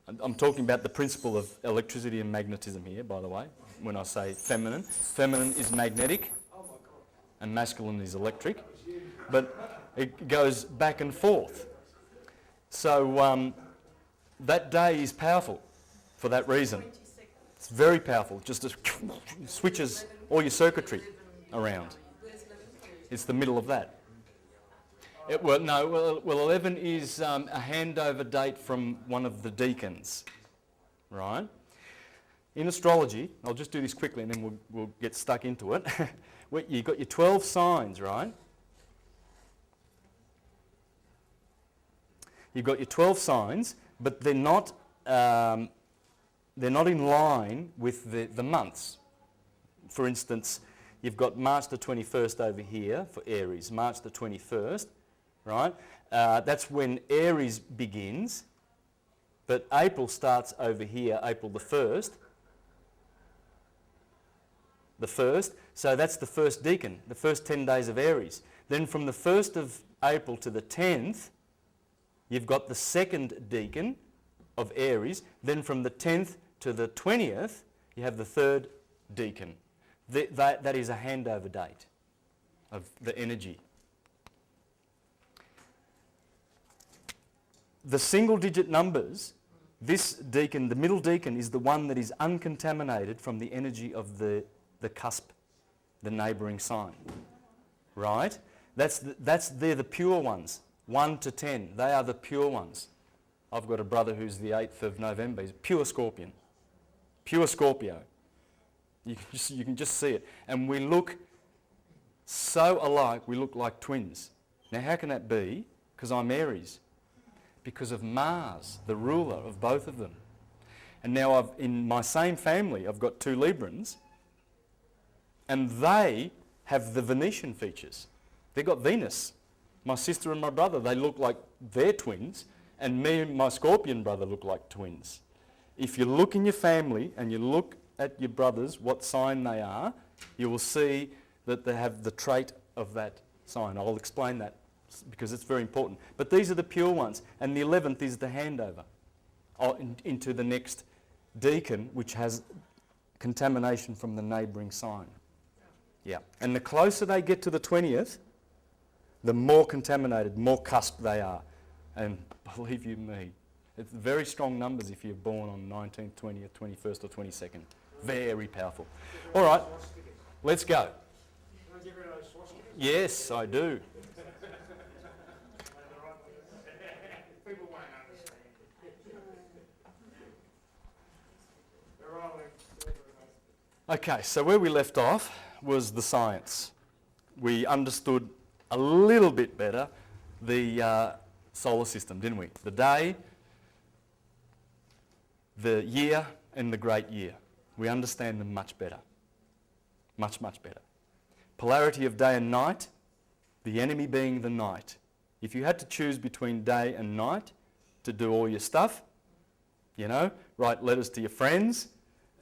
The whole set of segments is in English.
I'm talking about the principle of electricity and magnetism here, by the way, when I say feminine. Feminine is magnetic and masculine is electric, but it goes back and forth. So that day is powerful for that reason. It's very powerful, just switches all your circuitry around. It's the middle of that. 11 is a handover date from one of the deacons, right? In astrology, I'll just do this quickly and then we'll get stuck into it. You've got your 12 signs, right? You've got your 12 signs, but they're not in line with the months. For instance, you've got March the 21st over here for Aries, March the 21st, right? That's when Aries begins, but April starts over here, April the 1st. So that's the first decan, the first 10 days of Aries. Then from the 1st of April to the 10th, you've got the second decan of Aries. Then from the 10th to the 20th, you have the third decan. That is a handover date of the energy. The single digit numbers, this decan, the middle decan, is the one that is uncontaminated from the energy of the cusp, the neighbouring sign. Right? They're the pure ones. 1 to 10, they are the pure ones. I've got a brother who's the 8th of November. He's pure Scorpion. Pure Scorpio. You can just see it. And we look so alike, we look like twins. Now how can that be? Because I'm Aries. Because of Mars, the ruler of both of them. And now in my same family, I've got 2 Librans, and they have the Venetian features. They've got Venus. My sister and my brother, they look like they're twins, and me and my Scorpion brother look like twins. If you look in your family and you look at your brothers, what sign they are, you will see that they have the trait of that sign. I'll explain that because it's very important. But these are the pure ones, and the 11th is the handover into the next decan, which has contamination from the neighbouring sign. Yeah, and the closer they get to the 20th, the more contaminated, more cusp they are. And believe you me, it's very strong numbers if you're born on 19th, 20th, 21st or 22nd. Very powerful. All right, let's go. Yes, I do. Okay, so where we left off was the science. We understood a little bit better the solar system, didn't we? The day, the year, and the great year. We understand them much better. Much, much better. Polarity of day and night, the enemy being the night. If you had to choose between day and night to do all your stuff, write letters to your friends,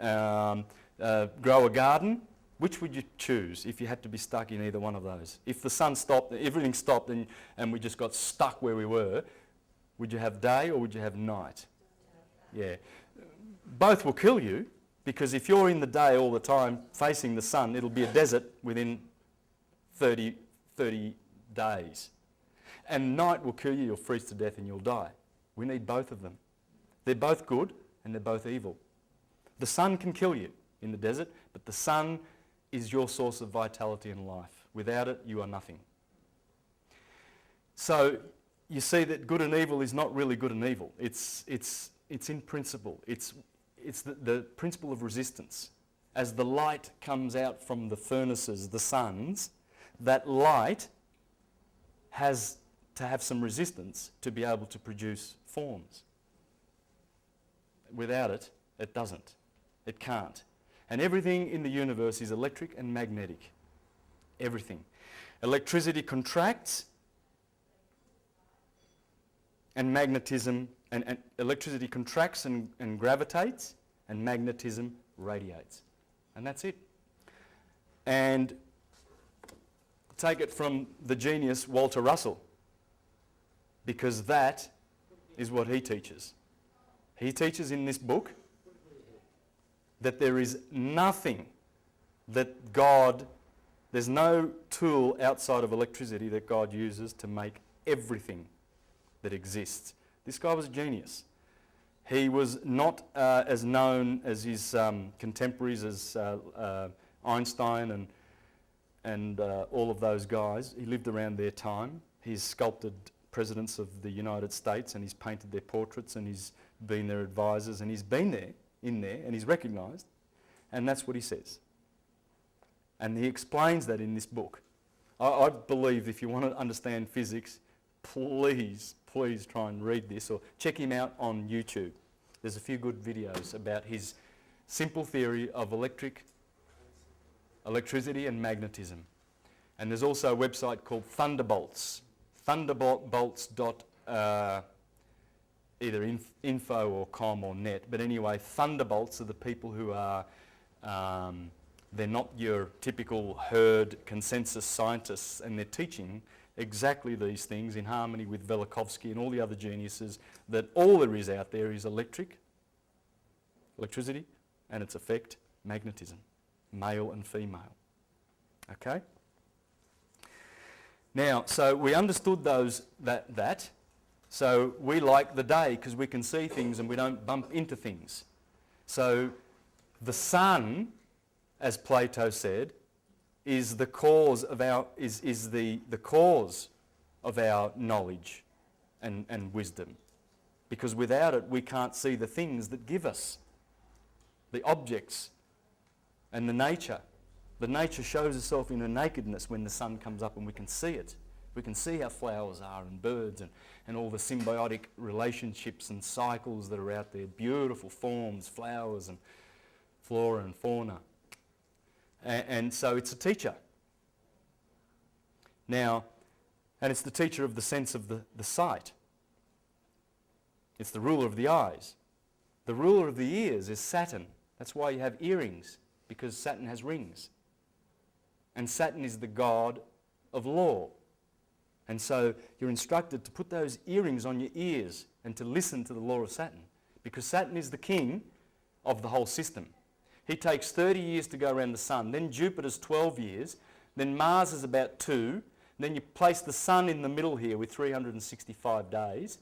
grow a garden, which would you choose if you had to be stuck in either one of those? If the sun stopped, everything stopped and we just got stuck where we were, would you have day or would you have night? Yeah. Both will kill you, because if you're in the day all the time facing the sun, it'll be a desert within 30 days. And night will kill you, you'll freeze to death and you'll die. We need both of them. They're both good and they're both evil. The sun can kill you in the desert, but the sun is your source of vitality and life. Without it, you are nothing. So you see that good and evil is not really good and evil. It's in principle. It's the principle of resistance. As the light comes out from the furnaces, the suns, that light has to have some resistance to be able to produce forms. Without it, it doesn't. It can't. And everything in the universe is electric and magnetic. Everything. Electricity contracts and magnetism, and electricity contracts and gravitates, and magnetism radiates. And that's it. And take it from the genius Walter Russell, because that is what he teaches. He teaches in this book that there is nothing that God, there's no tool outside of electricity that God uses to make everything that exists. This guy was a genius. He was not as known as his contemporaries as Einstein and all of those guys. He lived around their time. He's sculpted presidents of the United States and he's painted their portraits and he's been their advisors and he's been there, in there, and he's recognised. And that's what he says. And he explains that in this book. I believe if you want to understand physics, please try and read this or check him out on YouTube. There's a few good videos about his simple theory of electricity and magnetism. And there's also a website called Thunderbolts. Thunderbolts. Either info or com or net. But anyway, Thunderbolts are the people who are, they're not your typical herd consensus scientists, and they're teaching exactly these things in harmony with Velikovsky and all the other geniuses, that all there is out there is electricity, and its effect, magnetism, male and female. Okay? Now, so we understood that. So we like the day because we can see things and we don't bump into things. So the sun, as Plato said, is the cause of our the cause of our knowledge and wisdom. Because without it we can't see the things that give us the objects and the nature. The nature shows itself in a nakedness when the sun comes up and we can see it. We can see how flowers are and birds and all the symbiotic relationships and cycles that are out there. Beautiful forms, flowers and flora and fauna. And so it's a teacher. Now, and it's the teacher of the sense of the sight. It's the ruler of the eyes. The ruler of the ears is Saturn. That's why you have earrings, because Saturn has rings. And Saturn is the god of law. And so you're instructed to put those earrings on your ears and to listen to the law of Saturn, because Saturn is the king of the whole system. He takes 30 years to go around the sun, then Jupiter's 12 years, then Mars is about 2, then you place the sun in the middle here with 365 days.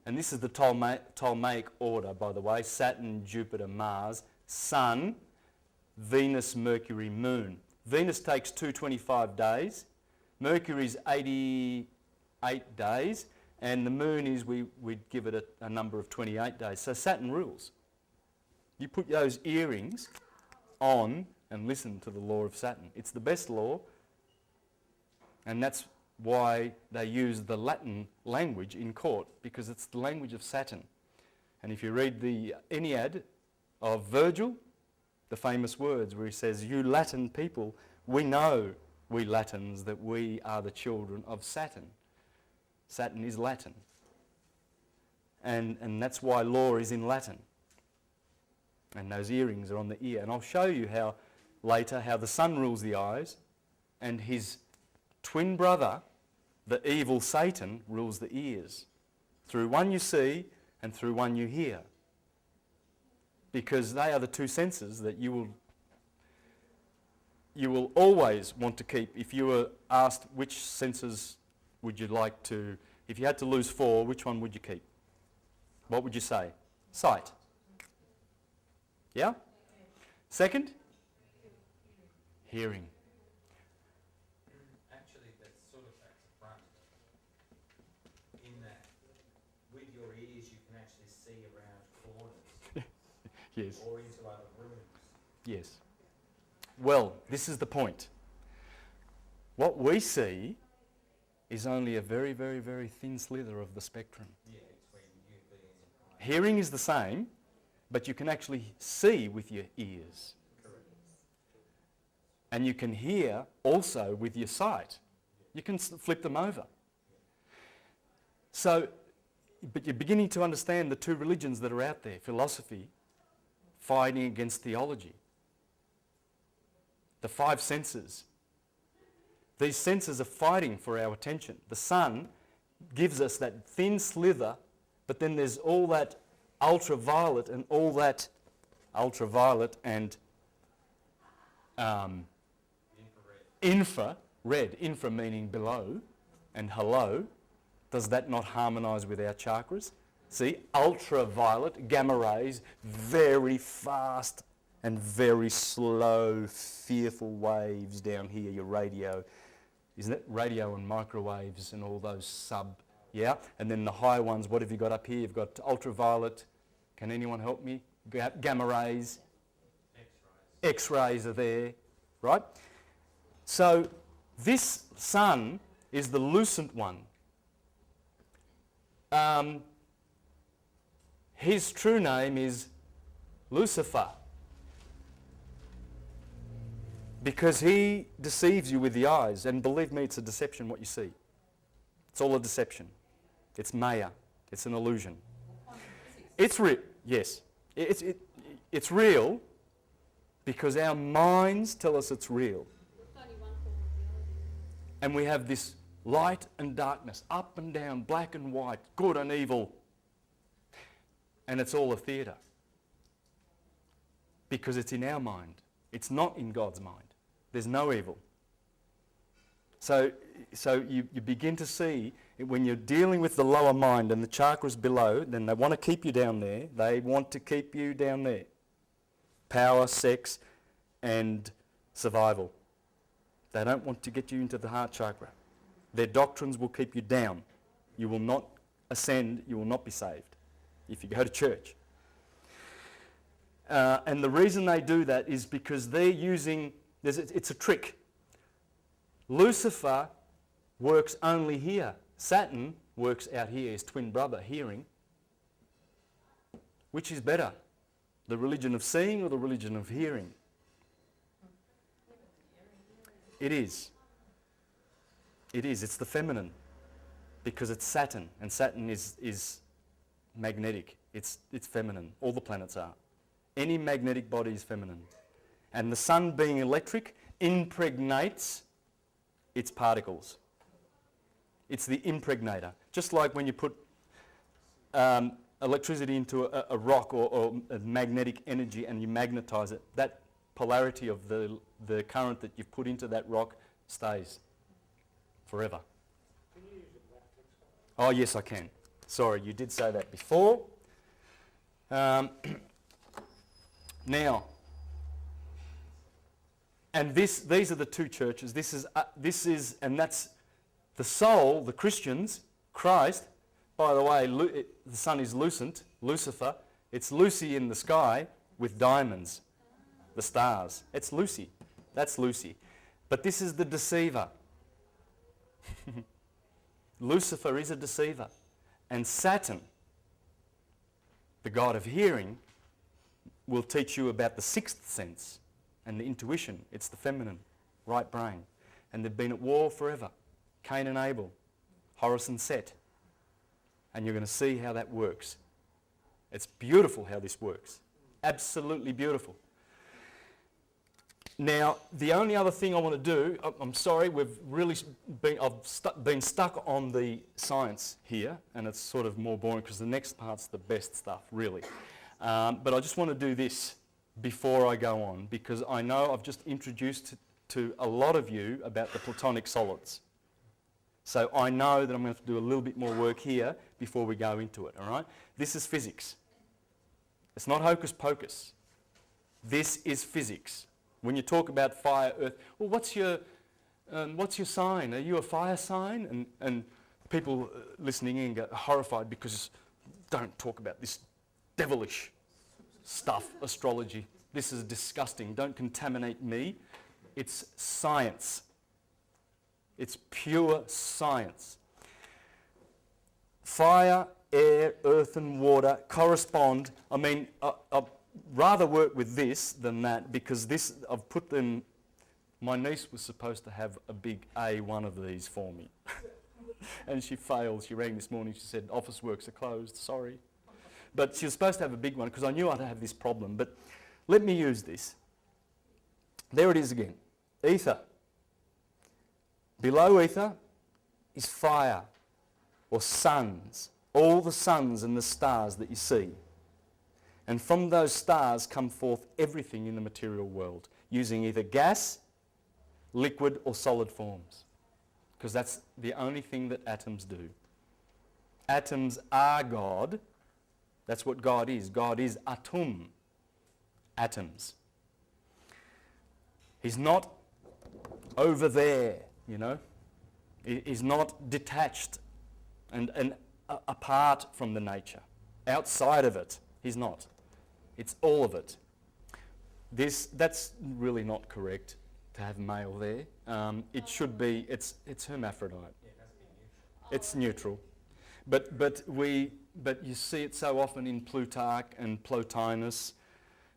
And this is the Ptolemaic order, by the way: Saturn, Jupiter, Mars, Sun, Venus, Mercury, Moon. Venus takes 225 days, Mercury's 88 days, and the Moon is, we'd give it a number of 28 days. So Saturn rules. You put those earrings on and listen to the law of Saturn. It's the best law, and that's why they use the Latin language in court, because it's the language of Saturn. And if you read the Aeneid of Virgil, the famous words where he says, "You Latin people, we know, we Latins, that we are the children of Saturn." Saturn is Latin. And that's why law is in Latin. And those earrings are on the ear. And I'll show you how later how the sun rules the eyes, and his twin brother, the evil Satan, rules the ears. Through one you see and through one you hear. Because they are the two senses that you will always want to keep. If you were asked which senses would you like to, if you had to lose 4, which one would you keep? What would you say? Sight. Yeah? Second? Hearing. Actually, that's sort of at the front. In that, with your ears, you can actually see around corners. Yes. Or into other rooms. Yes. Well, this is the point. What we see is only a very, very, very thin slither of the spectrum. Yeah, between you being and Hearing is the same, but you can actually see with your ears. correct. And you can hear also with your sight. You can flip them over. So, but you're beginning to understand the two religions that are out there: philosophy fighting against theology. The 5 senses. These senses are fighting for our attention. The sun gives us that thin slither, but then there's all that ultraviolet and all that ultraviolet and infra meaning below, and hello, does that not harmonise with our chakras? See, ultraviolet, gamma rays, very fast and very slow, fearful waves down here, your radio. Isn't it? Radio and microwaves and all those yeah? And then the high ones, what have you got up here? You've got ultraviolet. Can anyone help me? Gamma rays. X-rays are there, right? So this sun is the lucent one. His true name is Lucifer, because he deceives you with the eyes, and believe me, it's a deception what you see. It's all a deception. It's Maya. It's an illusion. It's real. Yes. It's real because our minds tell us it's real. And we have this light and darkness, up and down, black and white, good and evil. And it's all a theatre. Because it's in our mind. It's not in God's mind. There's no evil. So you begin to see, when you're dealing with the lower mind and the chakras below, then they want to keep you down there. They want to keep you down there. Power, sex, and survival. They don't want to get you into the heart chakra. Their doctrines will keep you down. You will not ascend, you will not be saved if you go to church. And the reason they do that is because they're using, it's a trick. Lucifer works only here. Saturn works out here, his twin brother, hearing. Which is better? The religion of seeing or the religion of hearing? It is. It is. It's the feminine. Because it's Saturn. And Saturn is magnetic. It's feminine. All the planets are. Any magnetic body is feminine. And the sun being electric impregnates its particles. It's the impregnator. Just like when you put electricity into a rock or a magnetic energy and you magnetize it, that polarity of the current that you've put into that rock stays forever. Can you use a black text? Oh yes, I can. Sorry, you did say that before. Now, and these are the two churches. This is, and that's the soul, the Christians, Christ. By the way, the sun is lucent, Lucifer. It's Lucy in the sky with diamonds, the stars. It's Lucy. That's Lucy. But this is the deceiver. Lucifer is a deceiver. And Saturn, the god of hearing, will teach you about the sixth sense and the intuition. It's the feminine, right brain. And they've been at war forever. Cain and Abel, Horus and Set. And you're going to see how that works. It's beautiful how this works. Absolutely beautiful. Now, the only other thing I want to do, I'm sorry, I've been stuck on the science here, and it's sort of more boring because the next part's the best stuff, really. But I just want to do this before I go on, because I know I've just introduced to a lot of you about the Platonic solids. So I know that I'm going to have to do a little bit more work here before we go into it, all right? This is physics. It's not hocus pocus. This is physics. When you talk about fire, earth, well, what's your sign? Are you a fire sign? And people listening in get horrified because don't talk about this devilish stuff, astrology. This is disgusting. Don't contaminate me. It's science. It's pure science. Fire, air, earth and water correspond. I mean, I'd rather work with this than that, because this, I've put them, my niece was supposed to have a big A1 of these for me. And she failed. She rang this morning, she said, office works are closed, sorry. But she was supposed to have a big one because I knew I'd have this problem. But let me use this. There it is again. Ether. Below ether is fire or suns. All the suns and the stars that you see. And from those stars come forth everything in the material world, using either gas, liquid or solid forms. Because that's the only thing that atoms do. Atoms are God. That's what God is. God is atum, atoms. He's not over there, you know. He's not detached and apart from the nature. Outside of it, he's not. It's all of it. That's really not correct to have male there. It should be, it's hermaphrodite. Yeah, it has to be neutral. It's neutral. But you see it so often in Plutarch and Plotinus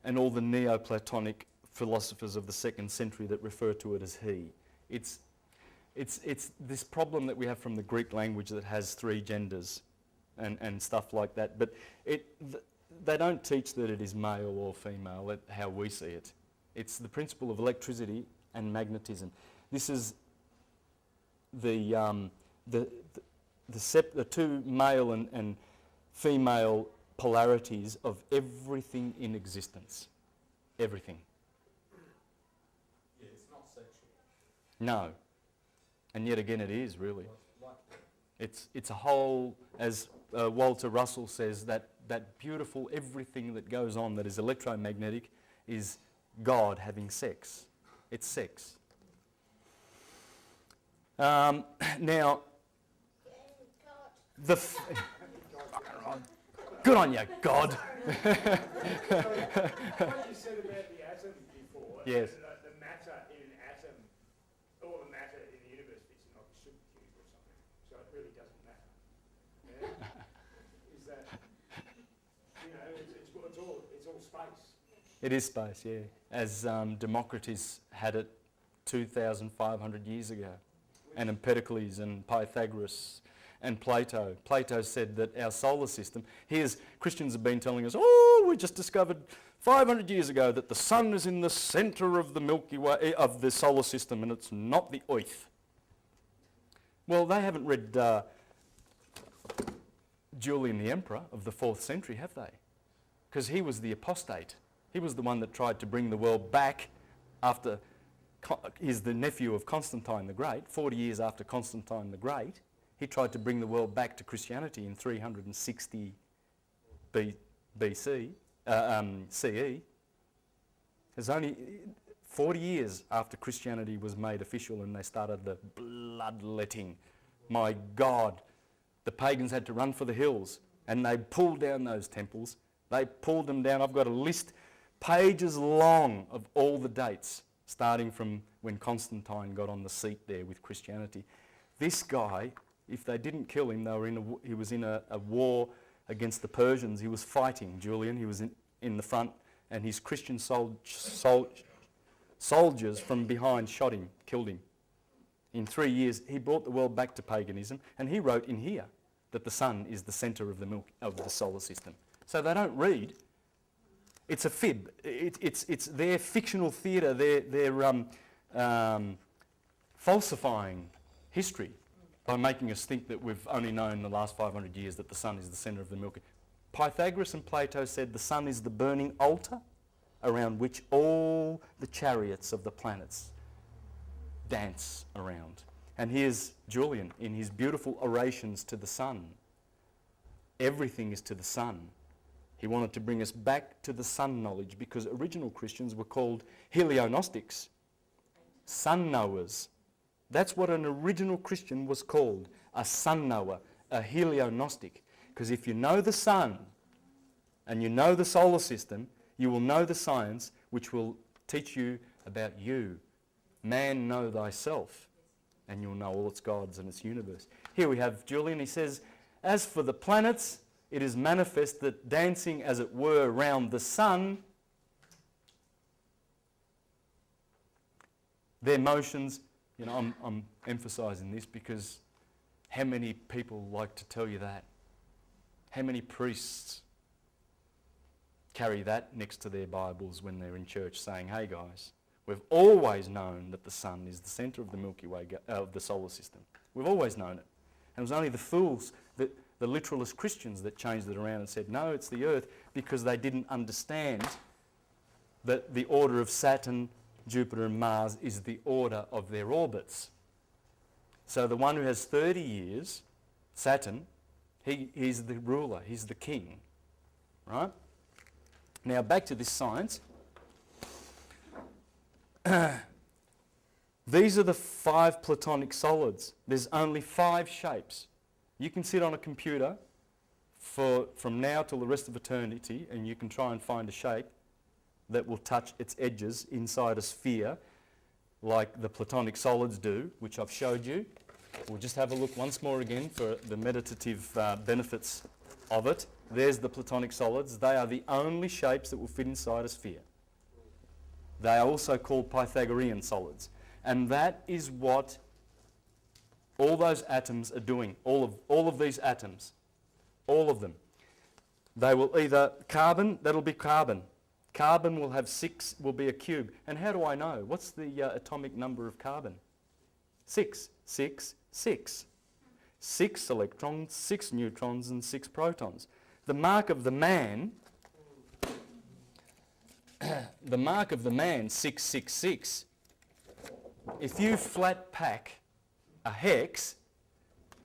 and all the Neoplatonic philosophers of the 2nd century that refer to it as he. It's this problem that we have from the Greek language that has 3 genders and stuff like that. But they don't teach that it is male or female, how we see it. It's the principle of electricity and magnetism. This is the 2 male and female polarities of everything in existence. Everything. Yeah, it's not sexual. No. And yet again it is, really. Like It's a whole, as Walter Russell says, that beautiful everything that goes on that is electromagnetic is God having sex. It's sex. Now, good on you, God. What you said about the atom before, Yes. the matter in an atom, all the matter in the universe fits in like a super cube or something, so it really doesn't matter. Yeah? Is that, you know, it's all space. It is space, yeah. As Democritus had it 2,500 years ago, and Empedocles and Pythagoras and Plato. Plato said that our solar system, here's Christians have been telling us, oh, we just discovered 500 years ago that the sun is in the centre of the Milky Way, of the solar system, and it's not the earth. Well, they haven't read Julian the Emperor of the 4th century, have they? Because he was the apostate. He was the one that tried to bring the world back after, he's the nephew of Constantine the Great, 40 years after Constantine the Great. He tried to bring the world back to Christianity in 360 BC, CE. It's only 40 years after Christianity was made official and they started the bloodletting. My God, the pagans had to run for the hills and they pulled down those temples. They pulled them down. I've got a list, pages long, of all the dates, starting from when Constantine got on the seat there with Christianity. This guy, if they didn't kill him, he was in a war against the Persians. He was fighting Julian. He was in the front, and his Christian soldiers from behind shot him, killed him. In 3 years, he brought the world back to paganism, and he wrote in here that the sun is the centre of the solar system. So they don't read. It's a fib. It's their fictional theatre. They're falsifying history by making us think that we've only known the last 500 years that the sun is the centre of the Milky Way. Pythagoras and Plato said the sun is the burning altar around which all the chariots of the planets dance around. And here's Julian in his beautiful orations to the sun. Everything is to the sun. He wanted to bring us back to the sun knowledge because original Christians were called heliognostics, sun knowers. That's what an original Christian was called, a sun knower, a heliognostic. Because if you know the sun and you know the solar system, you will know the science which will teach you about you. Man, know thyself, and you'll know all its gods and its universe. Here we have Julian. He says, as for the planets, it is manifest that dancing, as it were, round the sun, their motions, you know, I'm emphasising this because how many people like to tell you that? How many priests carry that next to their Bibles when they're in church saying, hey guys, we've always known that the sun is the centre of the Milky Way, of the solar system. We've always known it. And it was only the fools, the the literalist Christians that changed it around and said, no, it's the Earth, because they didn't understand that the order of Saturn, Jupiter and Mars is the order of their orbits. So the one who has 30 years, Saturn, he's the ruler, he's the king, right? Now back to this science. These are the 5 platonic solids. There's only 5 shapes. You can sit on a computer from now till the rest of eternity and you can try and find a shape that will touch its edges inside a sphere like the platonic solids do, which I've showed you. We'll just have a look once more again for the meditative benefits of it. There's the platonic solids. They are the only shapes that will fit inside a sphere. They are also called Pythagorean solids. And that is what all those atoms are doing. All of these atoms. All of them. They will either carbon, that'll be carbon. Carbon will have 6, will be a cube. And how do I know? What's the atomic number of carbon? 6. 6, 6. 6 electrons, 6 neutrons and 6 protons. The mark of the man, 666. If you flat pack a hex,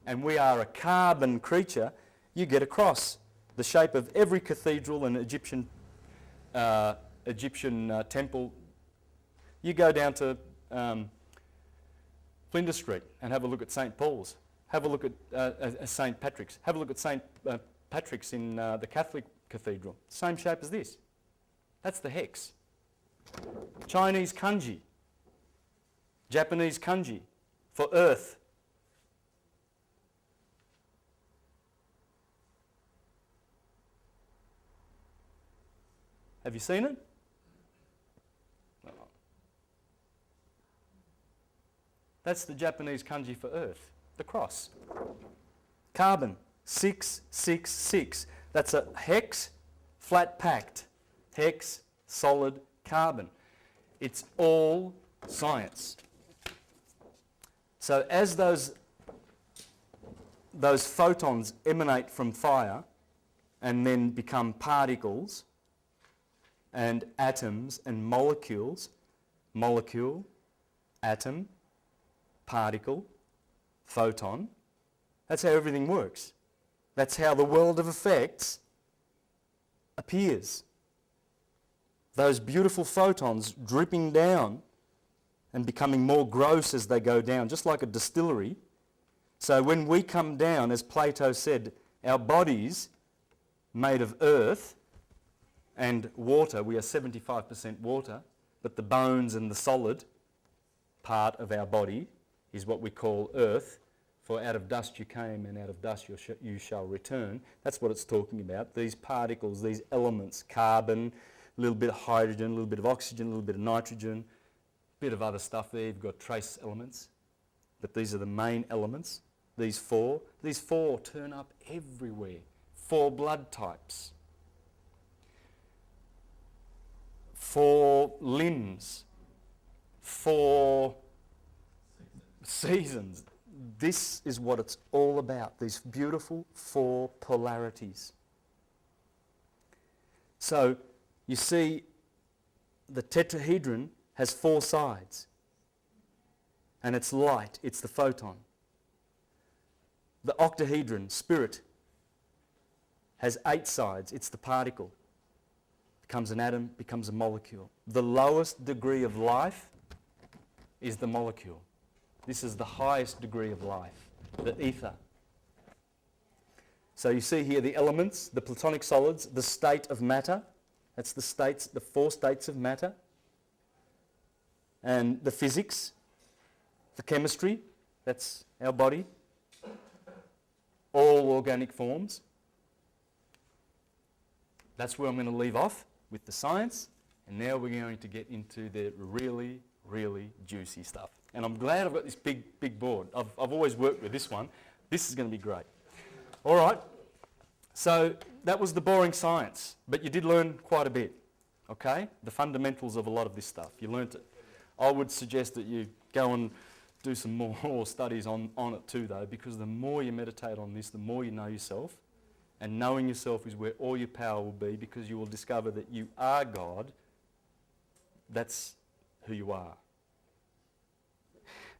and we are a carbon creature, you get a cross. The shape of every cathedral and Egyptian temple. You go down to Flinders Street and have a look at St. Paul's. Have a look at St. Patrick's. Have a look at St. Patrick's in the Catholic cathedral. Same shape as this. That's the hex. Chinese kanji. Japanese kanji for earth. Have you seen it? That's the Japanese kanji for earth, the cross. Carbon, 666. That's a hex, flat packed. Hex, solid, carbon. It's all science. So as those photons emanate from fire and then become particles and atoms and molecules, molecule, atom, particle, photon, that's how everything works. That's how the world of effects appears. Those beautiful photons dripping down and becoming more gross as they go down, just like a distillery. So when we come down, as Plato said, our bodies made of earth and water, we are 75% water, but the bones and the solid part of our body is what we call earth. For out of dust you came and out of dust you shall return. That's what it's talking about. These particles, these elements, carbon, a little bit of hydrogen, a little bit of oxygen, a little bit of nitrogen, a bit of other stuff there. You've got trace elements. But these are the main elements. These four turn up everywhere. 4 blood types. 4 limbs. 4 seasons. This is what it's all about, these beautiful 4 polarities. So you see the tetrahedron has 4 sides and it's light, it's the photon. The octahedron, spirit, has 8 sides, it's the particle. Becomes an atom, becomes a molecule. The lowest degree of life is the molecule. This is the highest degree of life, the ether. So you see here the elements, the platonic solids, the state of matter. That's the states, the 4 states of matter. And the physics, the chemistry, that's our body. All organic forms. That's where I'm going to leave off with the science. And now we're going to get into the really, really juicy stuff. And I'm glad I've got this big board. I've always worked with this one. This is going to be great. All right. So that was the boring science, but you did learn quite a bit, okay? The fundamentals of a lot of this stuff. You learnt it. I would suggest that you go and do some more studies on it too, though, because the more you meditate on this, the more you know yourself. And knowing yourself is where all your power will be, because you will discover that you are God. That's who you are.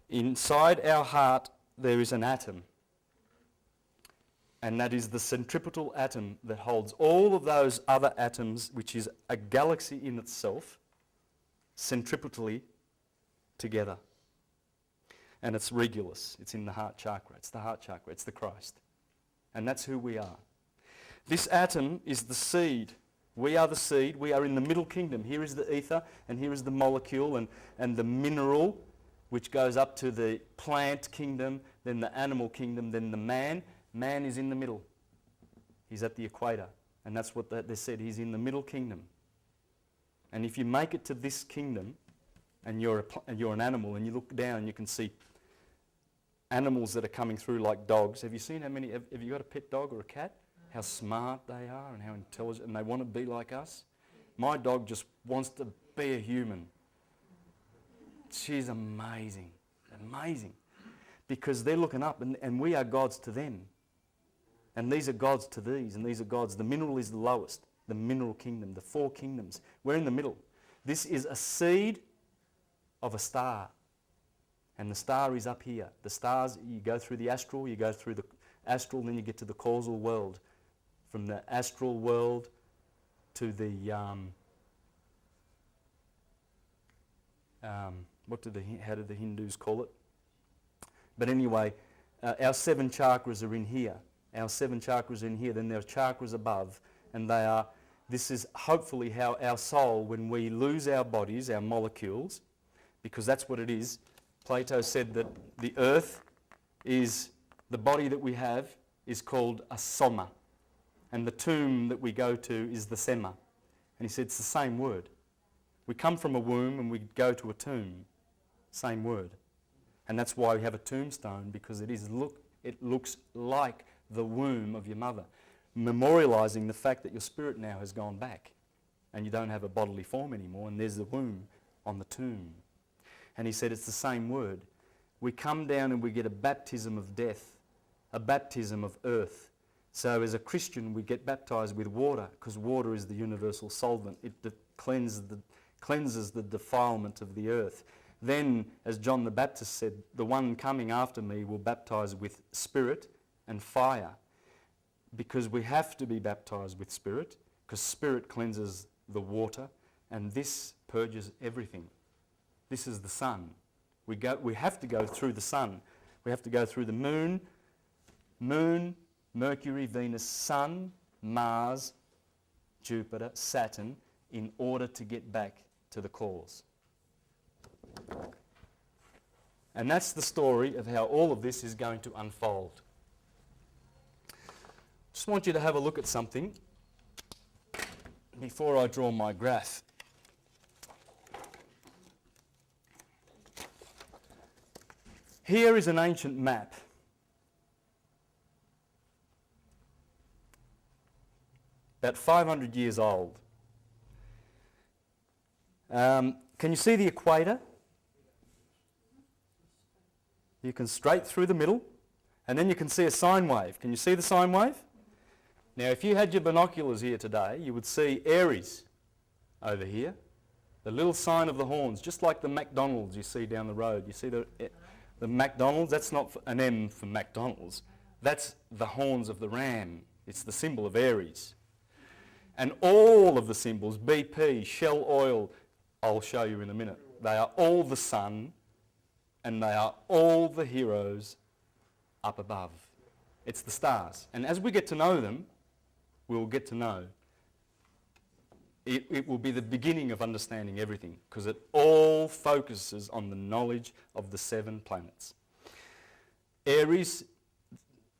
Inside our heart, there is an atom. And that is the centripetal atom that holds all of those other atoms, which is a galaxy in itself, centripetally together. And it's regulus. It's in the heart chakra. It's the heart chakra. It's the Christ. And that's who we are. This atom is the seed. We are the seed. We are in the middle kingdom. Here is the ether, and here is the molecule and the mineral, which goes up to the plant kingdom, then the animal kingdom, then the man. Man is in the middle. He's at the equator. And that's what they said. He's in the middle kingdom. And if you make it to this kingdom, and you're an animal, and you look down, you can see animals that are coming through like dogs. Have you seen have you got a pet dog or a cat? How smart they are and how intelligent, and they want to be like us. My dog just wants to be a human. She's amazing, amazing. Because they're looking up, and we are gods to them. And these are gods to these, and these are gods. The mineral is the lowest, the mineral kingdom, the 4 kingdoms. We're in the middle. This is a seed of a star. And the star is up here. The stars, you go through the astral, then you get to the causal world. From the astral world to the, how do the Hindus call it? But anyway, our 7 chakras are in here. Our 7 chakras are in here. Then there are chakras above, and this is hopefully how our soul, when we lose our bodies, our molecules, because that's what it is. Plato said that the earth is, the body that we have is called a soma, and the tomb that we go to is the sema. And he said it's the same word. We come from a womb and we go to a tomb. Same word. And that's why we have a tombstone, because it looks like the womb of your mother, memorialising the fact that your spirit now has gone back and you don't have a bodily form anymore, and there's the womb on the tomb. And he said it's the same word. We come down and we get a baptism of death, a baptism of earth. So as a Christian, we get baptised with water, because water is the universal solvent. It cleanses the defilement of the earth. Then, as John the Baptist said, the one coming after me will baptise with spirit and fire, because we have to be baptised with spirit, because spirit cleanses the water, and this purges everything. This is the sun. We have to go through the sun. We have to go through the moon, Mercury, Venus, Sun, Mars, Jupiter, Saturn, in order to get back to the cause. And that's the story of how all of this is going to unfold. Just want you to have a look at something before I draw my graph. Here is an ancient map. About 500 years old. Can you see the equator? You can straight through the middle, and then you can see a sine wave. Can you see the sine wave? Now, if you had your binoculars here today, you would see Aries over here, the little sign of the horns, just like the McDonald's you see down the road. You see the McDonald's? That's not an M for McDonald's. That's the horns of the ram. It's the symbol of Aries. And all of the symbols, BP, Shell Oil, I'll show you in a minute. They are all the sun, and they are all the heroes up above. It's the stars. And as we get to know them, we'll get to know. It will be the beginning of understanding everything, because it all focuses on the knowledge of the 7 planets. Aries,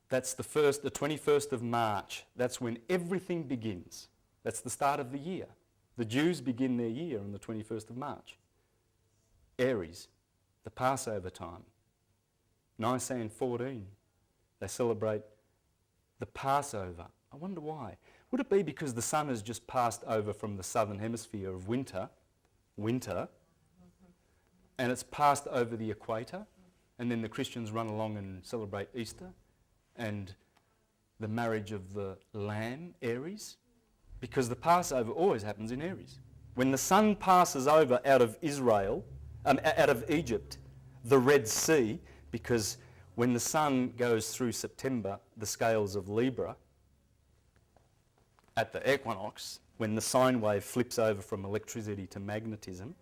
that's the 21st of March. That's when everything begins. That's the start of the year. The Jews begin their year on the 21st of March. Aries, the Passover time. Nisan 14, they celebrate the Passover. I wonder why. Would it be because the sun has just passed over from the southern hemisphere of winter, and it's passed over the equator? and then the Christians run along and celebrate Easter and the marriage of the lamb, Aries, because the Passover always happens in Aries. When the sun passes over out of out of Egypt, the Red Sea, because when the sun goes through September, the scales of Libra, at the equinox, when the sine wave flips over from electricity to magnetism,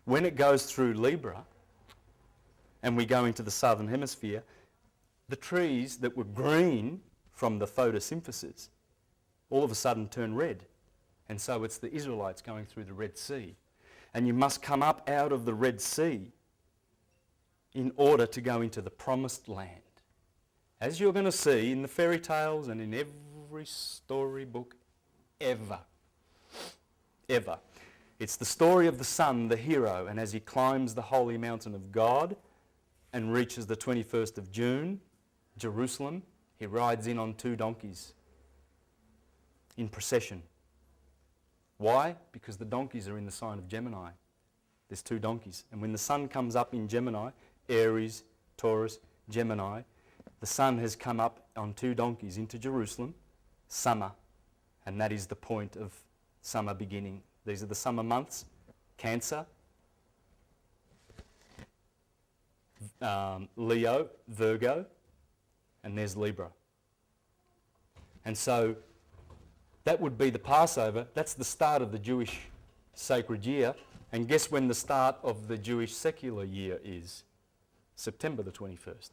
when it goes through Libra and we go into the southern hemisphere, the trees that were green from the photosynthesis all of a sudden turn red. And so it's the Israelites going through the Red Sea. And you must come up out of the Red Sea in order to go into the promised land. As you're going to see in the fairy tales and in every storybook ever. It's the story of the son, the hero, and as he climbs the holy mountain of God and reaches the 21st of June, Jerusalem, he rides in on 2 donkeys in procession. Why? Because the donkeys are in the sign of Gemini. There's 2 donkeys. And when the sun comes up in Gemini, Aries, Taurus, Gemini, the sun has come up on 2 donkeys into Jerusalem, summer, and that is the point of summer beginning. These are the summer months: Cancer, Leo, Virgo, and there's Libra. And so that would be the Passover. That's the start of the Jewish sacred year. And guess when the start of the Jewish secular year is? September the 21st.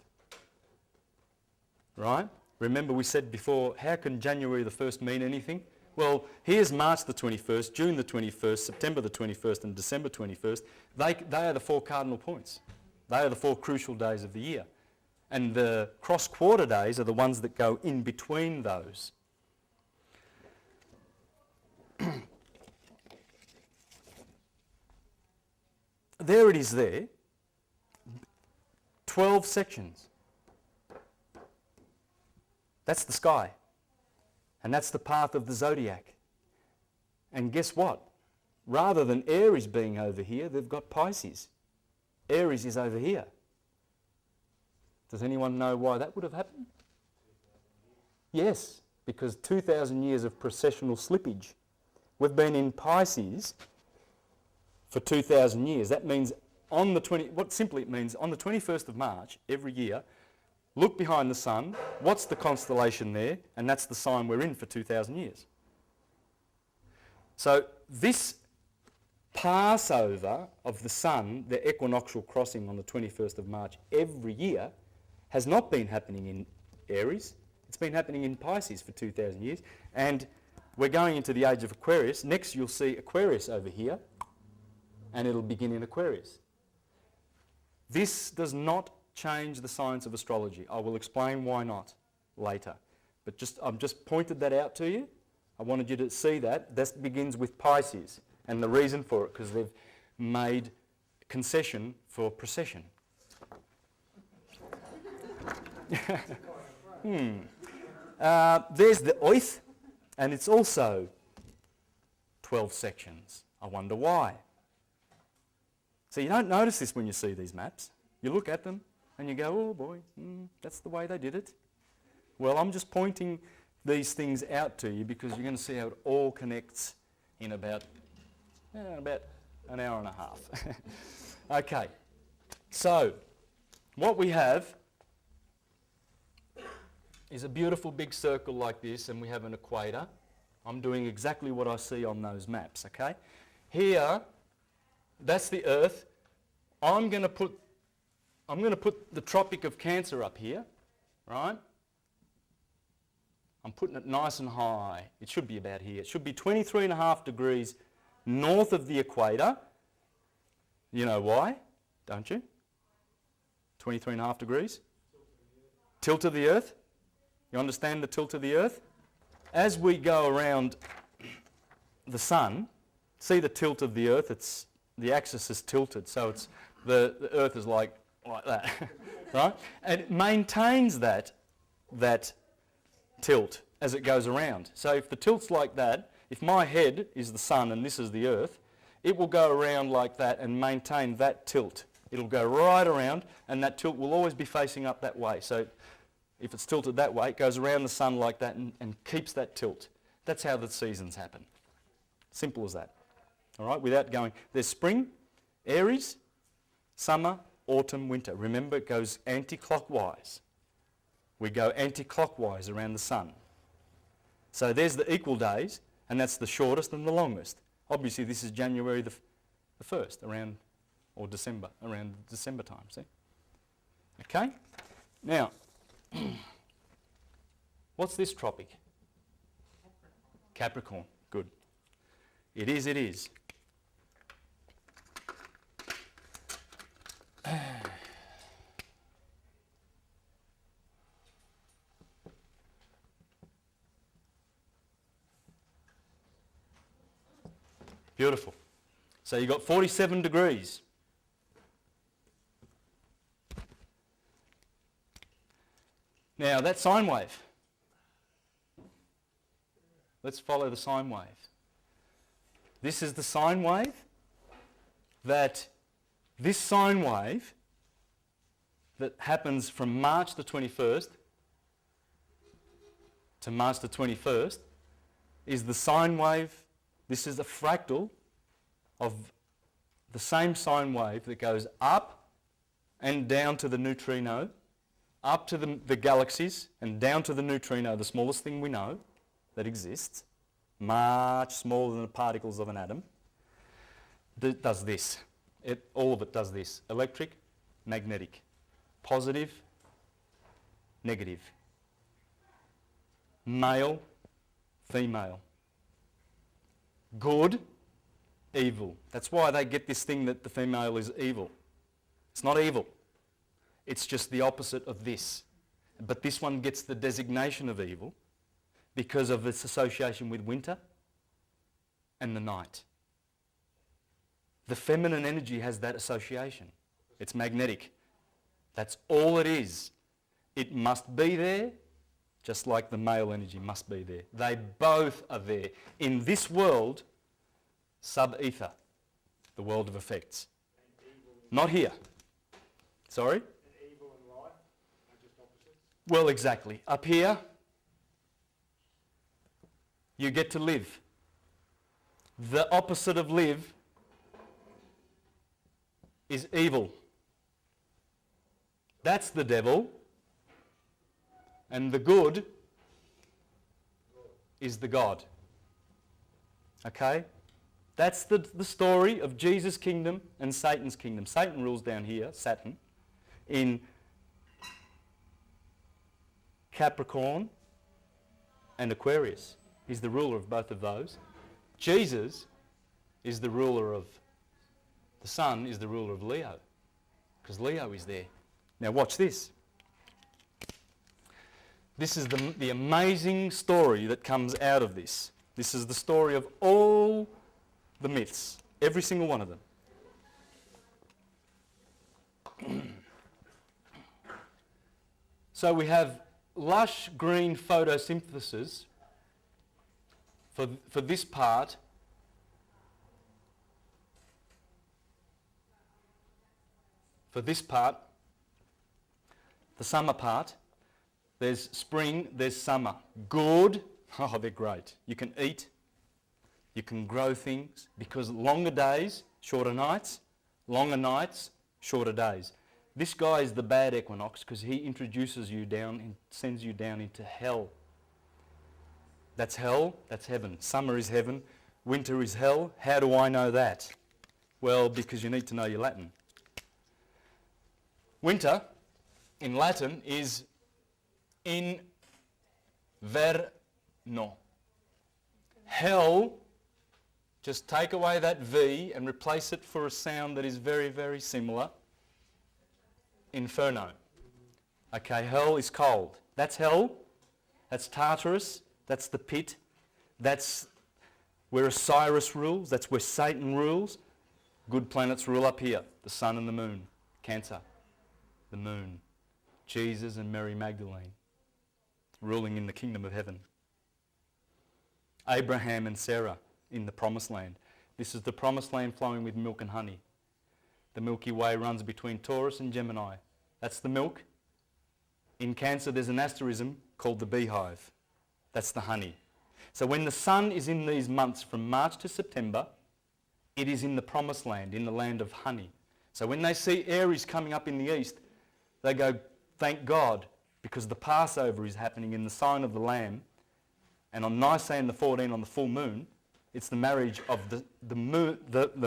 Right? Remember we said before, how can January the 1st mean anything? Well, here's March the 21st, June the 21st, September the 21st and December 21st. They are the 4 cardinal points. They are the 4 crucial days of the year. And the cross-quarter days are the ones that go in between those. There it is there. 12 sections. That's the sky. And that's the path of the zodiac. And guess what? Rather than Aries being over here, they've got Pisces. Aries is over here. Does anyone know why that would have happened? Yes, because 2,000 years of processional slippage. We've been in Pisces for 2,000 years. That means what simply it means, on the 21st of March every year, look behind the sun, what's the constellation there? And that's the sign we're in for 2,000 years. So this Passover of the sun, the equinoctial crossing on the 21st of March every year, has not been happening in Aries. It's been happening in Pisces for 2,000 years. And we're going into the age of Aquarius. Next you'll see Aquarius over here, and it'll begin in Aquarius. This does not change the science of astrology. I will explain why not later. But I've just pointed that out to you. I wanted you to see that. This begins with Pisces. And the reason for it, because they've made concession for procession. There's the oath, and it's also 12 sections. I wonder why. So you don't notice this when you see these maps. You look at them and you go, oh boy, that's the way they did it. Well, I'm just pointing these things out to you because you're going to see how it all connects in about an hour and a half. Okay, so what we have is a beautiful big circle like this, and we have an equator. I'm doing exactly what I see on those maps, okay? Here, that's the Earth. I'm going to put the Tropic of Cancer up here, right? I'm putting it nice and high. It should be about here. It should be 23.5 degrees north of the equator. You know why, don't you? 23.5 degrees? Tilt of the Earth. You understand the tilt of the Earth? As we go around the sun, see the tilt of the Earth? The axis is tilted, so it's the Earth is like that, right? And it maintains that tilt as it goes around. So if the tilt's like that, if my head is the sun and this is the Earth, it will go around like that and maintain that tilt it'll go right around, and that tilt will always be facing up that way. So if it's tilted that way, it goes around the sun like that and keeps that tilt. That's how the seasons happen. Simple as that. All right, without going, there's spring, Aries, summer, autumn, winter. Remember, it goes anti-clockwise. We go anti-clockwise around the sun. So there's the equal days, and that's the shortest and the longest. Obviously, this is January the 1st, around, or December, around December time, see? Okay? Now, what's this tropic? Capricorn. Good. It is, it is. Beautiful. So you've got 47 degrees. Now that sine wave. Let's follow the sine wave. This is the sine wave that happens from March the 21st to March the 21st is the sine wave. This is a fractal of the same sine wave that goes up and down to the neutrino, up to the galaxies and down to the neutrino, the smallest thing we know that exists, much smaller than the particles of an atom, does this. All of it does this. Electric, magnetic, positive, negative, male, female, good, evil. That's why they get this thing that the female is evil. It's not evil. It's just the opposite of this. But this one gets the designation of evil because of its association with winter and the night. The feminine energy has that association. It's magnetic. That's all it is. It must be there, just like the male energy must be there. They both are there. In this world, sub-ether, the world of effects. Not here. Sorry? And evil and light are just opposites? Well, exactly. Up here, you get to live. The opposite of live is evil. That's the devil. And the good is the God. Okay? That's the story of Jesus' kingdom and Satan's kingdom. Satan rules down here, Saturn, in Capricorn and Aquarius. He's the ruler of both of those. Jesus is the ruler of, the Sun is the ruler of Leo, because Leo is there. Now watch this. This is the amazing story that comes out of this. This is the story of all the myths, every single one of them. So we have lush green photosynthesis for this part. For this part, the summer part, there's spring, there's summer. Good. Oh, they're great. You can eat, you can grow things, because longer days, shorter nights, longer nights, shorter days. This guy is the bad equinox because he introduces you down and sends you down into hell. That's hell, that's heaven. Summer is heaven, winter is hell. How do I know that? Well, because you need to know your Latin. Winter, in Latin, is inverno. Hell, just take away that V and replace it for a sound that is very, very similar. Inferno. Okay, hell is cold. That's hell. That's Tartarus. That's the pit. That's where Osiris rules. That's where Satan rules. Good planets rule up here. The sun and the moon. Cancer. The moon. Jesus and Mary Magdalene. Ruling in the kingdom of heaven. Abraham and Sarah in the promised land. This is the promised land flowing with milk and honey. The Milky Way runs between Taurus and Gemini. That's the milk. In Cancer, there's an asterism called the beehive. That's the honey. So when the sun is in these months from March to September, it is in the promised land, in the land of honey. So when they see Aries coming up in the east, they go, thank God, because the Passover is happening in the sign of the Lamb. And on Nisan the 14, on the full moon, it's the marriage of the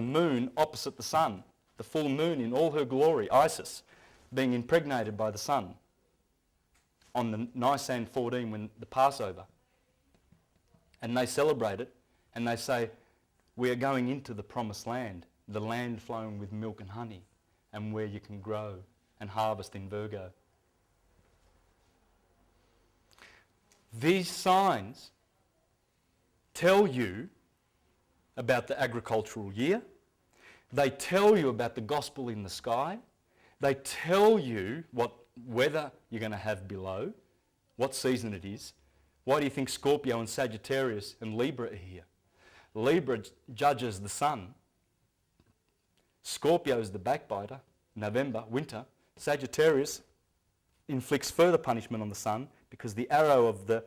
moon opposite the sun. The full moon in all her glory, Isis, being impregnated by the sun on the Nisan 14 when the Passover. And they celebrate it and they say, we are going into the promised land, the land flowing with milk and honey, and where you can grow and harvest in Virgo. These signs tell you about the agricultural year. They tell you about the gospel in the sky. They tell you what weather you're going to have below, what season it is. Why do you think Scorpio and Sagittarius and Libra are here? Libra judges the sun. Scorpio is the backbiter, November, winter. Sagittarius inflicts further punishment on the sun because the arrow of the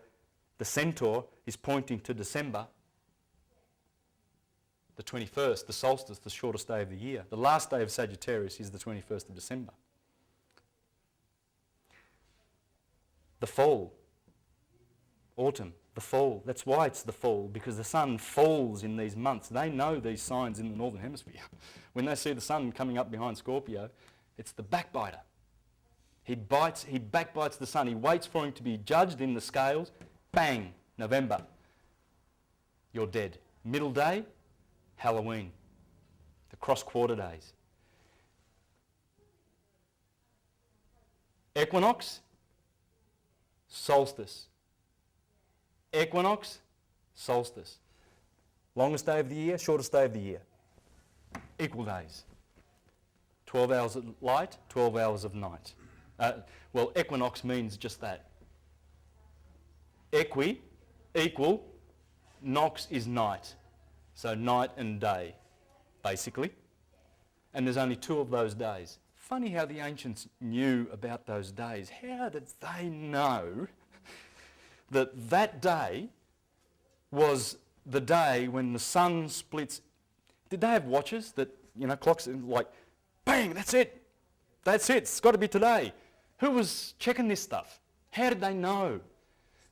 centaur is pointing to December, the 21st, the solstice, the shortest day of the year. The last day of Sagittarius is the 21st of December. The fall, autumn, the fall. That's why it's the fall, because the sun falls in these months. They know these signs in the Northern Hemisphere. When they see the sun coming up behind Scorpio, it's the backbiter. He backbites the sun. He waits for him to be judged in the scales. Bang, November. You're dead. Middle day, Halloween. The cross-quarter days. Equinox, solstice. Equinox, solstice. Longest day of the year, shortest day of the year. Equal days. 12 hours of light, 12 hours of night. Well, equinox means just that. Equi, equal, nox is night. So night and day, basically. And there's only 2 of those days. Funny how the ancients knew about those days. How did they know that that day was the day when the sun splits? Did they have watches that, clocks like, bang, that's it. That's it. It's got to be today. Who was checking this stuff? How did they know?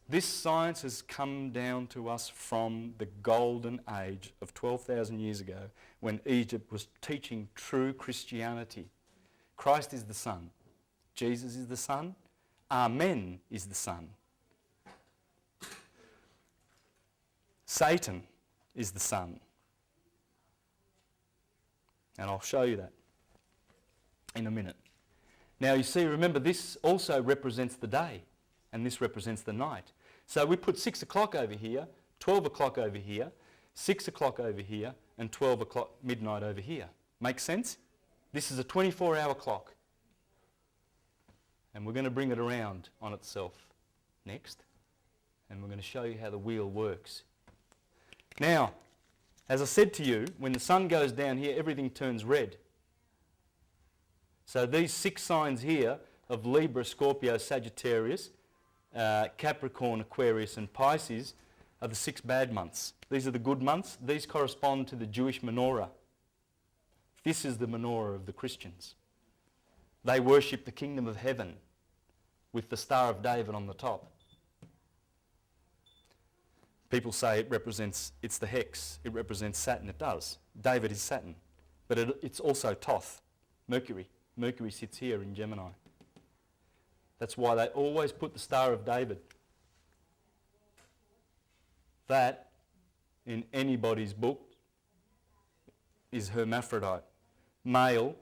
This science has come down to us from the golden age of 12,000 years ago when Egypt was teaching true Christianity. Christ is the sun. Jesus is the sun. Amen is the sun. Satan is the sun. And I'll show you that in a minute. Now you see, remember, this also represents the day and this represents the night. So we put 6 o'clock over here, 12 o'clock over here, 6 o'clock over here, and 12 o'clock midnight over here. Make sense? This is a 24-hour clock. And we're going to bring it around on itself next. And we're going to show you how the wheel works. Now, as I said to you, when the sun goes down here, everything turns red. So these 6 signs here of Libra, Scorpio, Sagittarius, Capricorn, Aquarius and Pisces are the 6 bad months. These are the good months. These correspond to the Jewish menorah. This is the menorah of the Christians. They worship the kingdom of heaven with the Star of David on the top. People say it's the hex, it represents Saturn. It does. David is Saturn. But it's also Thoth, Mercury. Mercury sits here in Gemini. That's why they always put the Star of David. That, in anybody's book, is hermaphrodite. Male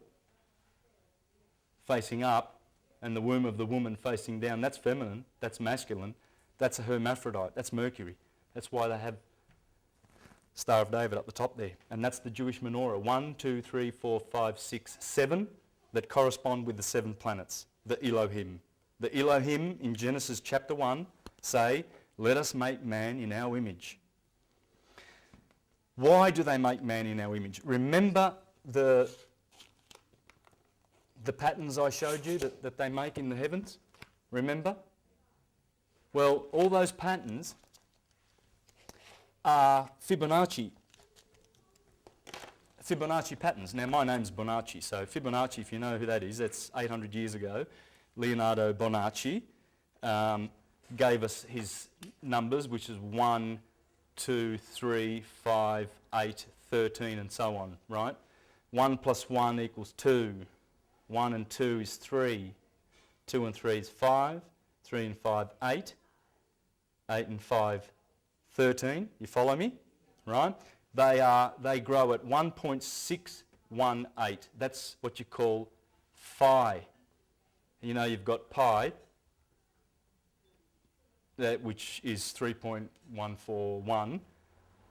facing up and the womb of the woman facing down. That's feminine, that's masculine, that's a hermaphrodite, that's Mercury. That's why they have Star of David up the top there. And that's the Jewish menorah. 1, 2, 3, 4, 5, 6, 7 that correspond with the 7 planets, the Elohim. The Elohim in Genesis chapter 1 say, let us make man in our image. Why do they make man in our image? Remember the the patterns I showed you that they make in the heavens? Remember? Well, all those patterns are Fibonacci patterns. Now, my name's Bonacci, so Fibonacci, if you know who that is, that's 800 years ago. Leonardo Bonacci gave us his numbers, which is 1, 2, 3, 5, 8, 13, and so on, right? 1 plus 1 equals 2. 1 and 2 is 3. 2 and 3 is 5. 3 and 5, 8. 8 and 5, 13. You follow me? Right? They grow at 1.618. That's what you call phi. You know, you've got pi, which is 3.141.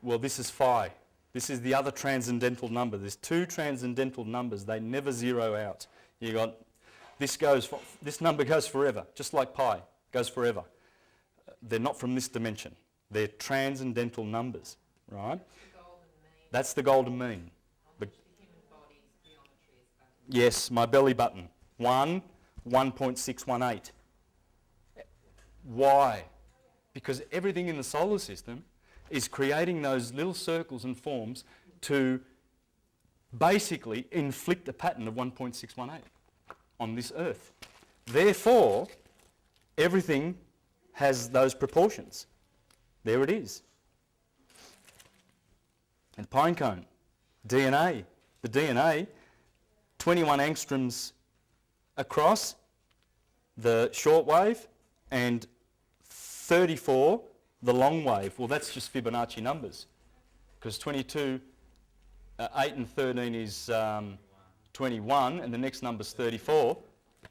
Well, this is phi. This is the other transcendental number. There's two transcendental numbers. They never zero out. You got this number goes forever, just like pi goes forever. They're not from this dimension. They're transcendental numbers, right? That's the golden mean. The human body's geometry is back. Yes, my belly button. 1.618. Why? Because everything in the solar system is creating those little circles and forms to basically inflict a pattern of 1.618 on this Earth. Therefore, everything has those proportions. There it is. And pine cone, DNA. The DNA, 21 angstroms across the short wave and 34 the long wave. Well, that's just Fibonacci numbers, because 22, 8 and 13 is 21, and the next number's 34.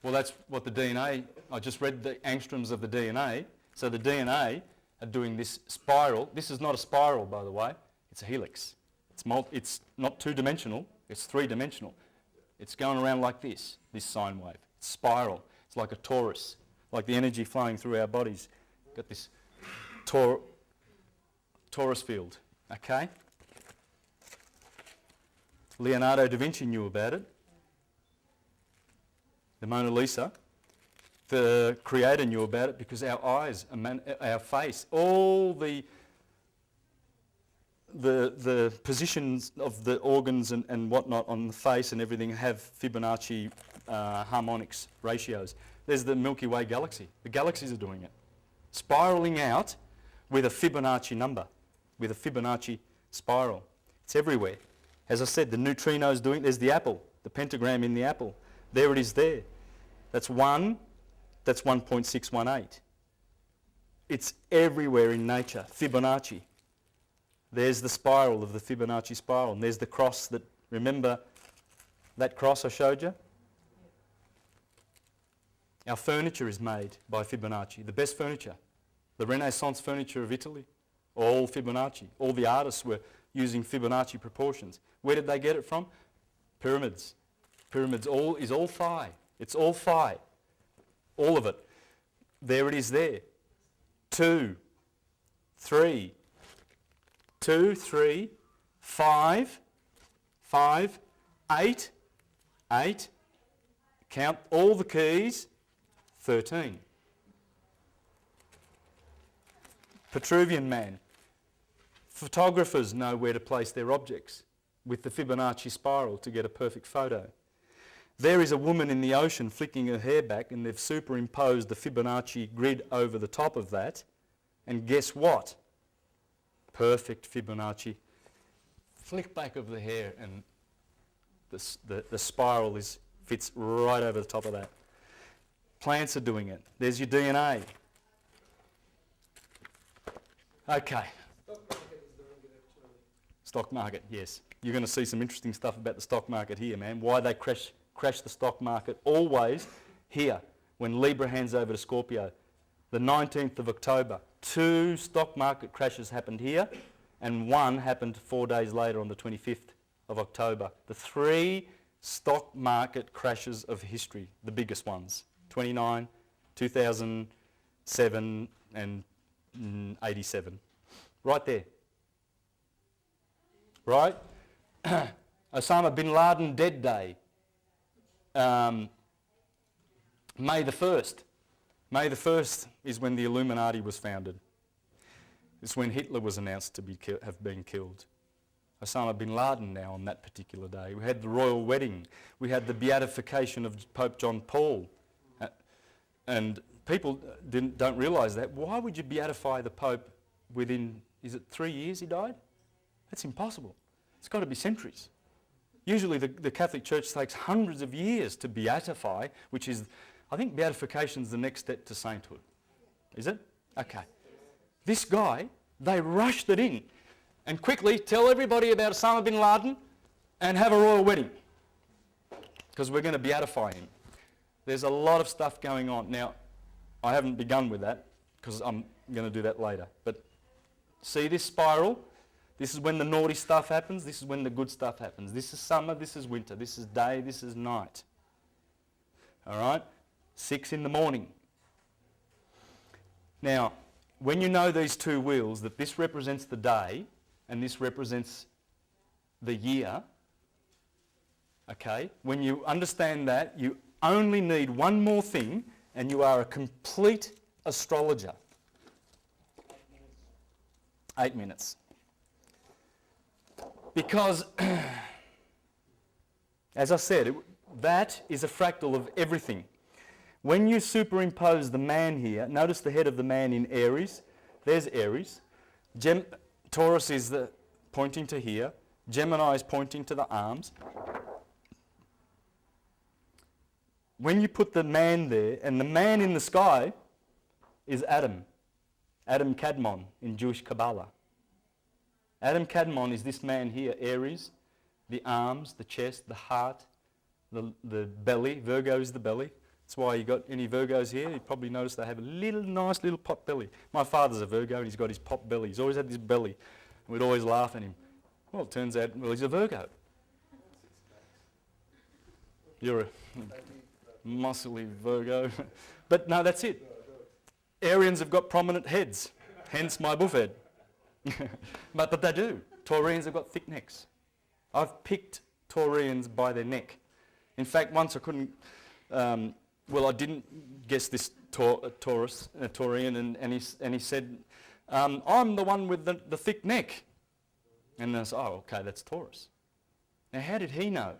Well, that's what the DNA, I just read the angstroms of the DNA. So the DNA are doing this spiral. This is not a spiral, by the way. It's a helix. It's not two-dimensional. It's three-dimensional. It's going around like this sine wave. It's spiral. It's like a torus, like the energy flowing through our bodies. Got this torus field, okay? Leonardo da Vinci knew about it. The Mona Lisa. The Creator knew about it because our eyes, our face, all the positions of the organs and whatnot on the face and everything have Fibonacci harmonics ratios. There's the Milky Way galaxy. The galaxies are doing it. Spiraling out with a Fibonacci number, with a Fibonacci spiral. It's everywhere. As I said, the neutrinos doing it. There's the apple, the pentagram in the apple. There it is there. That's 1.618. It's everywhere in nature. Fibonacci. There's the spiral of the Fibonacci spiral. And there's the cross that, remember that cross I showed you? Our furniture is made by Fibonacci, the best furniture. The Renaissance furniture of Italy, all Fibonacci. All the artists were using Fibonacci proportions. Where did they get it from? Pyramids. Pyramids is all phi. It's all phi. All of it. There it is there. 2, 3, 2, 3, 5, 5, 8, 8. Count all the keys, 13. Petruvian Man. Photographers know where to place their objects with the Fibonacci spiral to get a perfect photo. There is a woman in the ocean flicking her hair back, and they've superimposed the Fibonacci grid over the top of that. And guess what? Perfect Fibonacci. Flick back of the hair and the spiral fits right over the top of that. Plants are doing it. There's your DNA. Okay. Stock market, yes. You're going to see some interesting stuff about the stock market here, man. Why they crash the stock market always here when Libra hands over to Scorpio. The 19th of October, 2 stock market crashes happened here and one happened 4 days later on the 25th of October. The 3 stock market crashes of history, the biggest ones, 29, 2007 and 87. Right there. Right? Osama bin Laden dead day. May the 1st. May the 1st is when the Illuminati was founded. It's when Hitler was announced to have been killed. Osama bin Laden now on that particular day. We had the royal wedding. We had the beatification of Pope John Paul. And people don't realise that. Why would you beatify the Pope within, is it 3 years he died? That's impossible. It's got to be centuries. Usually the Catholic Church takes hundreds of years to beatify, which is, I think beatification is the next step to sainthood. Is it? Okay. This guy, they rushed it in and quickly tell everybody about Osama bin Laden and have a royal wedding because we're going to beatify him. There's a lot of stuff going on. Now, I haven't begun with that because I'm going to do that later. But see this spiral? This is when the naughty stuff happens. This is when the good stuff happens. This is summer. This is winter. This is day. This is night. All right? 6 in the morning. Now, when you know these two wheels, that this represents the day and this represents the year, okay? When you understand that, you only need one more thing and you are a complete astrologer. 8 minutes. Because, as I said, that is a fractal of everything. When you superimpose the man here, notice the head of the man in Aries. There's Aries. Taurus is pointing to here. Gemini is pointing to the arms. When you put the man there, and the man in the sky is Adam. Adam Kadmon in Jewish Kabbalah. Adam Kadmon is this man here, Aries, the arms, the chest, the heart, the belly. Virgo is the belly. That's why you got any Virgos here. You probably noticed they have a nice little pot belly. My father's a Virgo and he's got his pot belly. He's always had this belly. We'd always laugh at him. Well, it turns out, he's a Virgo. You're a muscly Virgo. But no, that's it. Arians have got prominent heads, hence my buffhead. but they do. Taurians have got thick necks. I've picked Taurians by their neck. In fact, once I couldn't, I didn't guess this Taurian, and he said, I'm the one with the thick neck. And I said, oh, okay, that's Taurus. Now, how did he know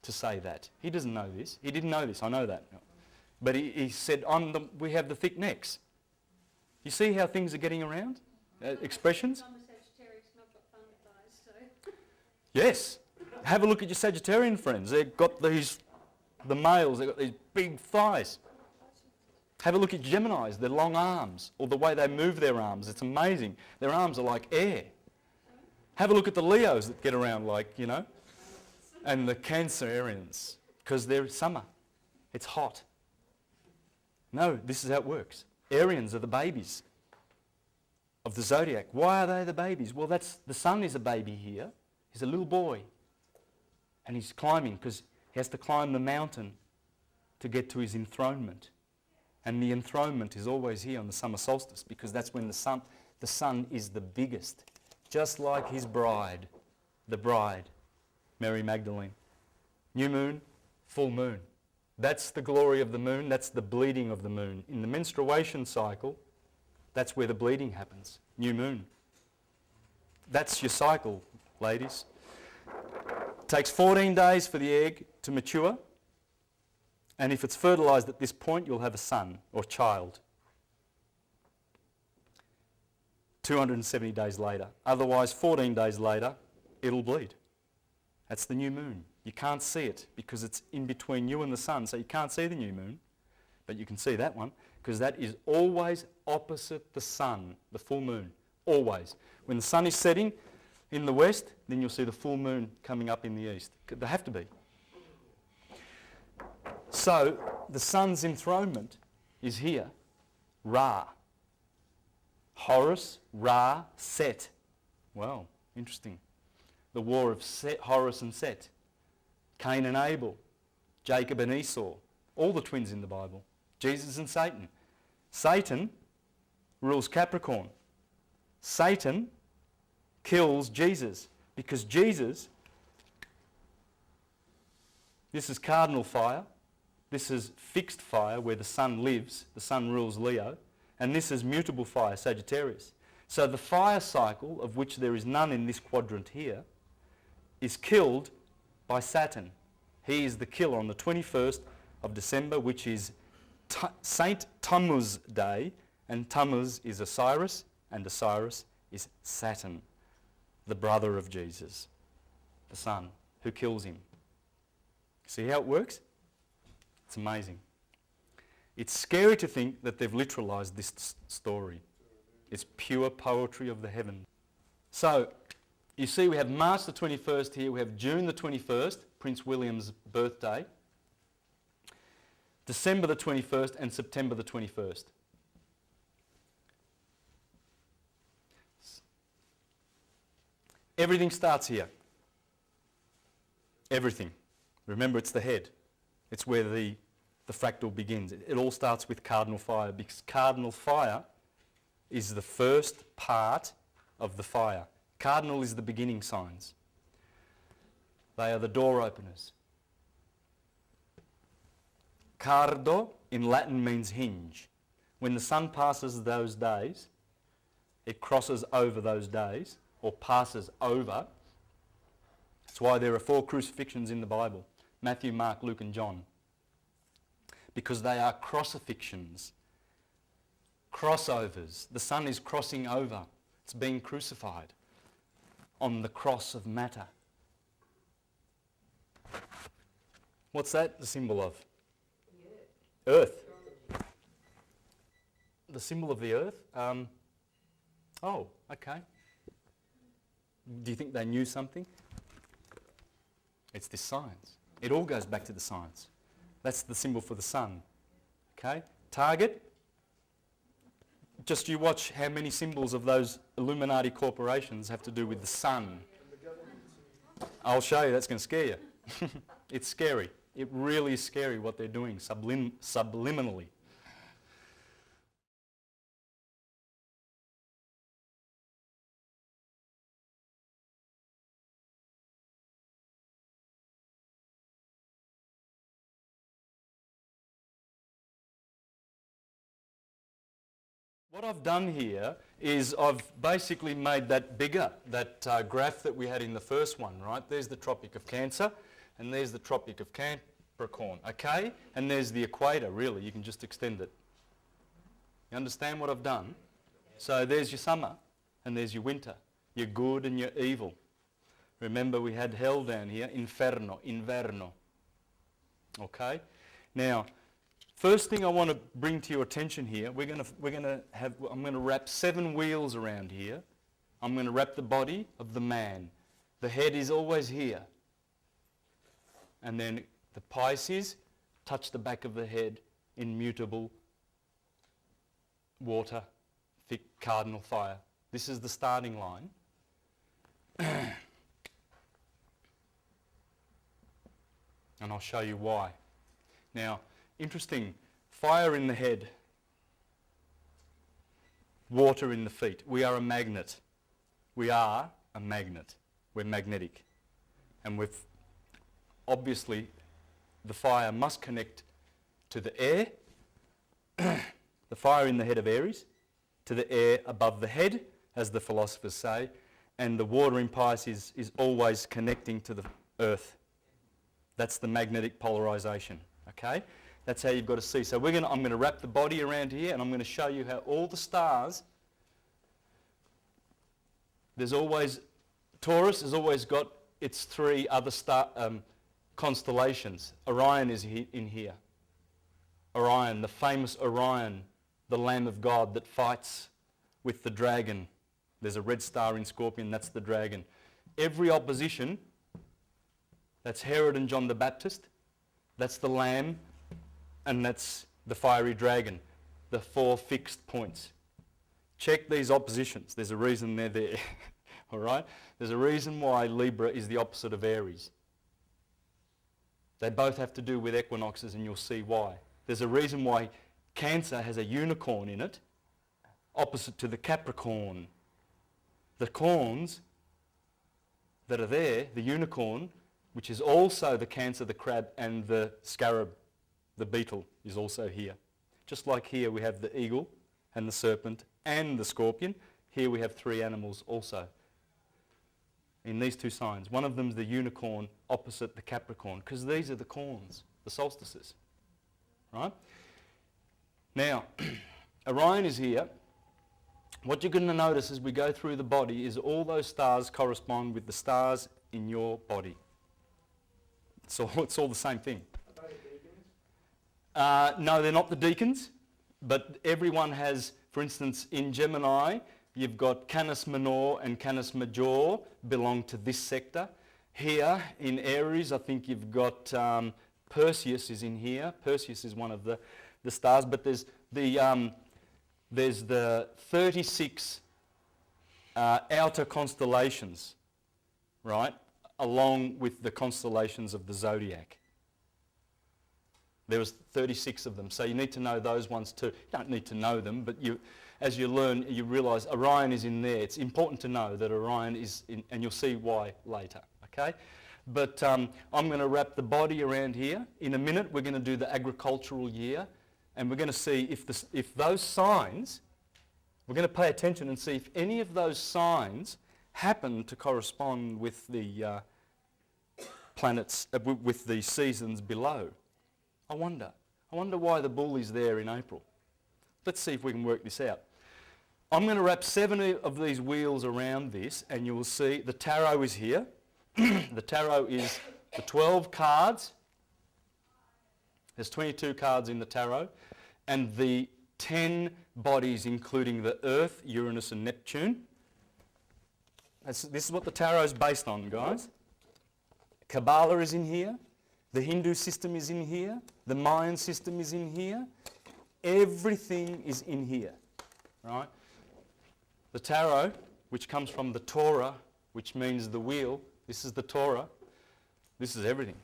to say that? He doesn't know this. He didn't know this, I know that. But he said, we have the thick necks. You see how things are getting around? Expressions? I'm a Sagittarius and I've got thunder thighs, so... Yes. Have a look at your Sagittarian friends. They've got the males, they've got these big thighs. Have a look at Geminis, their long arms, or the way they move their arms. It's amazing. Their arms are like air. Have a look at the Leos that get around like, and the Cancerians, because they're summer. It's hot. No, this is how it works. Arians are the babies of the zodiac. Why are they the babies? Well, the sun is a baby here. He's a little boy. And he's climbing because he has to climb the mountain to get to his enthronement. And the enthronement is always here on the summer solstice because that's when the sun is the biggest. Just like his bride, the bride, Mary Magdalene. New moon, full moon. That's the glory of the moon. That's the bleeding of the moon. In the menstruation cycle, that's where the bleeding happens. New moon. That's your cycle, ladies. It takes 14 days for the egg to mature. And if it's fertilised at this point, you'll have a son or child. 270 days later. Otherwise, 14 days later, it'll bleed. That's the new moon. You can't see it because it's in between you and the sun, so you can't see the new moon. But you can see that one because that is always opposite the sun, the full moon, always. When the sun is setting in the west, then you'll see the full moon coming up in the east. They have to be. So the sun's enthronement is here, Ra. Horus, Ra, Set. Well, interesting. The war of Horus and Set. Cain and Abel. Jacob and Esau. All the twins in the Bible. Jesus and Satan. Satan rules Capricorn. Satan kills Jesus because Jesus This is cardinal fire. This is fixed fire where the sun lives. The sun rules Leo. And this is mutable fire, Sagittarius. So the fire cycle, of which there is none in this quadrant here, is killed by Saturn. He is the killer on the 21st of December, which is Saint Tammuz Day, and Tammuz is Osiris, and Osiris is Saturn, the brother of Jesus, the son, who kills him. See how it works? It's amazing. It's scary to think that they've literalized this story. It's pure poetry of the heavens. So, you see we have March the 21st here, we have June the 21st, Prince William's birthday, December the 21st and September the 21st. Everything starts here. Everything. Remember, it's the head. It's where the fractal begins. It all starts with cardinal fire, because cardinal fire is the first part of the fire. Cardinal is the beginning signs. They are the door openers. Cardo in Latin means hinge. When the sun passes those days, it crosses over those days, or passes over. That's why there are 4 crucifixions in the Bible: Matthew, Mark, Luke and John. Because they are crossifixions. Crossovers. The sun is crossing over. It's being crucified on the cross of matter. What's that the symbol of? The earth. The symbol of the earth? Oh, okay. Do you think they knew something? It's this science. It all goes back to the science. That's the symbol for the sun. Okay? Target. Just you watch how many symbols of those Illuminati corporations have to do with the sun. I'll show you, that's going to scare you. It's scary. It really is scary what they're doing subliminally. What I've done here is I've basically made that bigger, that graph that we had in the first one, right? There's the Tropic of Cancer, and there's the Tropic of Capricorn, okay? And there's the equator, really. You can just extend it. You understand what I've done? So there's your summer, and there's your winter, your good and your evil. Remember, we had hell down here, inferno, inverno, okay? Now, first thing I want to bring to your attention here, I'm going to wrap 7 wheels around here. I'm going to wrap the body of the man. The head is always here. And then the Pisces touch the back of the head in mutable water, thick cardinal fire. This is the starting line. And I'll show you why. Now, interesting, fire in the head, water in the feet. We are a magnet. We are a magnet. We're magnetic. And we've obviously, the fire must connect to the air, the fire in the head of Aries, to the air above the head, as the philosophers say, and the water in Pisces is always connecting to the earth. That's the magnetic polarization, okay? That's how you've got to see. So I'm going to wrap the body around here, and I'm going to show you how all the stars, Taurus has always got its 3 other constellations. Orion is in here. Orion, the famous Orion, the Lamb of God that fights with the dragon. There's a red star in Scorpion, that's the dragon. Every opposition, that's Herod and John the Baptist, that's the Lamb, and that's the fiery dragon, the 4 fixed points. Check these oppositions. There's a reason they're there. All right? There's a reason why Libra is the opposite of Aries. They both have to do with equinoxes, and you'll see why. There's a reason why Cancer has a unicorn in it, opposite to the Capricorn. The corns that are there, the unicorn, which is also the Cancer, the crab, and the scarab, the beetle, is also here. Just like here we have the eagle and the serpent and the scorpion, here we have 3 animals also in these 2 signs. One of them is the unicorn opposite the Capricorn, because these are the corns, the solstices, right? Now, Orion is here. What you're going to notice as we go through the body is all those stars correspond with the stars in your body. So it's all the same thing. Are they deacons? No, they're not the deacons, but everyone has, for instance, in Gemini, you've got Canis Minor and Canis Major belong to this sector. Here in Aries, I think you've got Perseus is in here. Perseus is one of the stars, but there's the 36 outer constellations, right, along with the constellations of the zodiac. There was 36 of them, so you need to know those ones too. You don't need to know them, but as you learn, you realise Orion is in there. It's important to know that Orion is in, and you'll see why later, okay? But I'm going to wrap the body around here. In a minute, we're going to do the agricultural year, and we're going to see if those signs, we're going to pay attention and see if any of those signs happen to correspond with the planets, with the seasons below. I wonder why the bull is there in April. Let's see if we can work this out. I'm going to wrap 7 of these wheels around this, and you will see the tarot is here. The tarot is the 12 cards. There's 22 cards in the tarot, and the 10 bodies, including the Earth, Uranus and Neptune. This is what the tarot is based on, guys. Kabbalah is in here. The Hindu system is in here. The Mayan system is in here. Everything is in here, right? The tarot, which comes from the Torah, which means the wheel. This is the Torah. This is everything.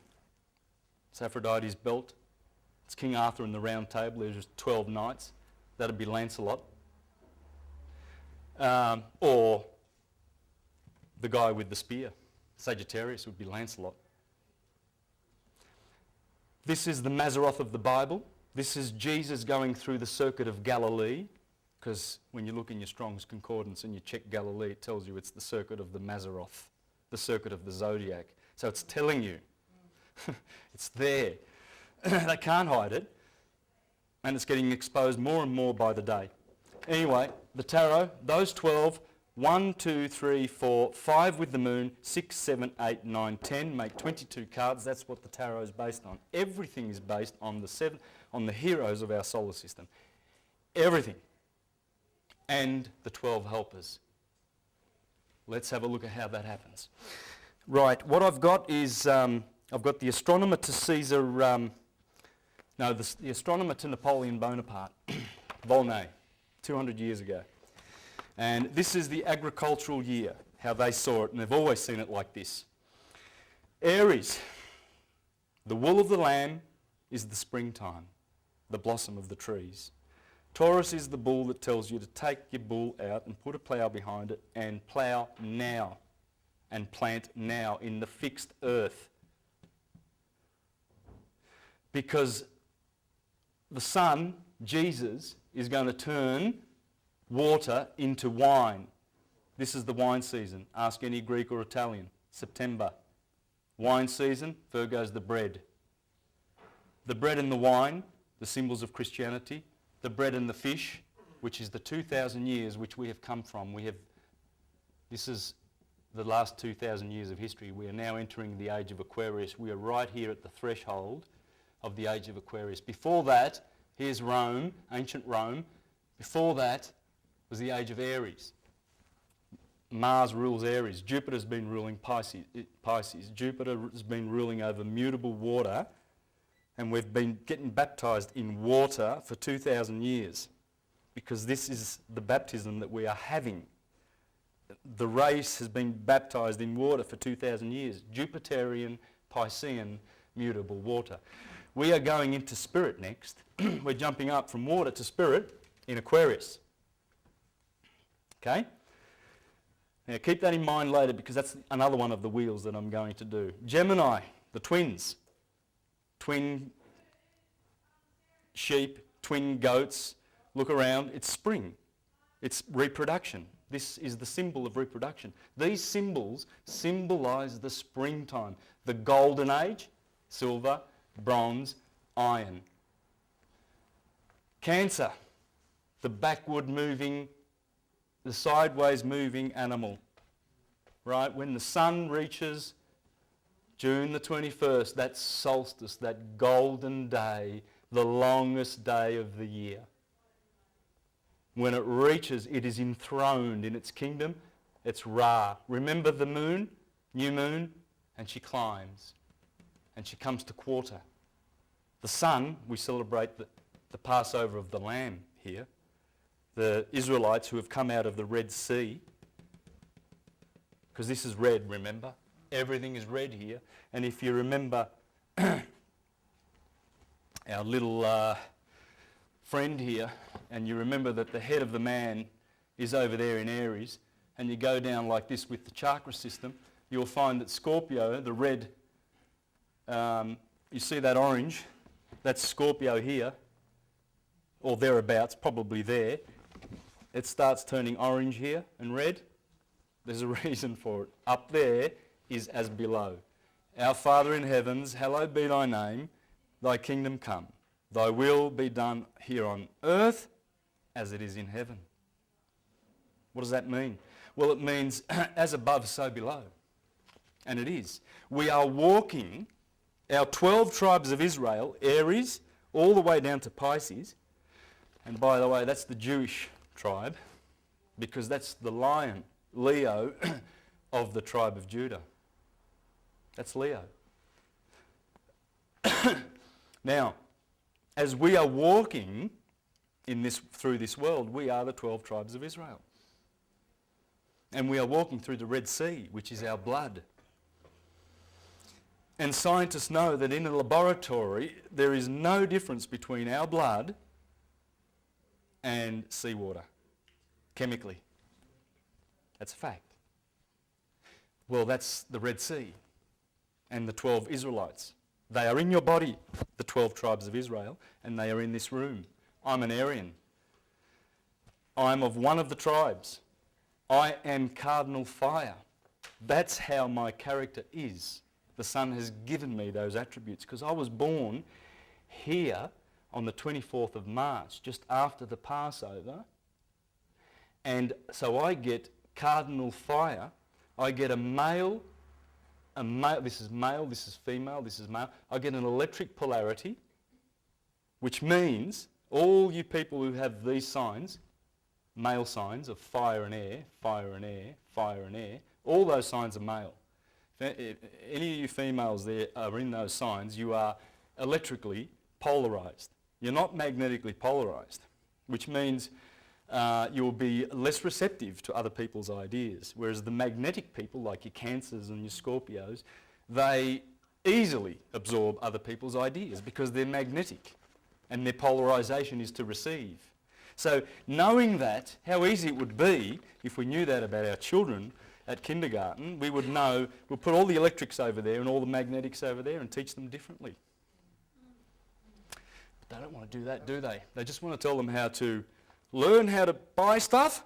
It's Aphrodite's belt. It's King Arthur and the Round Table. There's just 12 knights. That'd be Lancelot. Or the guy with the spear. Sagittarius would be Lancelot. This is the Mazzaroth of the Bible. This is Jesus going through the circuit of Galilee, because when you look in your Strong's Concordance and you check Galilee, it tells you it's the circuit of the Mazzaroth, the circuit of the zodiac. So it's telling you. It's there. They can't hide it. And it's getting exposed more and more by the day. Anyway, the tarot, those 12, 1, 2, 3, 4, 5 with the moon, 6, 7, 8, 9, 10, make 22 cards. That's what the tarot is based on. Everything is based on the heroes of our solar system. Everything. And the 12 helpers. Let's have a look at how that happens. Right, what I've got is, I've got the astronomer to Caesar, the astronomer to Napoleon Bonaparte, Bonacci, 200 years ago. And this is the agricultural year, how they saw it, and they've always seen it like this. Aries, the wool of the lamb is the springtime, the blossom of the trees. Taurus is the bull that tells you to take your bull out and put a plough behind it and plough now and plant now in the fixed earth. Because the Son, Jesus, is going to turn water into wine. This is the wine season. Ask any Greek or Italian. September. Wine season, Virgo's the bread. The bread and the wine, the symbols of Christianity. The bread and the fish, which is the 2,000 years which we have come from. This is the last 2,000 years of history. We are now entering the age of Aquarius. We are right here at the threshold of the age of Aquarius. Before that, here's Rome, ancient Rome. Before that was the age of Aries. Mars rules Aries. Jupiter's been ruling Pisces. Jupiter has been ruling over mutable water, and we've been getting baptised in water for 2,000 years because this is the baptism that we are having. The race has been baptised in water for 2,000 years. Jupiterian, Piscean, mutable water. We are going into spirit next. We're jumping up from water to spirit in Aquarius. Okay? Now keep that in mind later because that's another one of the wheels that I'm going to do. Gemini, the twins. Twin sheep, twin goats. Look around, it's spring. It's reproduction. This is the symbol of reproduction. These symbols symbolise the springtime. The golden age, silver, bronze, iron. Cancer, the backward moving, the sideways moving animal. Right? When the sun reaches June the 21st, that solstice, that golden day, the longest day of the year. When it reaches, it is enthroned in its kingdom. It's Ra. Remember the moon, new moon, and she climbs. And she comes to quarter. The sun, we celebrate the Passover of the Lamb here. The Israelites who have come out of the Red Sea, because this is red, remember? Everything is red here. And if you remember our little friend here, and you remember that the head of the man is over there in Aries, and you go down like this with the chakra system, you'll find that Scorpio, the red, you see that orange, that's Scorpio here, or thereabouts, probably there. It starts turning orange here and red. There's a reason for it. Up there is as below. Our Father in heavens, hallowed be thy name, thy kingdom come. Thy will be done here on earth as it is in heaven. What does that mean? Well, it means as above, so below. And it is. We are walking, our 12 tribes of Israel, Aries, all the way down to Pisces. And by the way, that's the Jewish tribe, because that's the lion, Leo, of the tribe of Judah. That's Leo. Now, as we are walking through this world, we are the 12 tribes of Israel. And we are walking through the Red Sea, which is our blood. And scientists know that in a laboratory, there is no difference between our blood and seawater, chemically. That's a fact. Well, that's the Red Sea and the 12 Israelites. They are in your body, the 12 tribes of Israel, and they are in this room. I'm an Aryan. I'm of one of the tribes. I am cardinal fire. That's how my character is. The Son has given me those attributes because I was born here on the 24th of March, just after the Passover. And so I get cardinal fire. I get a male, this is male, this is female, this is male. I get an electric polarity, which means all you people who have these signs, male signs of fire and air, fire and air, fire and air, all those signs are male. If any of you females there are in those signs, you are electrically polarised. You're not magnetically polarised, which means you'll be less receptive to other people's ideas. Whereas the magnetic people, like your Cancers and your Scorpios, they easily absorb other people's ideas because they're magnetic and their polarisation is to receive. So knowing that, how easy it would be if we knew that about our children at kindergarten, we would know we'll put all the electrics over there and all the magnetics over there and teach them differently. But they don't want to do that, do they? They just want to tell them how to learn how to buy stuff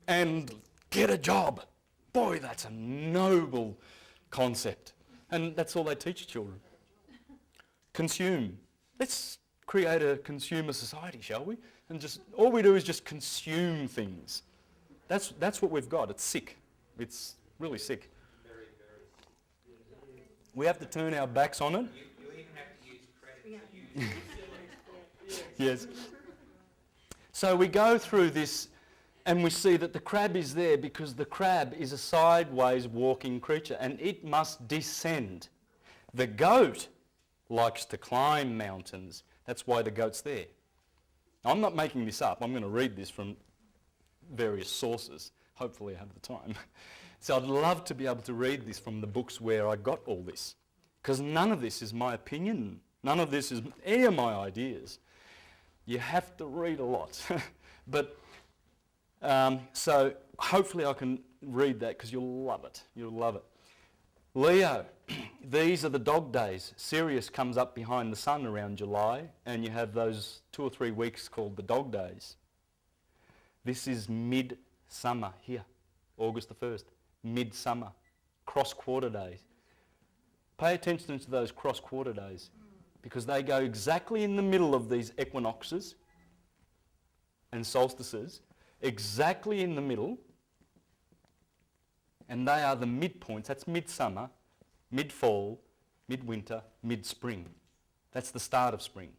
and get a job. Boy, that's a noble concept. And that's all they teach children. Consume. Let's create a consumer society, shall we? And just all we do is just consume things. That's what we've got. It's sick. It's really sick. Very, very. We have to turn our backs on it. You even have to use credit to use it. Yes. So we go through this and we see that the crab is there because the crab is a sideways walking creature and it must descend. The goat likes to climb mountains. That's why the goat's there. I'm not making this up. I'm going to read this from various sources. Hopefully I have the time. So I'd love to be able to read this from the books where I got all this. Because none of this is my opinion. None of this is any of my ideas. You have to read a lot. But so hopefully I can read that because you'll love it. You'll love it. Leo, these are the dog days. Sirius comes up behind the sun around July, and you have those 2 or 3 weeks called the dog days. This is mid-summer here, August the 1st. Mid-summer, cross-quarter days. Pay attention to those cross-quarter days because they go exactly in the middle of these equinoxes and solstices, exactly in the middle, and they are the midpoints. That's midsummer, mid-fall, midwinter, mid-spring. That's the start of spring,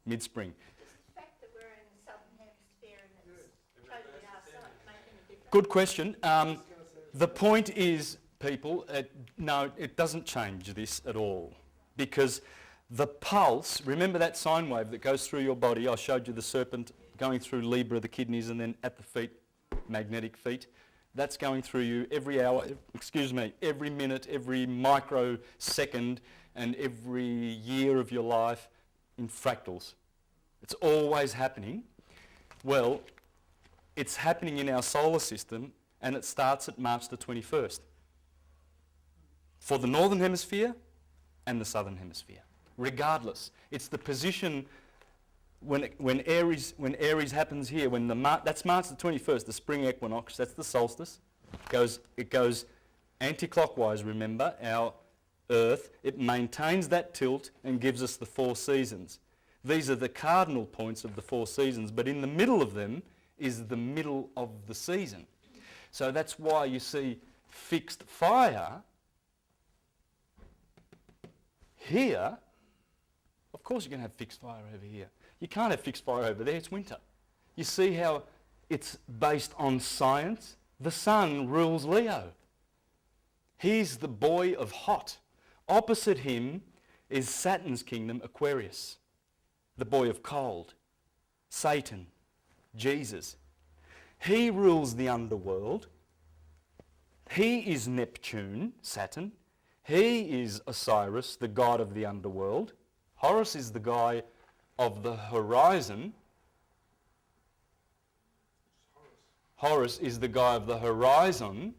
mid-spring. The fact that we're in the southern hemisphere and it's totally our side making a difference. Good question. The point is, people, no, it doesn't change this at all because the pulse, remember that sine wave that goes through your body? I showed you the serpent going through Libra, the kidneys, and then at the feet, magnetic feet. That's going through you every hour, every minute, every microsecond, and every year of your life in fractals. It's always happening. Well, it's happening in our solar system, and it starts at March the 21st. For the northern hemisphere and the southern hemisphere. Regardless, it's the position when Aries happens here, that's March the 21st, the spring equinox, that's the solstice. It goes anti-clockwise, remember, our Earth. It maintains that tilt and gives us the 4 seasons. These are the cardinal points of the 4 seasons, but in the middle of them is the middle of the season. So that's why you see fixed fire here. Of course you're going to have fixed fire over here. You can't have fixed fire over there, it's winter. You see how it's based on science? The sun rules Leo. He's the boy of hot. Opposite him is Saturn's kingdom, Aquarius, the boy of cold. Satan, Jesus. He rules the underworld. He is Neptune, Saturn. He is Osiris, the god of the underworld. Horus is the guy of the horizon. Horus is the guy of the horizon.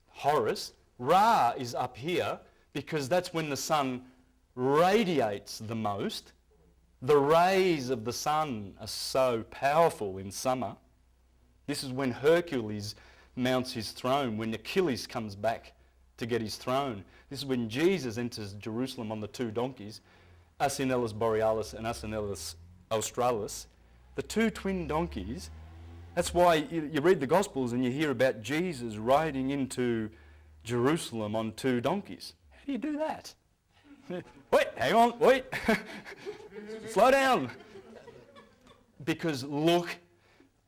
Horus. Ra is up here because that's when the sun radiates the most. The rays of the sun are so powerful in summer. This is when Hercules mounts his throne, when Achilles comes back to get his throne. This is when Jesus enters Jerusalem on the 2 donkeys, Asinellus Borealis and Asinellus Australis. The 2 twin donkeys, that's why you read the Gospels and you hear about Jesus riding into Jerusalem on 2 donkeys. How do you do that? Wait, hang on, wait. Slow down. Because look,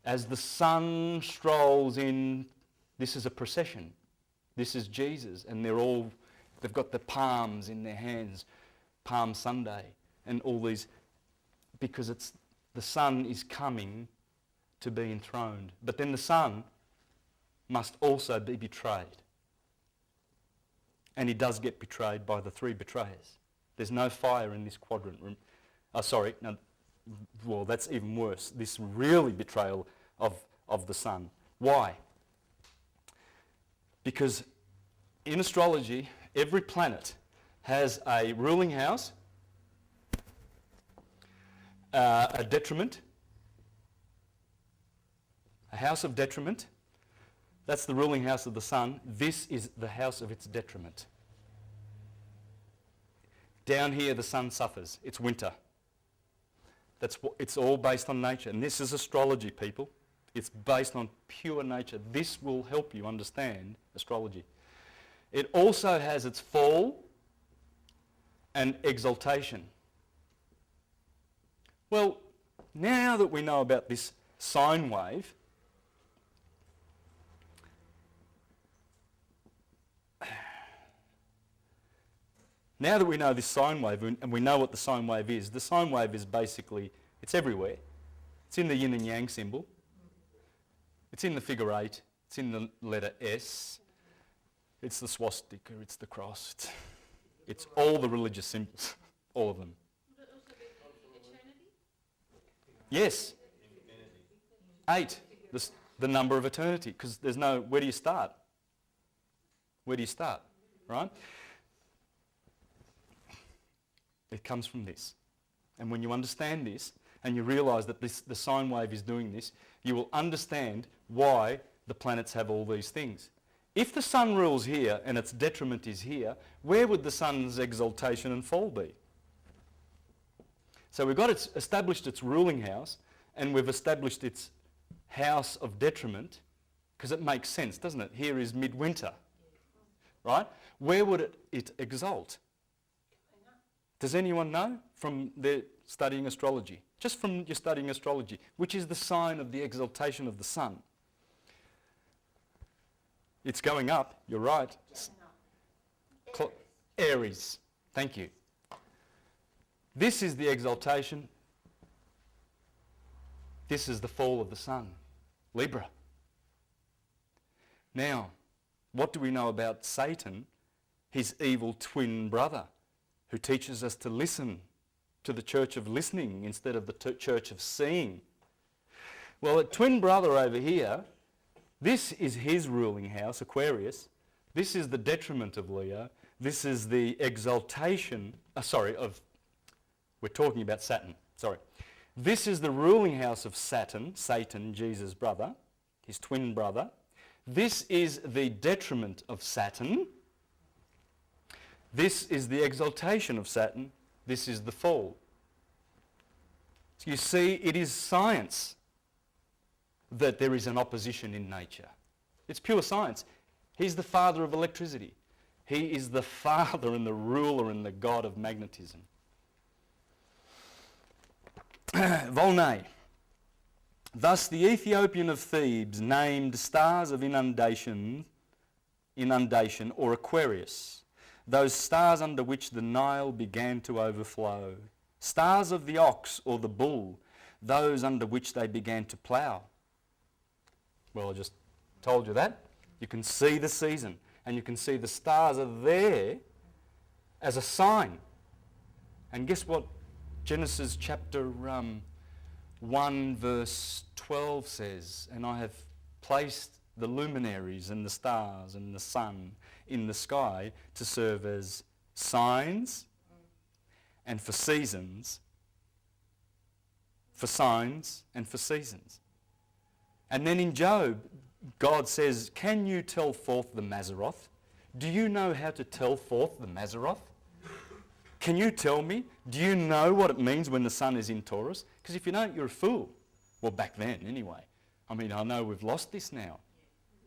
as the sun strolls in, this is a procession. This is Jesus, and they've got the palms in their hands, Palm Sunday, and all these, because the sun is coming to be enthroned. But then the sun must also be betrayed. And he does get betrayed by the 3 betrayers. There's no fire in this quadrant. That's even worse. This really betrayal of the sun. Why? Because in astrology, every planet has a ruling house, a detriment, a house of detriment. That's the ruling house of the sun. This is the house of its detriment. Down here, the sun suffers. It's winter. It's all based on nature. And this is astrology, people. It's based on pure nature. This will help you understand astrology. It also has its fall and exaltation. Well, now that we know about this sine wave, now that we know this sine wave and we know what the sine wave is basically, it's everywhere. It's in the yin and yang symbol. It's in the figure 8. It's in the letter S. It's the swastika. It's the cross. It's all the religious symbols. All of them. Would it also be eternity? Yes. 8, the number of eternity, because there's no, where do you start? Where do you start, right? It comes from this. And when you understand this, and you realise that the sine wave is doing this, you will understand why the planets have all these things. If the sun rules here and its detriment is here, where would the sun's exaltation and fall be? So we've got established its ruling house, and we've established its house of detriment, because it makes sense, doesn't it? Here is midwinter, right? Where would it exalt? Does anyone know from their studying astrology? Just from your studying astrology, which is the sign of the exaltation of the sun? It's going up, you're right. Aries, thank you. This is the exaltation. This is the fall of the sun, Libra. Now, what do we know about Satan, his evil twin brother, who teaches us to listen to the church of listening instead of the church of seeing? Well, a twin brother over here, this is his ruling house, Aquarius. This is the detriment of Leo. This is the exaltation, we're talking about Saturn, sorry. This is the ruling house of Saturn, Satan, Jesus' brother, his twin brother. This is the detriment of Saturn. This is the exaltation of Saturn. This is the fall. So you see, it is science that there is an opposition in nature. It's pure science. He's the father of electricity. He is the father and the ruler and the god of magnetism. Volney. Thus the Ethiopian of Thebes named stars of inundation or Aquarius, those stars under which the Nile began to overflow. Stars of the ox or the bull, those under which they began to plough. Well, I just told you that. You can see the season, and you can see the stars are there as a sign. And guess what Genesis chapter 1 verse 12 says? And I have placed the luminaries and the stars and the sun in the sky to serve as signs and for seasons, for signs and for seasons. And then in Job, God says, can you tell forth the Mazzaroth? Do you know how to tell forth the Mazzaroth? Can you tell me? Do you know what it means when the sun is in Taurus? Because if you don't, you're a fool. Well, back then anyway. I mean, I know we've lost this now.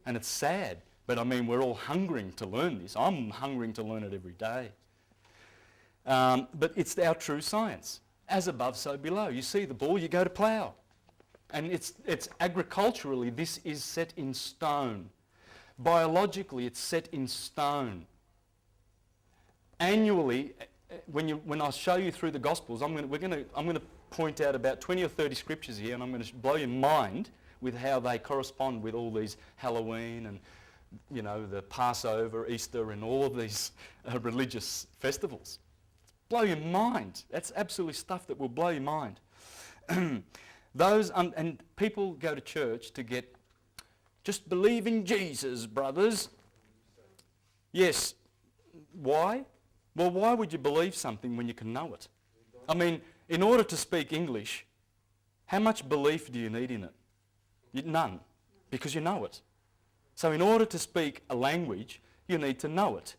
And it's sad. But I mean, we're all hungering to learn this. I'm hungering to learn it every day. But it's our true science. As above, so below. You see the ball, you go to plough. And it's agriculturally, this is set in stone. Biologically, it's set in stone. Annually, when I show you through the Gospels, I'm going to point out about 20 or 30 scriptures here, and I'm going to blow your mind with how they correspond with all these Halloween and, you know, the Passover, Easter, and all of these religious festivals. Blow your mind. That's absolutely stuff that will blow your mind. And people go to church to get, just believe in Jesus, brothers. Yes. Why? Well, why would you believe something when you can know it? I mean, in order to speak English, how much belief do you need in it? None, because you know it. So in order to speak a language, you need to know it.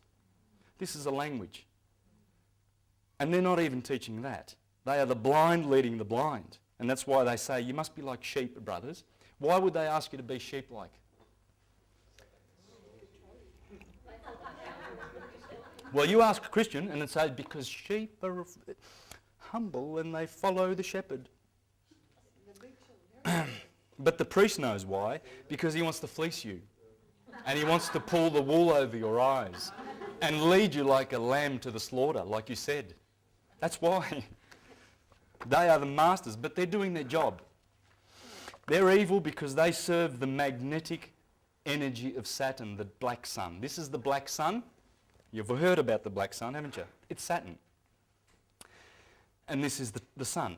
This is a language. And they're not even teaching that. They are the blind leading the blind. And that's why they say, you must be like sheep, brothers. Why would they ask you to be sheep-like? Well, you ask a Christian and it says, because sheep are humble and they follow the shepherd. But the priest knows why. Because he wants to fleece you. And he wants to pull the wool over your eyes and lead you like a lamb to the slaughter, like you said. That's why. They are the masters, but they're doing their job. They're evil because they serve the magnetic energy of Saturn, the black sun. This is the black sun. You've heard about the black sun, haven't you? It's Saturn. And this is the sun.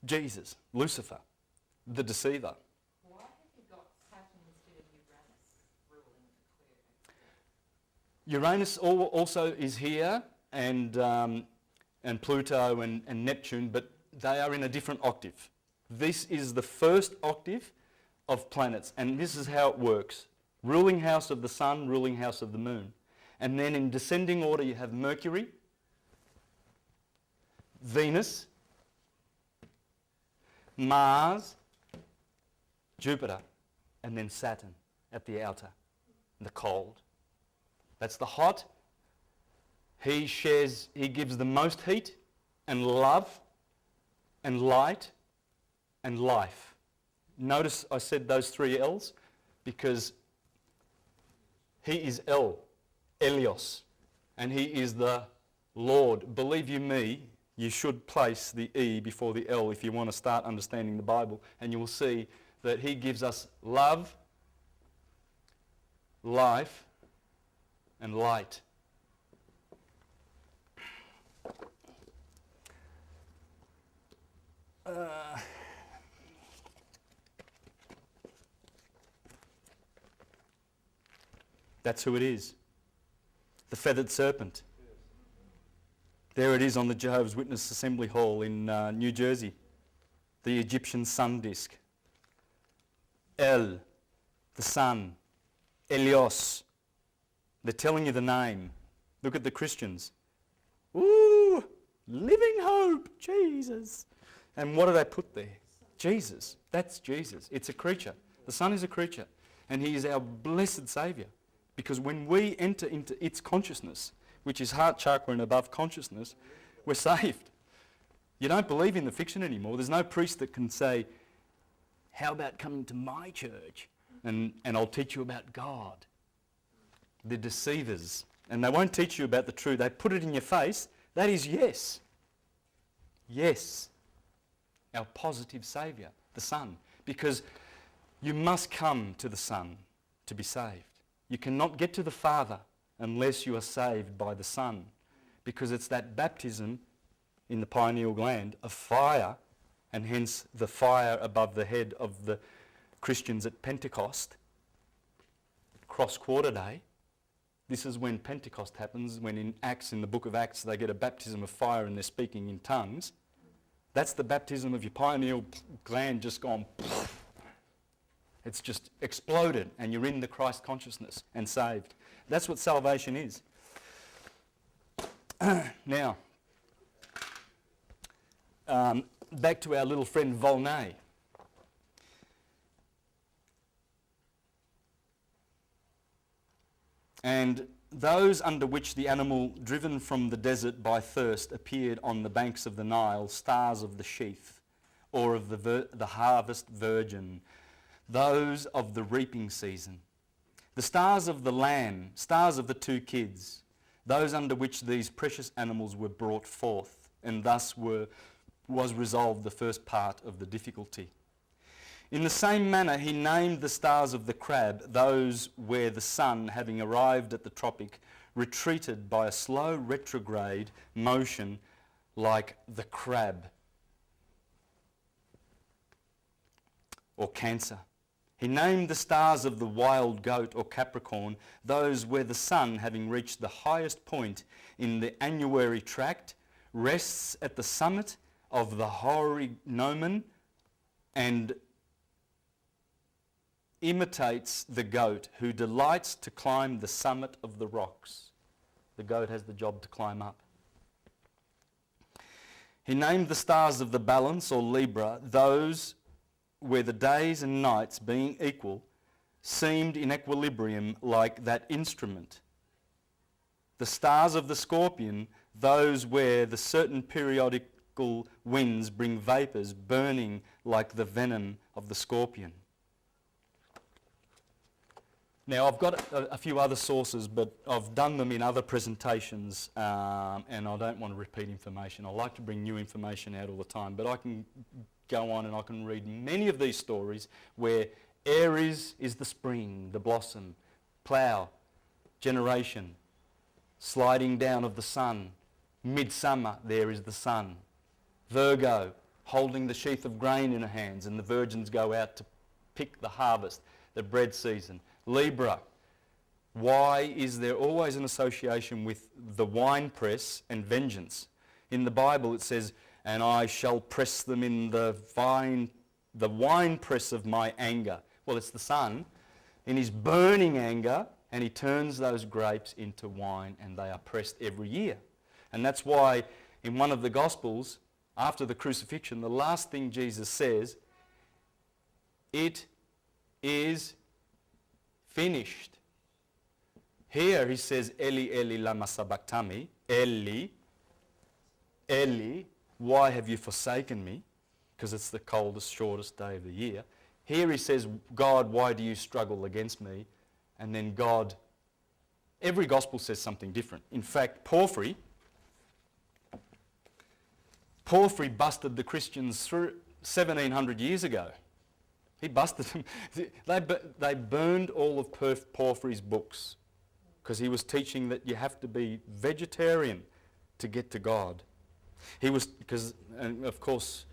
Jesus, Lucifer. the deceiver. Why have you got Saturn instead of Uranus ruling Aquarius? Uranus also is here, and Pluto and Neptune, but they are in a different octave. This is the first octave of planets, and this is how it works. Ruling house of the sun, ruling house of the moon. And then in descending order you have Mercury, Venus, Mars, Jupiter, and then Saturn at the outer, the cold. That's the hot. He gives the most heat and love and light and life. Notice I said those 3 L's because he is Elios, and he is the Lord. Believe you me, you should place the E before the L if you want to start understanding the Bible, and you will see that he gives us love, life, and light. That's who it is. The feathered serpent. There it is on the Jehovah's Witness Assembly Hall in New Jersey. The Egyptian sun disk. El, the sun. Elios. They're telling you the name. Look at the Christians. Ooh, living hope, Jesus. And what do they put there? Jesus. That's Jesus. It's a creature. The sun is a creature. And he is our blessed Saviour. Because when we enter into its consciousness, which is heart chakra and above consciousness, we're saved. You don't believe in the fiction anymore. There's no priest that can say, how about coming to my church and I'll teach you about God. They're deceivers. And they won't teach you about the truth. They put it in your face. That is yes. Yes. Our positive Saviour, the Son. Because you must come to the Son to be saved. You cannot get to the Father unless you are saved by the Son, because it's that baptism in the pineal gland of fire, and hence the fire above the head of the Christians at Pentecost, cross quarter day. This is when Pentecost happens, when in the book of Acts, they get a baptism of fire and they're speaking in tongues. That's the baptism of your pineal gland just gone. It's just exploded and you're in the Christ consciousness and saved. That's what salvation is. Now, back to our little friend Volney. And those under which the animal driven from the desert by thirst appeared on the banks of the Nile, stars of the sheaf, or of the harvest virgin, those of the reaping season, the stars of the lamb, stars of the 2 kids, those under which these precious animals were brought forth, and thus was resolved the first part of the difficulty. In the same manner he named the stars of the crab, those where the sun, having arrived at the tropic, retreated by a slow retrograde motion like the crab or Cancer. He named the stars of the wild goat or Capricorn, those where the sun, having reached the highest point in the annuary tract, rests at the summit of the hoary gnomon and imitates the goat, who delights to climb the summit of the rocks. The goat has the job to climb up. He named the stars of the balance or Libra, those where the days and nights, being equal, seemed in equilibrium like that instrument. The stars of the Scorpion, those where the certain periodical winds bring vapours burning like the venom of the scorpion. Now, I've got a few other sources, but I've done them in other presentations, and I don't want to repeat information. I like to bring new information out all the time, but I can go on and I can read many of these stories where Aries is the spring, the blossom, plough, generation, sliding down of the sun, midsummer, there is the sun, Virgo, holding the sheath of grain in her hands, and the virgins go out to pick the harvest, the bread season. Libra. Why is there always an association with the winepress and vengeance? In the Bible it says, and I shall press them in the winepress of my anger. Well, it's the sun in his burning anger, and he turns those grapes into wine, and they are pressed every year. And that's why in one of the Gospels, after the crucifixion, the last thing Jesus says, it is finished. Here he says, Eli, Eli, lama sabachthani. Eli, Eli, why have you forsaken me? Because it's the coldest, shortest day of the year. Here he says, God, why do you struggle against me? And then God, every gospel says something different. In fact, Porphyry busted the Christians through 1700 years ago. He busted them. They burned all of Porphyry's books because he was teaching that you have to be vegetarian to get to God. He was, because, and of course,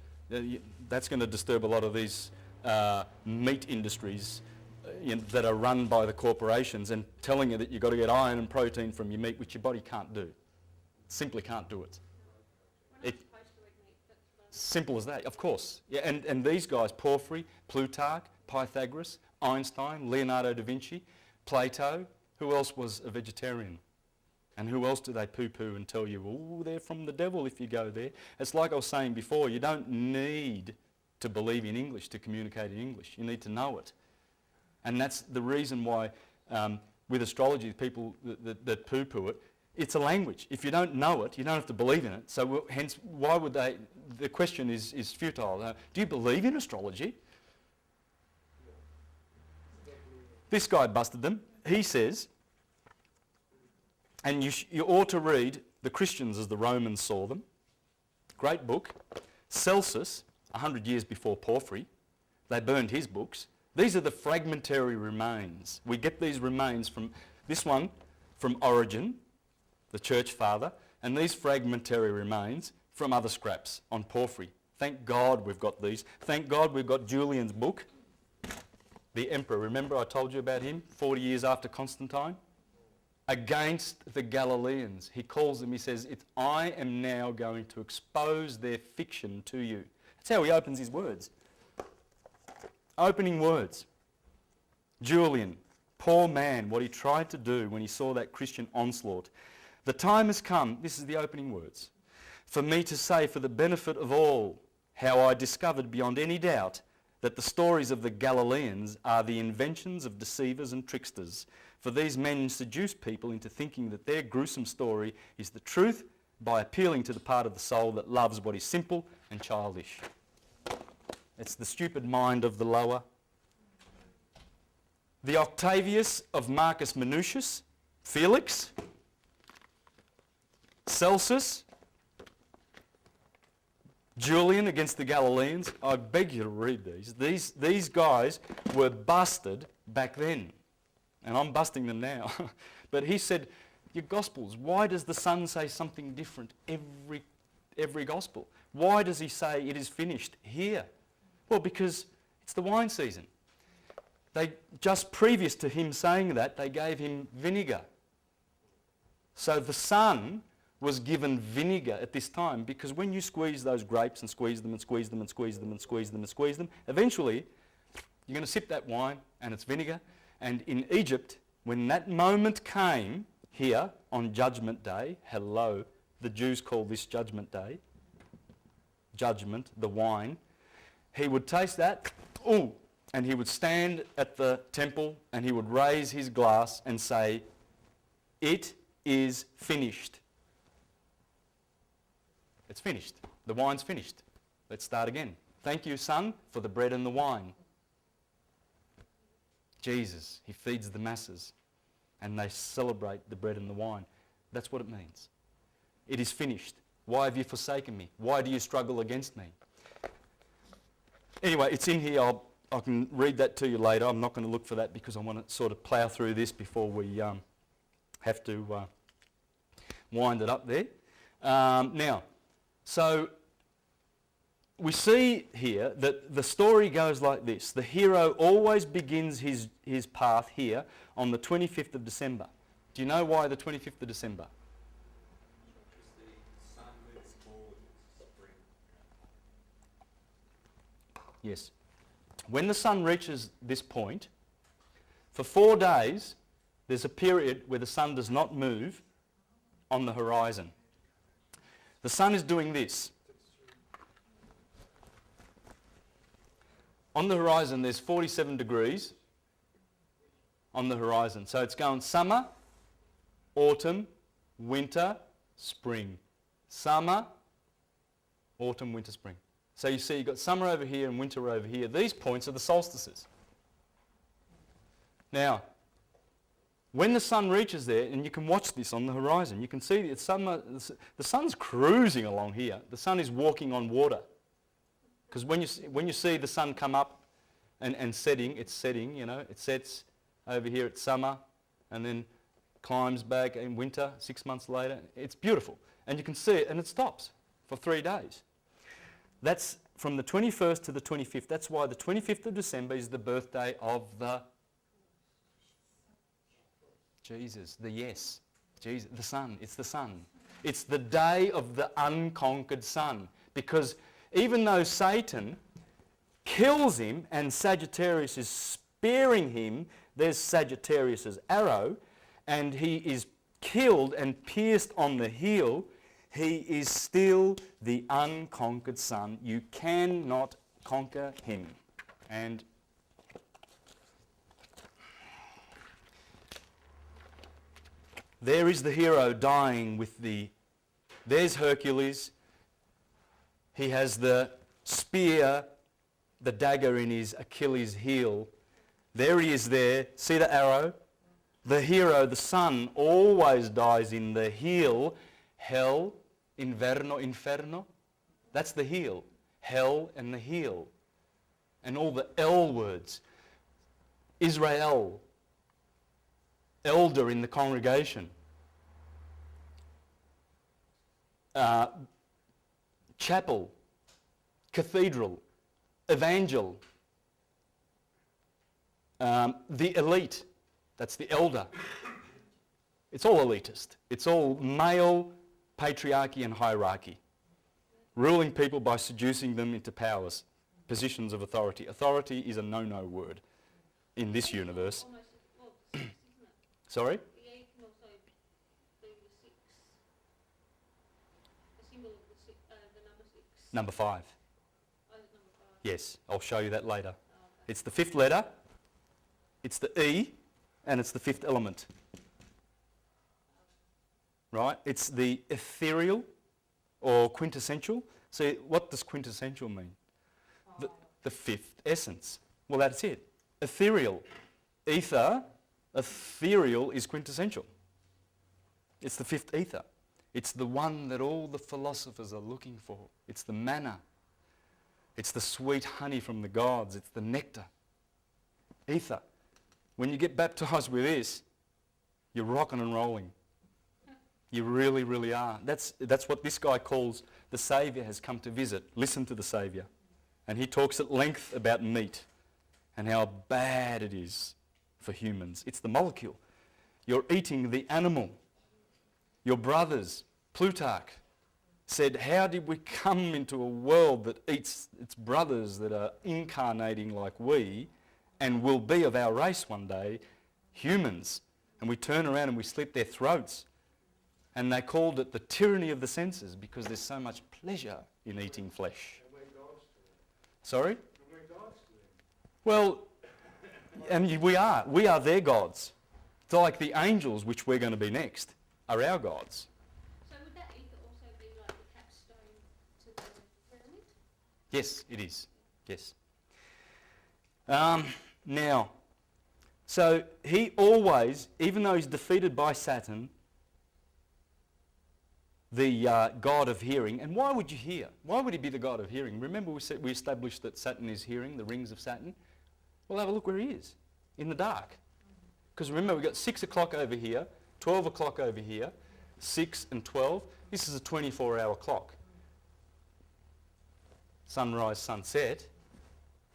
that's going to disturb a lot of these meat industries that are run by the corporations and telling you that you've got to get iron and protein from your meat, which your body can't do. Simply can't do it. Simple as that, of course. Yeah, and these guys, Porphyry, Plutarch, Pythagoras, Einstein, Leonardo da Vinci, Plato, who else was a vegetarian? And who else do they poo-poo and tell you, oh, they're from the devil if you go there? It's like I was saying before, you don't need to believe in English to communicate in English. You need to know it. And that's the reason why with astrology, people that poo-poo it, it's a language. If you don't know it, you don't have to believe in it. So hence, why would they, the question is futile. Do you believe in astrology? This guy busted them. He says, and you ought to read The Christians as the Romans Saw Them. Great book. Celsus, 100 years before Porphyry, they burned his books. These are the fragmentary remains. We get these remains from, this one from Origen, the church father, and these fragmentary remains from other scraps on Porphyry. Thank God we've got these. Thank God we've got Julian's book, the emperor. Remember I told you about him 40 years after Constantine? Against the Galileans. He calls them, he says, I am now going to expose their fiction to you. That's how he opens his words. Opening words. Julian, poor man, what he tried to do when he saw that Christian onslaught. The time has come, this is the opening words, for me to say for the benefit of all how I discovered beyond any doubt that the stories of the Galileans are the inventions of deceivers and tricksters. For these men seduce people into thinking that their gruesome story is the truth by appealing to the part of the soul that loves what is simple and childish. It's the stupid mind of the lower. The Octavius of Marcus Minucius, Felix, Celsus, Julian against the Galileans. I beg you to read these. These guys were busted back then. And I'm busting them now. But he said, your Gospels, why does the Son say something different every Gospel? Why does he say it is finished here? Well, because it's the wine season. Just previous to him saying that, they gave him vinegar. So the Son was given vinegar at this time, because when you squeeze those grapes and squeeze them and squeeze them and squeeze them and squeeze them and squeeze them, eventually you're going to sip that wine and it's vinegar. And in Egypt, when that moment came here on Judgment Day, hello, the Jews call this Judgment Day, judgment, the wine, he would taste that, ooh, and he would stand at the temple and he would raise his glass and say, it is finished. It's finished. The wine's finished. Let's start again. Thank you, Son, for the bread and the wine. Jesus, he feeds the masses and they celebrate the bread and the wine. That's what it means. It is finished. Why have you forsaken me? Why do you struggle against me? Anyway, it's in here. I can read that to you later. I'm not going to look for that because I want to sort of plough through this before we have to wind it up there. Now, so we see here that the story goes like this. The hero always begins his path here on the 25th of December. Do you know why the 25th of December? Because the sun moves forward into spring. Yes. When the sun reaches this point, for 4 days, there's a period where the sun does not move on the horizon. The sun is doing this. On the horizon, there's 47 degrees on the horizon. So it's going summer, autumn, winter, spring. Summer, autumn, winter, spring. So you see you've got summer over here and winter over here. These points are the solstices. Now, when the sun reaches there, and you can watch this on the horizon, you can see it's summer, the sun's cruising along here. The sun is walking on water. Because when you see the sun come up and setting, it's setting, you know, it sets over here, it's summer, and then climbs back in winter, 6 months later. It's beautiful. And you can see it, and it stops for 3 days. That's from the 21st to the 25th. That's why the 25th of December is the birthday of the Jesus, Jesus, the sun. It's the sun. It's the day of the unconquered sun. Because even though Satan kills him and Sagittarius is spearing him, there's Sagittarius's arrow, and he is killed and pierced on the heel, he is still the unconquered sun. You cannot conquer him. And there is the hero dying with there's Hercules. He has the spear, the dagger in his Achilles' heel. There he is there. See the arrow? The hero, the sun, always dies in the heel. Hell, inferno. That's the heel. Hell and the heel. And all the L words. Israel, elder in the congregation. Chapel, cathedral, evangel, the elite, that's the elder. It's all elitist. It's all male patriarchy and hierarchy, ruling people by seducing them into powers, positions of authority. Authority is a no-no word in this universe. Sorry? Number 5. Yes, I'll show you that later. It's the 5th letter, it's the E, and it's the 5th element. Right? It's the ethereal or quintessential. See, what does quintessential mean? The 5th essence. Well, that's it. Ethereal. Ether, ethereal is quintessential. It's the 5th ether. It's the one that all the philosophers are looking for. It's the manna. It's the sweet honey from the gods. It's the nectar. Ether. When you get baptized with this, you're rocking and rolling. You really, really are. That's what this guy calls the Saviour has come to visit. Listen to the Saviour. And he talks at length about meat and how bad it is for humans. It's the molecule. You're eating the animal. Your brothers, Plutarch, said, how did we come into a world that eats its brothers that are incarnating like we and will be of our race one day, humans, and we turn around and we slit their throats. And they called it the tyranny of the senses because there's so much pleasure in eating flesh. Sorry? Well, and we are their gods. It's like the angels, which we're going to be next, are our gods. So would that ether also be like the capstone to the pyramid? Yes, it is. Yes. Now, so he always, even though he's defeated by Saturn, the god of hearing, and why would you hear? Why would he be the god of hearing? Remember we established that Saturn is hearing, the rings of Saturn? Well, have a look where he is, in the dark. Because remember, we've got 6 o'clock over here, 12 o'clock over here, 6 and 12. This is a 24-hour clock. sunrise, sunset,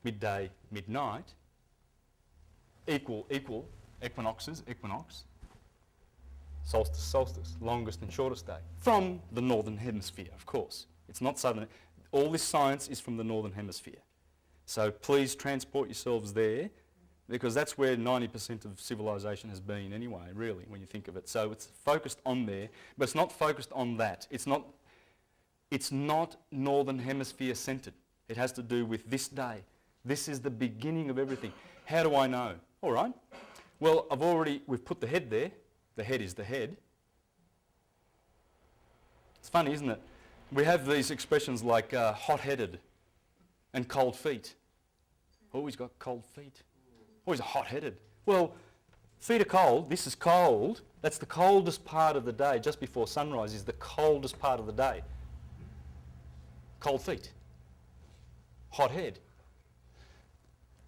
midday, midnight, equal, equinoxes, equinox, solstice, solstice, longest and shortest day, from the northern hemisphere, of course. It's not southern. All this science is from the northern hemisphere. So please transport yourselves there, because that's where 90% of civilization has been anyway, really, when you think of it. So it's focused on there, but it's not focused on that. It's not northern hemisphere centred. It has to do with this day. This is the beginning of everything. How do I know? All right. Well, we've put the head there. The head is the head. It's funny, isn't it? We have these expressions like hot-headed and cold feet. Oh, he's got cold feet. Oh, he's hot-headed. Well, feet are cold. This is cold. That's the coldest part of the day. Just before sunrise is the coldest part of the day. Cold feet. Hot head.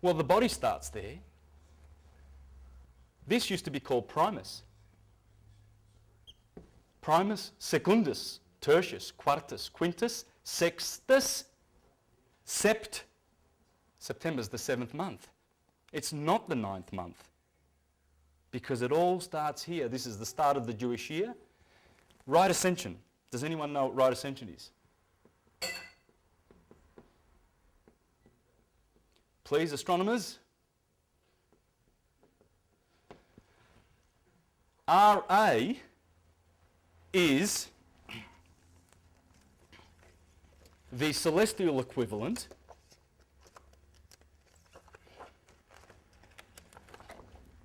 Well, the body starts there. This used to be called primus. Primus, secundus, tertius, quartus, quintus, sextus, sept. September's the 7th month. It's not the 9th month, because it all starts here. This is the start of the Jewish year. Right ascension. Does anyone know what right ascension is? Please, astronomers. RA is the celestial equivalent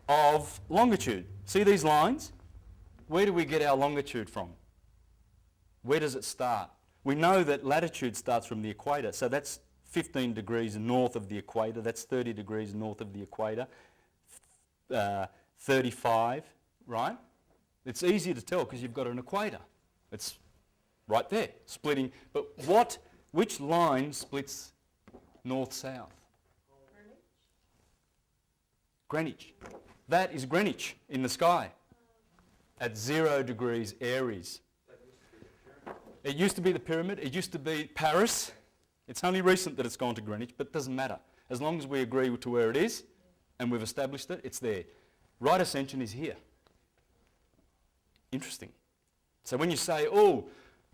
of longitude. See these lines? Where do we get our longitude from? Where does it start? We know that latitude starts from the equator, so that's 15 degrees north of the equator, that's 30 degrees north of the equator, 35, right? It's easier to tell because you've got an equator. It's right there, splitting. But which line splits north-south? Greenwich. That is Greenwich in the sky at 0 degrees Aries. It used to be the pyramid. It used to be Paris. It's only recent that it's gone to Greenwich, but it doesn't matter. As long as we agree to where it is and we've established it, it's there. Right ascension is here. Interesting. So when you say, oh,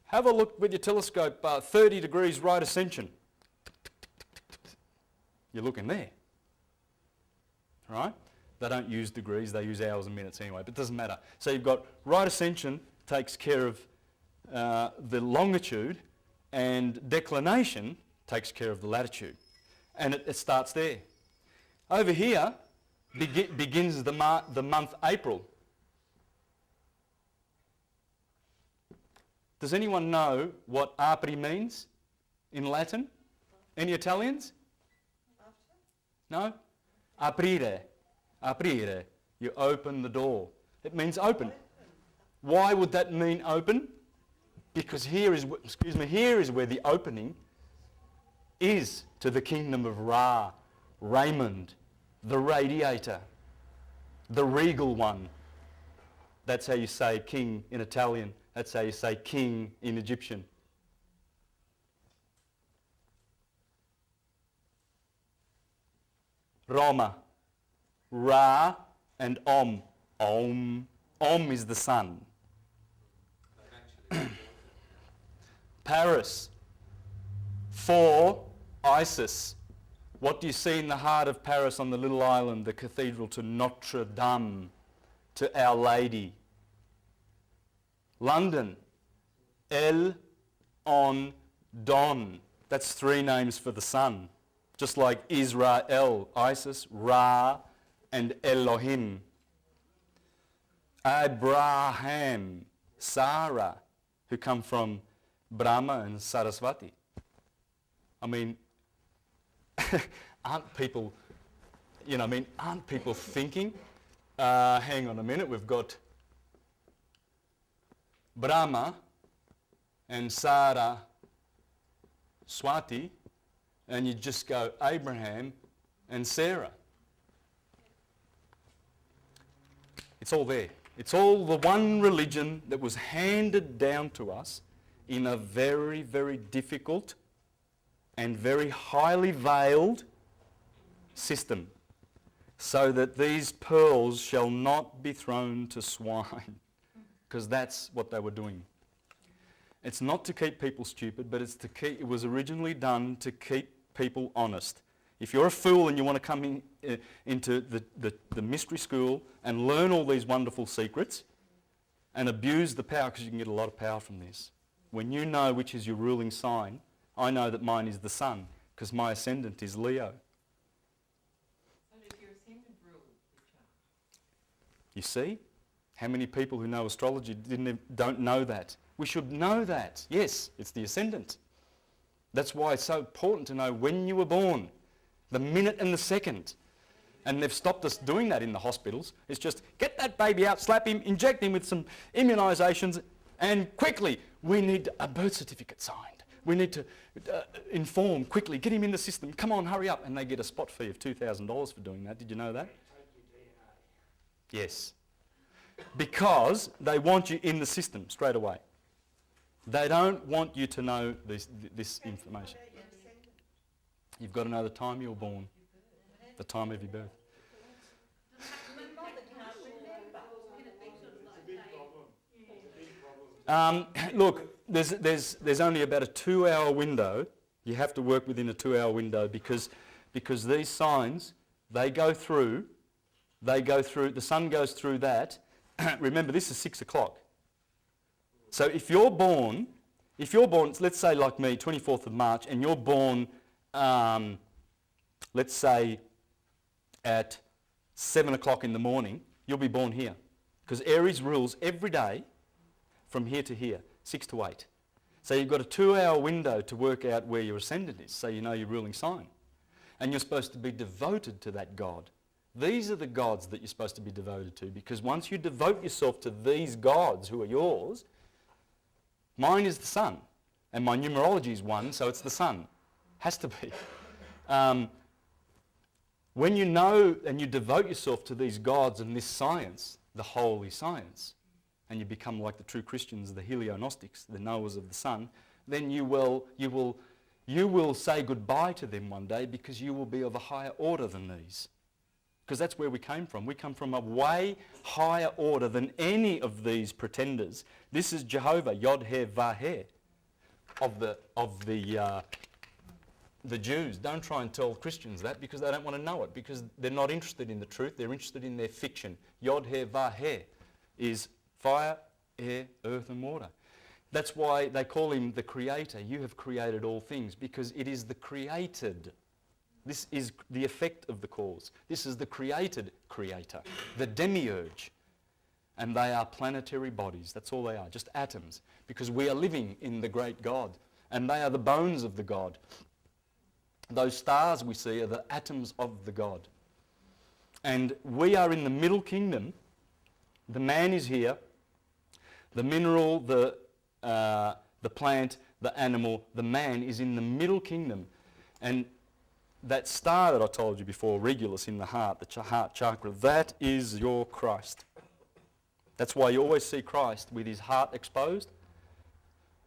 have a look with your telescope, 30 degrees right ascension, you're looking there. Right? They don't use degrees, they use hours and minutes anyway, but it doesn't matter. So you've got right ascension takes care of the longitude, and declination takes care of the latitude. And it starts there. Over here begins the month April. Does anyone know what Apri means in Latin? Any Italians? No? Aprire. Aprire. You open the door. It means open. Why would that mean open? Because here is where the opening is to the kingdom of Ra, Raymond, the radiator, the regal one. That's how you say king in Italian. That's how you say king in Egyptian. Roma, Ra and Om. Om. Om is the sun. Paris. For Isis. What do you see in the heart of Paris on the little island, the cathedral to Notre Dame, to Our Lady? London. El, On, Don. That's 3 names for the sun. Just like Israel, Isis, Ra, and Elohim. Abraham, Sarah, who come from Brahma and Saraswati. I mean, aren't people thinking, hang on a minute, we've got Brahma and Sarah Swati, and you just go Abraham and Sarah. It's all there. It's all the one religion that was handed down to us in a very, very difficult and very highly veiled system, so that these pearls shall not be thrown to swine, because that's what they were doing. It's not to keep people stupid, but it was originally done to keep people honest. If you're a fool and you want to come into the mystery school and learn all these wonderful secrets and abuse the power, because you can get a lot of power from this. When you know which is your ruling sign, I know that mine is the sun, because my ascendant is Leo. So does your ascendant rule your chart? You see? How many people who know astrology don't know that? We should know that. Yes, it's the ascendant. That's why it's so important to know when you were born, the minute and the second. And they've stopped us doing that in the hospitals. It's just get that baby out, slap him, inject him with some immunisations, and quickly, we need a birth certificate signed. We need to inform quickly, get him in the system, come on, hurry up. And they get a spot fee of $2,000 for doing that. Did you know that? Yes. Because they want you in the system straight away. They don't want you to know this information. You've got to know the time you were born, the time of your birth. Look, there's only about a 2-hour window. You have to work within a 2-hour window because these signs, they go through, the sun goes through that. Remember, this is 6 o'clock. So if you're born, let's say like me, 24th of March, and you're born, let's say at 7 o'clock in the morning, you'll be born here. Because Aries rules every day from here to here, 6 to 8. So you've got a 2-hour window to work out where your ascendant is, so you know your ruling sign. And you're supposed to be devoted to that God. These are the gods that you're supposed to be devoted to, because once you devote yourself to these gods who are yours, mine is the sun, and my numerology is 1, so it's the sun. Has to be. When you know and you devote yourself to these gods and this science, the holy science, and you become like the true Christians, the Helionostics, the knowers of the sun, then you will say goodbye to them one day, because you will be of a higher order than these. Because that's where we came from. We come from a way higher order than any of these pretenders. This is Jehovah, Yod-Heh-Vah-Heh, of the Jews. Don't try and tell Christians that, because they don't want to know it, because they're not interested in the truth. They're interested in their fiction. Yod-Heh-Vah-Heh is fire, air, earth and water. That's why they call him the creator. You have created all things, because it is the created. This is the effect of the cause. This is the created creator, the demiurge. And they are planetary bodies. That's all they are, just atoms. Because we are living in the great God. And they are the bones of the God. Those stars we see are the atoms of the God. And we are in the middle kingdom. The man is here. The mineral, the plant, the animal, the man is in the middle kingdom. And that star that I told you before, Regulus in the heart, the heart chakra, that is your Christ. That's why you always see Christ with his heart exposed.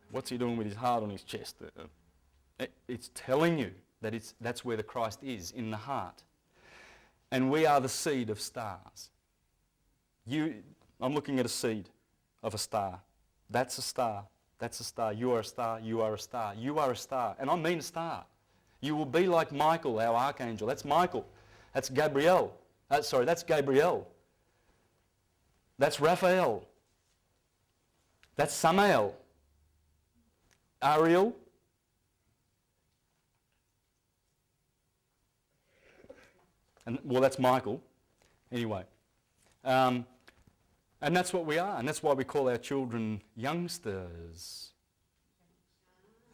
What's he doing with his heart on his chest? It's telling you that that's where the Christ is, in the heart. And we are the seed of stars. I'm looking at a seed of a star. That's a star. That's a star. You are a star. You are a star. You are a star. And I mean a star. You will be like Michael, our archangel. That's Michael. That's Gabriel. That's Gabriel. That's Raphael. That's Samael. Ariel. And well, that's Michael. Anyway. And that's what we are. And that's why we call our children youngsters.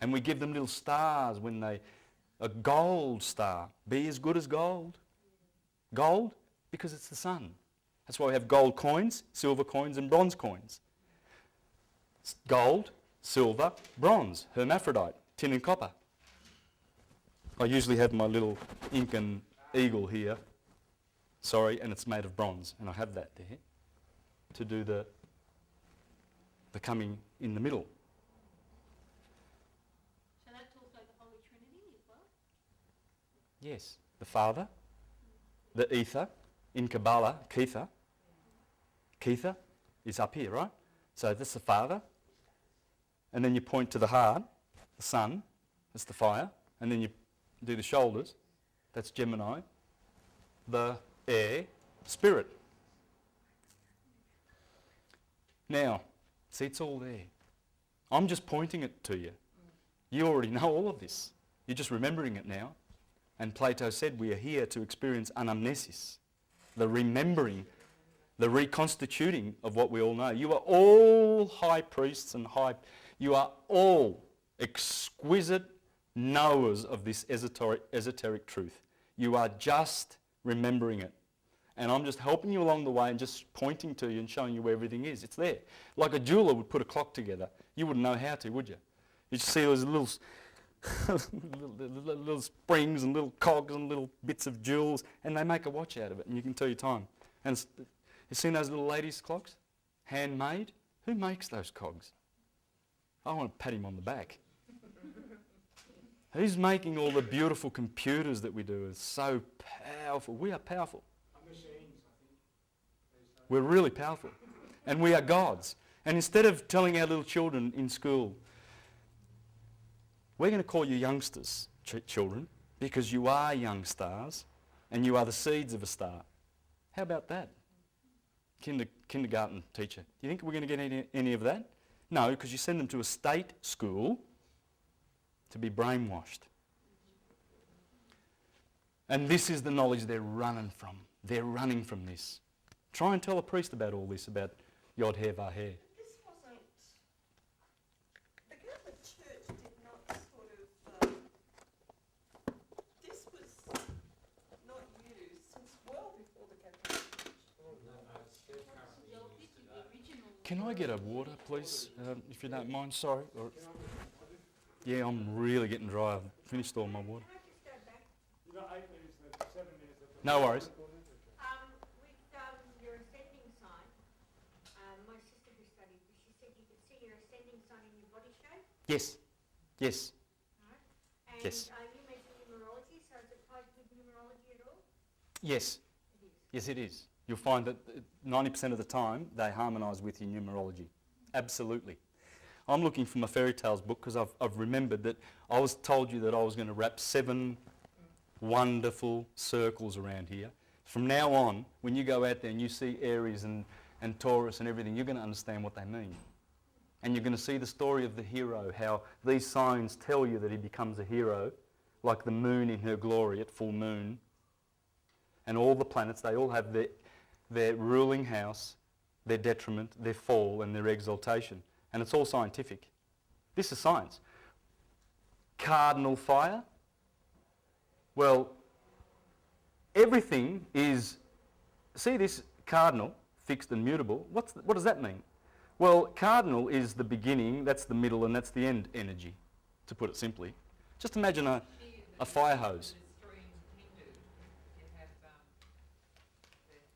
And we give them little stars when they... A gold star. Be as good as gold. Gold? Because it's the sun. That's why we have gold coins, silver coins and bronze coins. Gold, silver, bronze, hermaphrodite, tin and copper. I usually have my little Incan eagle here. Sorry, and it's made of bronze. And I have that there to do the coming in the middle. So that's also the Holy Trinity as well? Yes, the Father, the ether, in Kabbalah, Kether. Kether is up here, right? So this is the Father. And then you point to the heart, the Sun, that's the fire. And then you do the shoulders, that's Gemini. The air, Spirit. Now, see, it's all there. I'm just pointing it to you. You already know all of this. You're just remembering it now. And Plato said we are here to experience anamnesis, the remembering, the reconstituting of what we all know. You are all high priests and you are all exquisite knowers of this esoteric truth. You are just remembering it. And I'm just helping you along the way and just pointing to you and showing you where everything is. It's there. Like a jeweller would put a clock together. You wouldn't know how to, would you? You'd see those little little springs and little cogs and little bits of jewels, and they make a watch out of it, and you can tell your time. And you've seen those little ladies' clocks? Handmade? Who makes those cogs? I want to pat him on the back. Who's making all the beautiful computers that we do? It's so powerful. We are powerful. Machines, I think. We're really powerful. And we are gods. And instead of telling our little children in school, we're going to call you youngsters, children, because you are young stars and you are the seeds of a star. How about that? Kindergarten teacher. Do you think we're going to get any of that? No, because you send them to a state school to be brainwashed. And this is the knowledge they're running from. They're running from this. Try and tell a priest about all this, about Yod He Vah He. This wasn't... The Catholic Church did not sort of... this was not used since well before the Catholic Church. Can I get a water, please, if you don't mind? Sorry. Yeah, I'm really getting dry. I've finished all my water. Can I just go back? You've got 8 minutes left, 7 minutes left. No worries. With your ascending sign, my sister who studied this, she said you could see your ascending sign in your body shape, Yes. Yes. right? And Yes. you mentioned numerology, so is it tied with numerology at all? Yes. It is. Yes, it is. You'll find that 90% of the time they harmonise with your numerology. Absolutely. I'm looking for my fairy tales book because I've remembered that I was told you that I was going to wrap 7 wonderful circles around here. From now on, when you go out there and you see Aries and Taurus and everything, you're going to understand what they mean. And you're going to see the story of the hero, how these signs tell you that he becomes a hero, like the moon in her glory at full moon. And all the planets, they all have their ruling house, their detriment, their fall and their exaltation. And it's all scientific. This is science. Cardinal fire. Well, everything is, see this cardinal, fixed and mutable. What does that mean? Well, cardinal is the beginning, that's the middle, and that's the end energy, to put it simply. Just imagine a fire hose.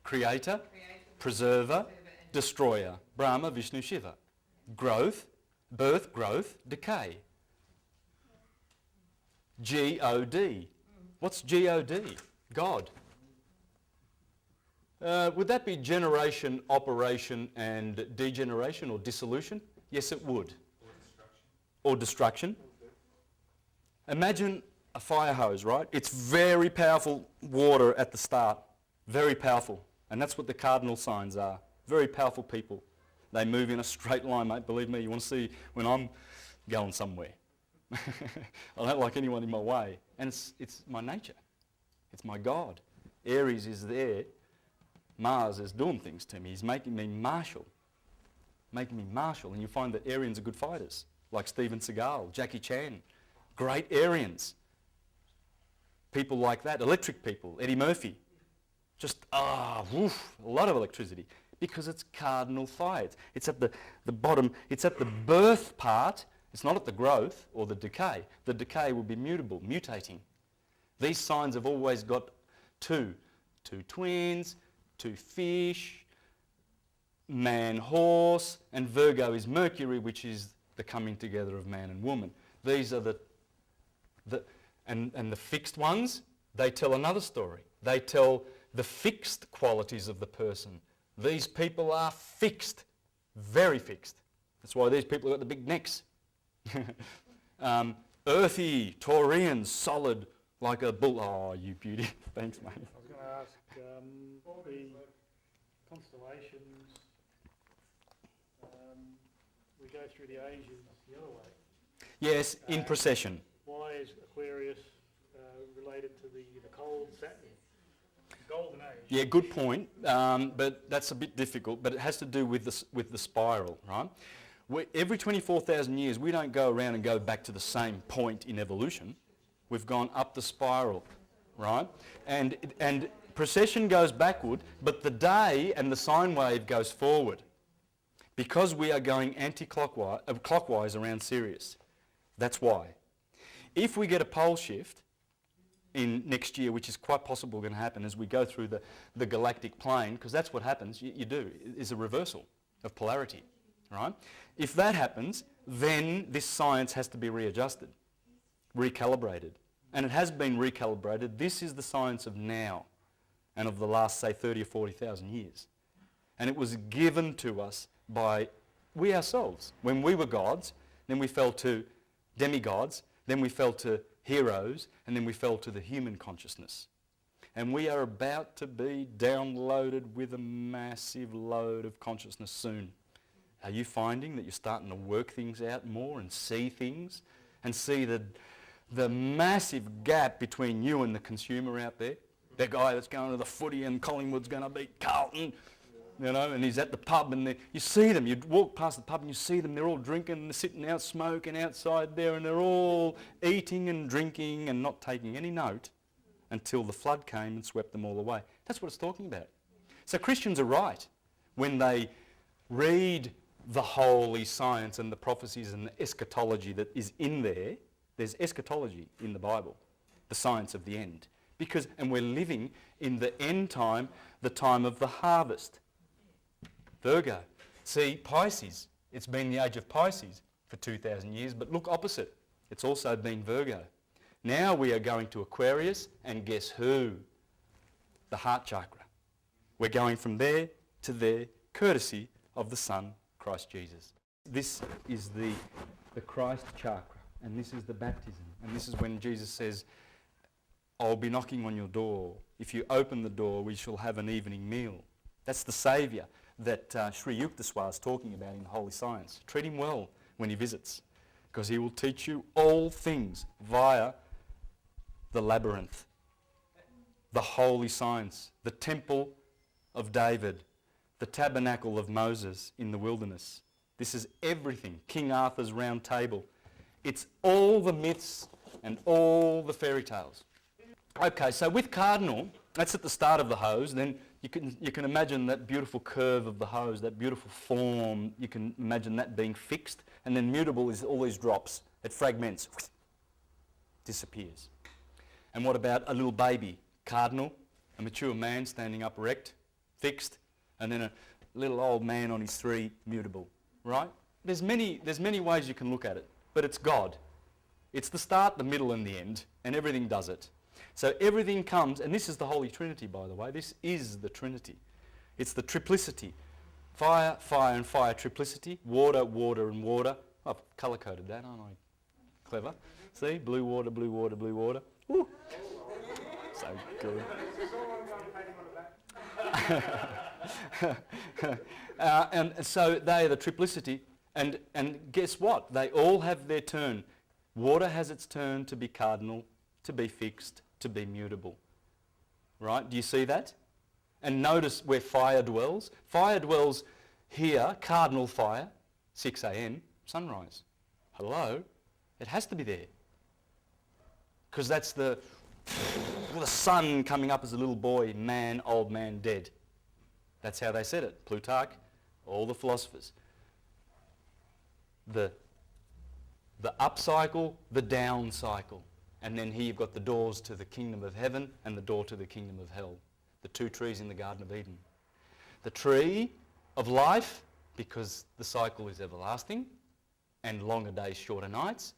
Creator, preserver, destroyer. Brahma, Vishnu, Shiva. Growth, birth, growth, decay. G-O-D. What's G-O-D? God. Would that be generation, operation and degeneration or dissolution? Yes, it would. Or destruction. Imagine a fire hose, right? It's very powerful water at the start. Very powerful. And that's what the cardinal signs are. Very powerful people. They move in a straight line, mate. Believe me, you want to see when I'm going somewhere. I don't like anyone in my way. And it's my nature. It's my God. Aries is there. Mars is doing things to me. He's making me martial. Making me martial. And you find that Arians are good fighters, like Steven Seagal, Jackie Chan. Great Arians. People like that. Electric people. Eddie Murphy. Just, a lot of electricity. Because it's cardinal fire. It's at the bottom. It's at the birth part. It's not at the growth or the decay. The decay will be mutable, mutating. These signs have always got two twins, 2 fish, man, horse, and Virgo is Mercury, which is the coming together of man and woman. These are the fixed ones, They tell another story. They tell the fixed qualities of the person. These people are fixed, very fixed. That's why these people have got the big necks. Earthy, Taurian, solid, like a bull. Oh, you beauty. Thanks, mate. I was going to ask, the constellations, we go through the ages the other way. Yes, in procession. Why is Aquarius related to the cold Saturn? Golden age. Yeah, good point, but that's a bit difficult, but it has to do with the spiral, right? Every 24,000 years, we don't go around and go back to the same point in evolution. We've gone up the spiral, right? And precession goes backward, but the day and the sine wave goes forward because we are going clockwise around Sirius. That's why. If we get a pole shift in next year, which is quite possible going to happen as we go through the galactic plane, because that's what happens, you do, is a reversal of polarity, right? If that happens, then this science has to be readjusted, recalibrated. And it has been recalibrated. This is the science of now and of the last, say, 30 or 40,000 years. And it was given to us by we ourselves. When we were gods, then we fell to demigods, then we fell to heroes, and then we fell to the human consciousness. And we are about to be downloaded with a massive load of consciousness soon. Are you finding that you're starting to work things out more and see things and see the massive gap between you and the consumer out there? The guy that's going to the footy and Collingwood's going to beat Carlton, you know, and he's at the pub and you see them, you walk past the pub and you see them, they're all drinking, they're sitting out smoking outside there and they're all eating and drinking and not taking any note until the flood came and swept them all away. That's what it's talking about. So Christians are right when they read the holy science and the prophecies and the eschatology that is in there. There's eschatology in the Bible, the science of the end. And we're living in the end time, the time of the harvest. Virgo. See, Pisces. It's been the age of Pisces for 2,000 years, but look opposite. It's also been Virgo. Now we are going to Aquarius, and guess who? The heart chakra. We're going from there to there, courtesy of the Son, Christ Jesus. This is the Christ chakra, and this is the baptism. And this is when Jesus says, I'll be knocking on your door. If you open the door, we shall have an evening meal. That's the Saviour that Sri Yukteswar is talking about in Holy Science. Treat him well when he visits, because he will teach you all things via the labyrinth, the holy science, the temple of David, the tabernacle of Moses in the wilderness. This is everything. King Arthur's round table. It's all the myths and all the fairy tales. Okay, so with cardinal, that's at the start of the hose. Then you can imagine that beautiful curve of the hose, that beautiful form. You can imagine that being fixed. And then mutable is all these drops. It fragments, disappears. And what about a little baby? Cardinal, a mature man standing up erect, fixed, and then a little old man on his three, mutable. Right? There's many ways you can look at it, but it's God. It's the start, the middle, and the end, and everything does it. So everything comes, and this is the Holy Trinity, by the way. This is the Trinity. It's the triplicity. Fire, fire, and fire, triplicity. Water, water, and water. I've colour-coded that, aren't I? Clever. See? Blue water, blue water, blue water. Woo. So good. And so they are the triplicity. And guess what? They all have their turn. Water has its turn to be cardinal, to be fixed, to be mutable. Right? Do you see that? And notice where fire dwells. Fire dwells here, cardinal fire, 6 a.m, sunrise. Hello? It has to be there. Because that's the sun coming up as a little boy, man, old man, dead. That's how they said it. Plutarch, all the philosophers. The up cycle, the down cycle. And then here you've got the doors to the kingdom of heaven and the door to the kingdom of hell. The two trees in the Garden of Eden. The tree of life, because the cycle is everlasting, and longer days, shorter nights.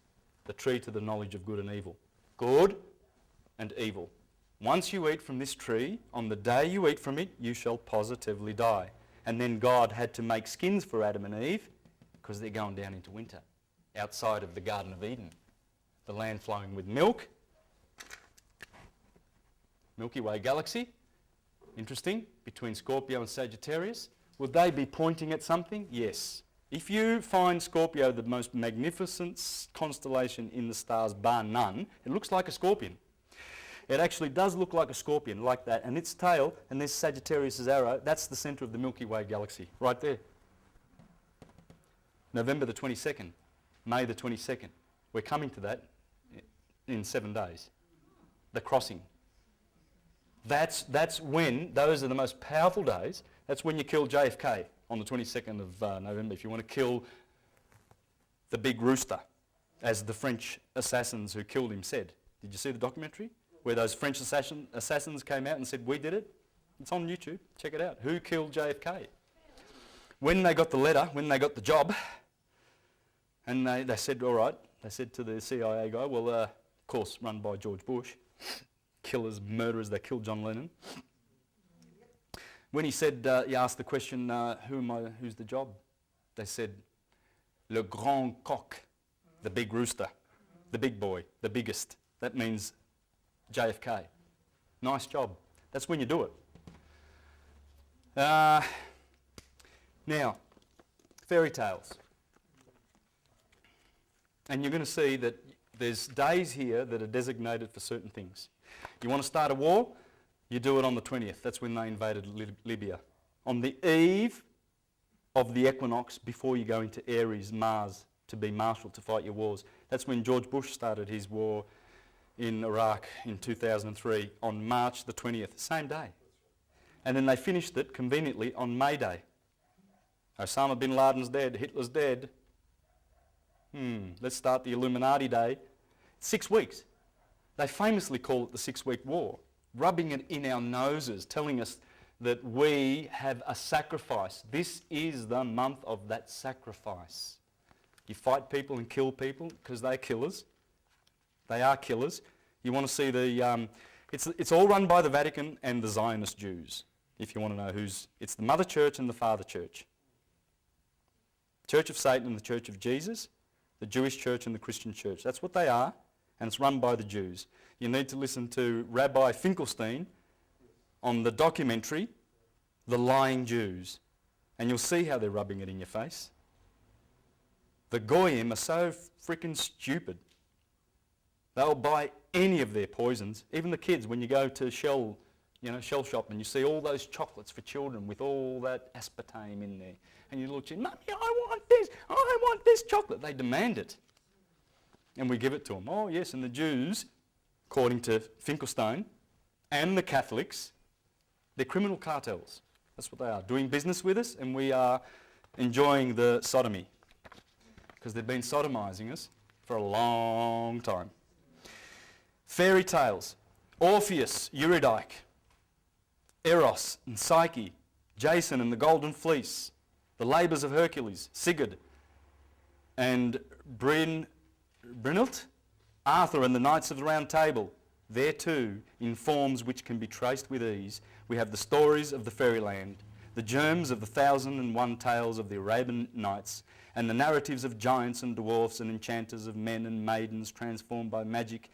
The tree to the knowledge of good and evil. Good and evil. once you eat from this tree, on the day you eat from it, you shall positively die. And then God had to make skins for Adam and Eve because they're going down into winter outside of the Garden of Eden. The land flowing with milk. Milky Way galaxy. Interesting. Between Scorpio and Sagittarius. Would they be pointing at something? Yes. If you find Scorpio the most magnificent constellation in the stars, bar none, it looks like a scorpion. It actually does look like a scorpion, like that. And its tail, and there's Sagittarius' arrow, that's the centre of the Milky Way galaxy, right there. November the 22nd, May the 22nd. We're coming to that in 7 days. The crossing. That's when, those are the most powerful days. That's when you kill JFK on the 22nd of November, if you want to kill the big rooster, as the French assassins who killed him said. Did you see the documentary? Where those French assassins came out and said, we did it. It's on YouTube. Check it out. Who killed JFK? When they got the letter, when they got the job, and they said, all right, they said to the CIA guy, well, of course, run by George Bush, killers, murderers, they killed John Lennon. When he said, he asked the question, who's the job? They said, le grand coq, the big rooster, the big boy, the biggest. That means JFK. Nice job. That's when you do it. Now, fairy tales. And you're going to see that there's days here that are designated for certain things. You want to start a war? You do it on the 20th. That's when they invaded Libya. On the eve of the equinox, before you go into Aries, Mars, to be marshal to fight your wars. That's when George Bush started his war in Iraq in 2003 on March the 20th, same day. And then they finished it conveniently on May Day. Osama bin Laden's dead, Hitler's dead. Let's start the Illuminati Day. 6 weeks. They famously call it the 6-week war, rubbing it in our noses, telling us that we have a sacrifice. This is the month of that sacrifice. You fight people and kill people because they're killers. They are killers. You want to see the... it's all run by the Vatican and the Zionist Jews, if you want to know who's... It's the Mother Church and the Father Church. Church of Satan and the Church of Jesus, the Jewish Church and the Christian Church. That's what they are, and it's run by the Jews. You need to listen to Rabbi Finkelstein on the documentary, The Lying Jews, and you'll see how they're rubbing it in your face. The Goyim are so freaking stupid. They'll buy any of their poisons. Even the kids, when you go to Shell shop and you see all those chocolates for children with all that aspartame in there. And you look at Mummy, I want this chocolate. They demand it. And we give it to them. Oh yes, and the Jews, according to Finkelstein, and the Catholics, they're criminal cartels. That's what they are, doing business with us, and we are enjoying the sodomy. Because they've been sodomizing us for a long time. Fairy tales. Orpheus, Eurydice, Eros and Psyche, Jason and the Golden Fleece, the labours of Hercules, Sigurd and Brynhild, Arthur and the Knights of the Round Table. There too, in forms which can be traced with ease, we have the stories of the fairyland, the germs of the 1,001 tales of the Arabian Nights, and the narratives of giants and dwarfs and enchanters, of men and maidens transformed by magic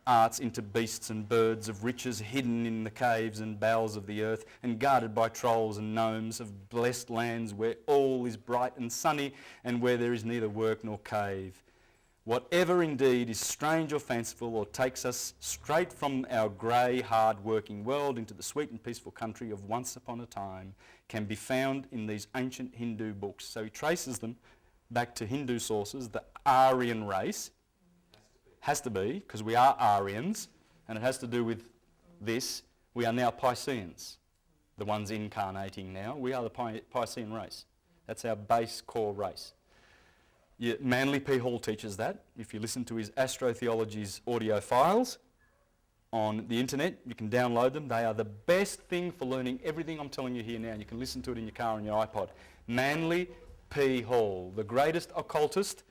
arts into beasts and birds, of riches hidden in the caves and bowels of the earth, and guarded by trolls and gnomes, of blessed lands where all is bright and sunny, and where there is neither work nor cave. Whatever indeed is strange or fanciful, or takes us straight from our grey, hard-working world into the sweet and peaceful country of once upon a time, can be found in these ancient Hindu books. So he traces them back to Hindu sources, the Aryan race. Has to be, because we are Aryans, and it has to do with this. We are now Pisceans, the ones incarnating now. We are the Piscean race. That's our base core race. Manly P. Hall teaches that. If you listen to his Astrotheology's audio files on the internet, you can download them. They are the best thing for learning everything I'm telling you here now. You can listen to it in your car and your iPod. Manly P. Hall, the greatest occultist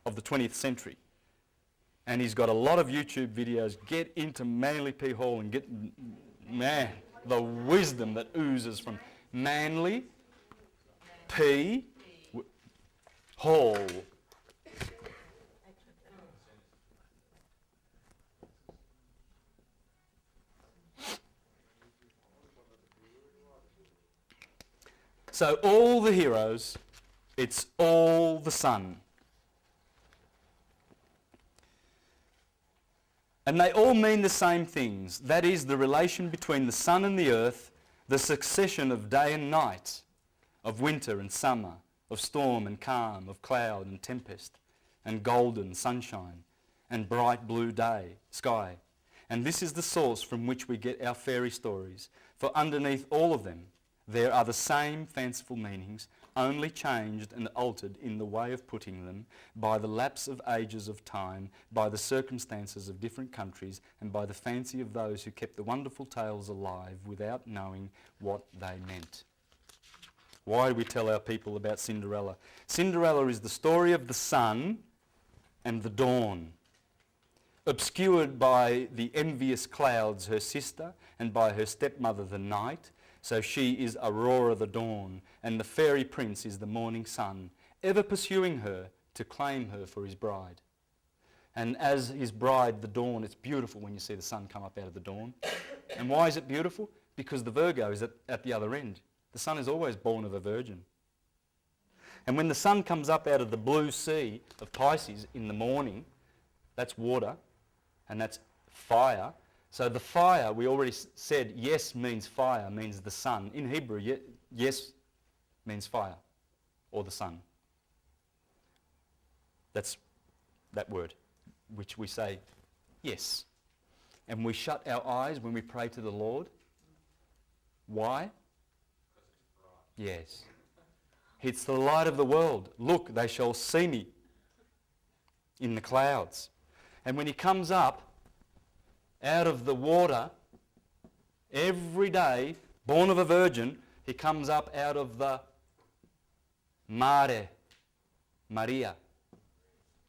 of the 20th century. And he's got a lot of YouTube videos. Get into Manly P. Hall and get, man, the wisdom that oozes from Manly P. Hall. So all the heroes, it's all the sun. And they all mean the same things. That is, the relation between the sun and the earth, the succession of day and night, of winter and summer, of storm and calm, of cloud and tempest, and golden sunshine, and bright blue day, sky. And this is the source from which we get our fairy stories. For underneath all of them, there are the same fanciful meanings, only changed and altered in the way of putting them by the lapse of ages of time, by the circumstances of different countries, and by the fancy of those who kept the wonderful tales alive without knowing what they meant. Why do we tell our people about Cinderella? Cinderella is the story of the sun and the dawn, obscured by the envious clouds, her sister, and by her stepmother, the night. So she is Aurora the dawn, and the fairy prince is the morning sun, ever pursuing her to claim her for his bride. And as his bride, the dawn, it's beautiful when you see the sun come up out of the dawn. And why is it beautiful? Because the Virgo is at the other end. The sun is always born of a virgin. And when the sun comes up out of the blue sea of Pisces in the morning, that's water, and that's fire. So the fire, we already said, yes means fire, means the sun. In Hebrew, yes means fire, or the sun. That's that word, which we say, yes. And we shut our eyes when we pray to the Lord. Why? Yes. It's the light of the world. Look, they shall see me in the clouds. And when he comes up out of the water every day, born of a virgin, he comes up out of the Mare, Maria,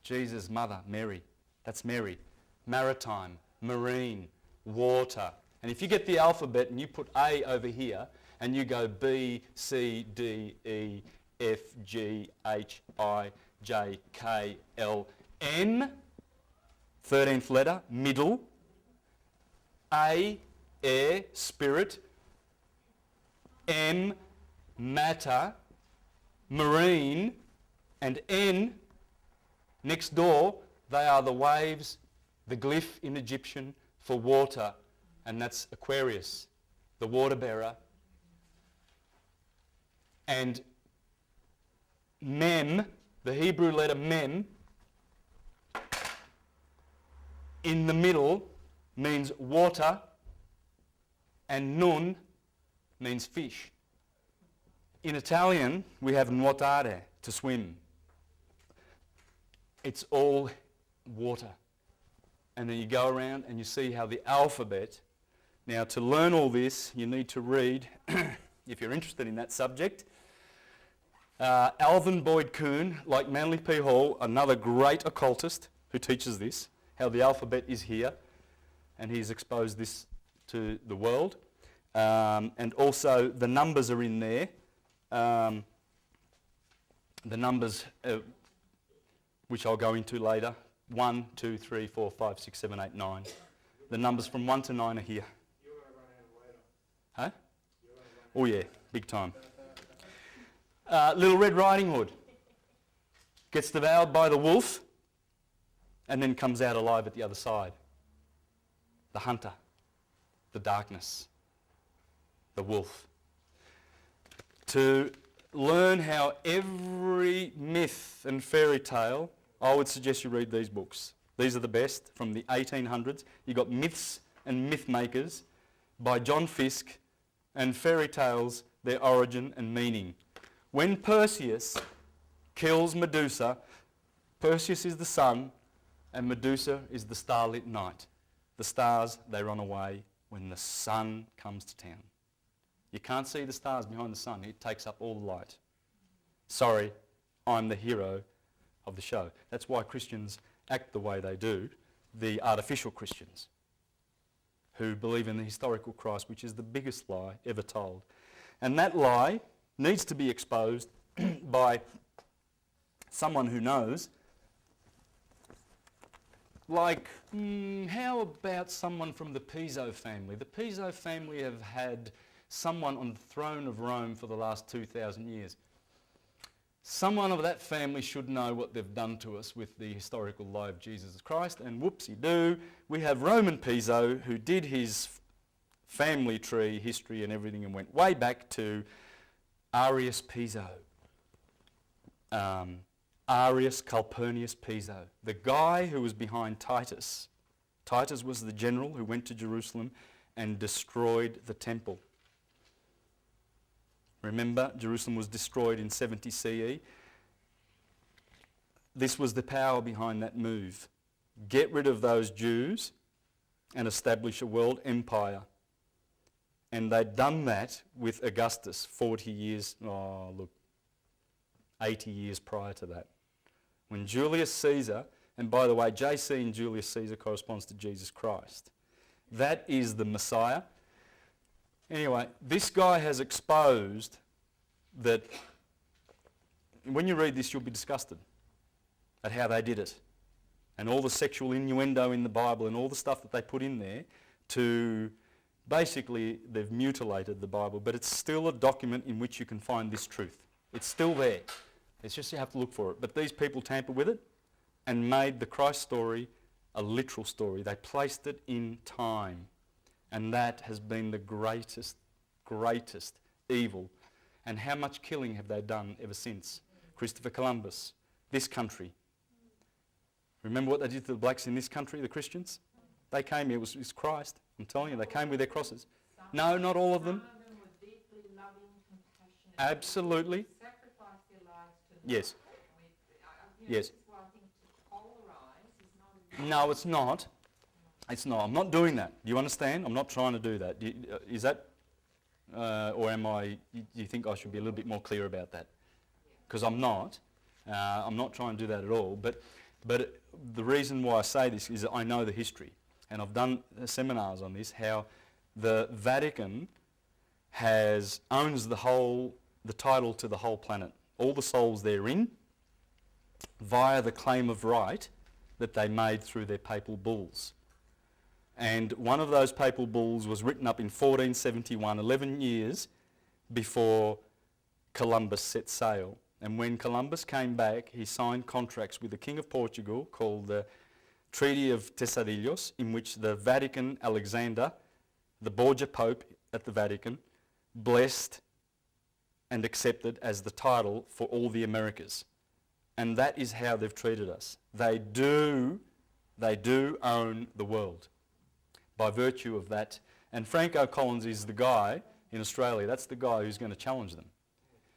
Jesus' mother, Mary. That's Mary. Maritime, marine, water. And if you get the alphabet and you put A over here and you go B, C, D, E, F, G, H, I, J, K, L, M, 13th letter, middle, A, air, spirit, M, matter, marine, and N, next door, they are the waves, the glyph in Egyptian for water, and that's Aquarius, the water bearer. And Mem, the Hebrew letter Mem, in the middle means water, and Nun means fish. In Italian, we have nuotare, to swim. It's all water. And then you go around and you see how the alphabet. Now, to learn all this, you need to read, if you're interested in that subject, Alvin Boyd Kuhn, like Manly P. Hall, another great occultist who teaches this, how the alphabet is here, and he's exposed this to the world. And also the numbers are in there. The numbers, which I'll go into later, 1, 2, 3, 4, 5, 6, 7, 8, 9. The numbers from 1 to 9 are here. You're going to run out of later. Huh? Oh yeah, big time. Little Red Riding Hood gets devoured by the wolf and then comes out alive at the other side. The hunter, the darkness, the wolf. To learn how every myth and fairy tale, I would suggest you read these books. These are the best from the 1800s. You've got Myths and Myth Makers by John Fiske, and fairy tales, their origin and meaning. When Perseus kills Medusa, Perseus is the sun and Medusa is the starlit night. The stars, they run away when the sun comes to town. You can't see the stars behind the sun. It takes up all the light. Sorry, I'm the hero of the show. That's why Christians act the way they do, the artificial Christians who believe in the historical Christ, which is the biggest lie ever told. And that lie needs to be exposed by someone who knows. Like, how about someone from the Piso family? The Piso family have had someone on the throne of Rome for the last 2,000 years. Someone of that family should know what they've done to us with the historical lie of Jesus Christ, and whoopsie-doo, we have Roman Piso who did his family tree history and everything and went way back to Arius Piso. Arius Calpurnius Piso, the guy who was behind Titus. Titus was the general who went to Jerusalem and destroyed the temple. Remember, Jerusalem was destroyed in 70 CE. This was the power behind that move. Get rid of those Jews and establish a world empire. And they'd done that with Augustus 40 years, 80 years prior to that. When Julius Caesar, and by the way, JC in Julius Caesar corresponds to Jesus Christ. That is the Messiah. Anyway, this guy has exposed that when you read this, you'll be disgusted at how they did it. And all the sexual innuendo in the Bible and all the stuff that they put in there to basically, they've mutilated the Bible, but it's still a document in which you can find this truth. It's still there. It's just you have to look for it. But these people tampered with it and made the Christ story a literal story. They placed it in time. And that has been the greatest evil. And how much killing have they done ever since? Christopher Columbus, this country. Remember what they did to the blacks in this country, the Christians? They came here, it was Christ. I'm telling you, they came with their crosses. No, not all of them. Some of them were deeply loving, compassionate. Absolutely. Sacrificed their lives to the Yes. Lord. Yes. This is why I think to polarize is not a No, it's not. It's not. I'm not doing that. Do you understand? I'm not trying to do that. Is that, or am I, do you think I should be a little bit more clear about that? Because I'm not. I'm not trying to do that at all. But the reason why I say this is that I know the history. And I've done seminars on this, how the Vatican owns the title to the whole planet. All the souls therein, via the claim of right that they made through their papal bulls. And one of those papal bulls was written up in 1471, 11 years before Columbus set sail. And when Columbus came back, he signed contracts with the King of Portugal called the Treaty of Thyself, in which the Vatican, Alexander, the Borgia Pope at the Vatican, blessed and accepted as the title for all the Americas. And that is how they've treated us. They do own the world by virtue of that. And Franco Collins is the guy in Australia, that's the guy who's going to challenge them.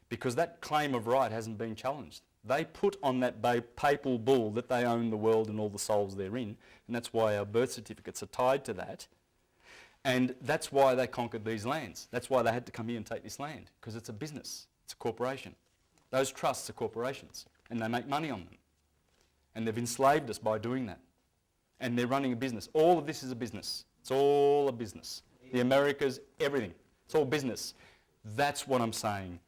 Because that claim of right hasn't been challenged. They put on that papal bull that they own the world and all the souls therein, and that's why our birth certificates are tied to that. And that's why they conquered these lands. That's why they had to come here and take this land, because it's a business, it's a corporation. Those trusts are corporations, and they make money on them. And they've enslaved us by doing that. And they're running a business. All of this is a business. It's all a business. The Americas, everything. It's all business. That's what I'm saying.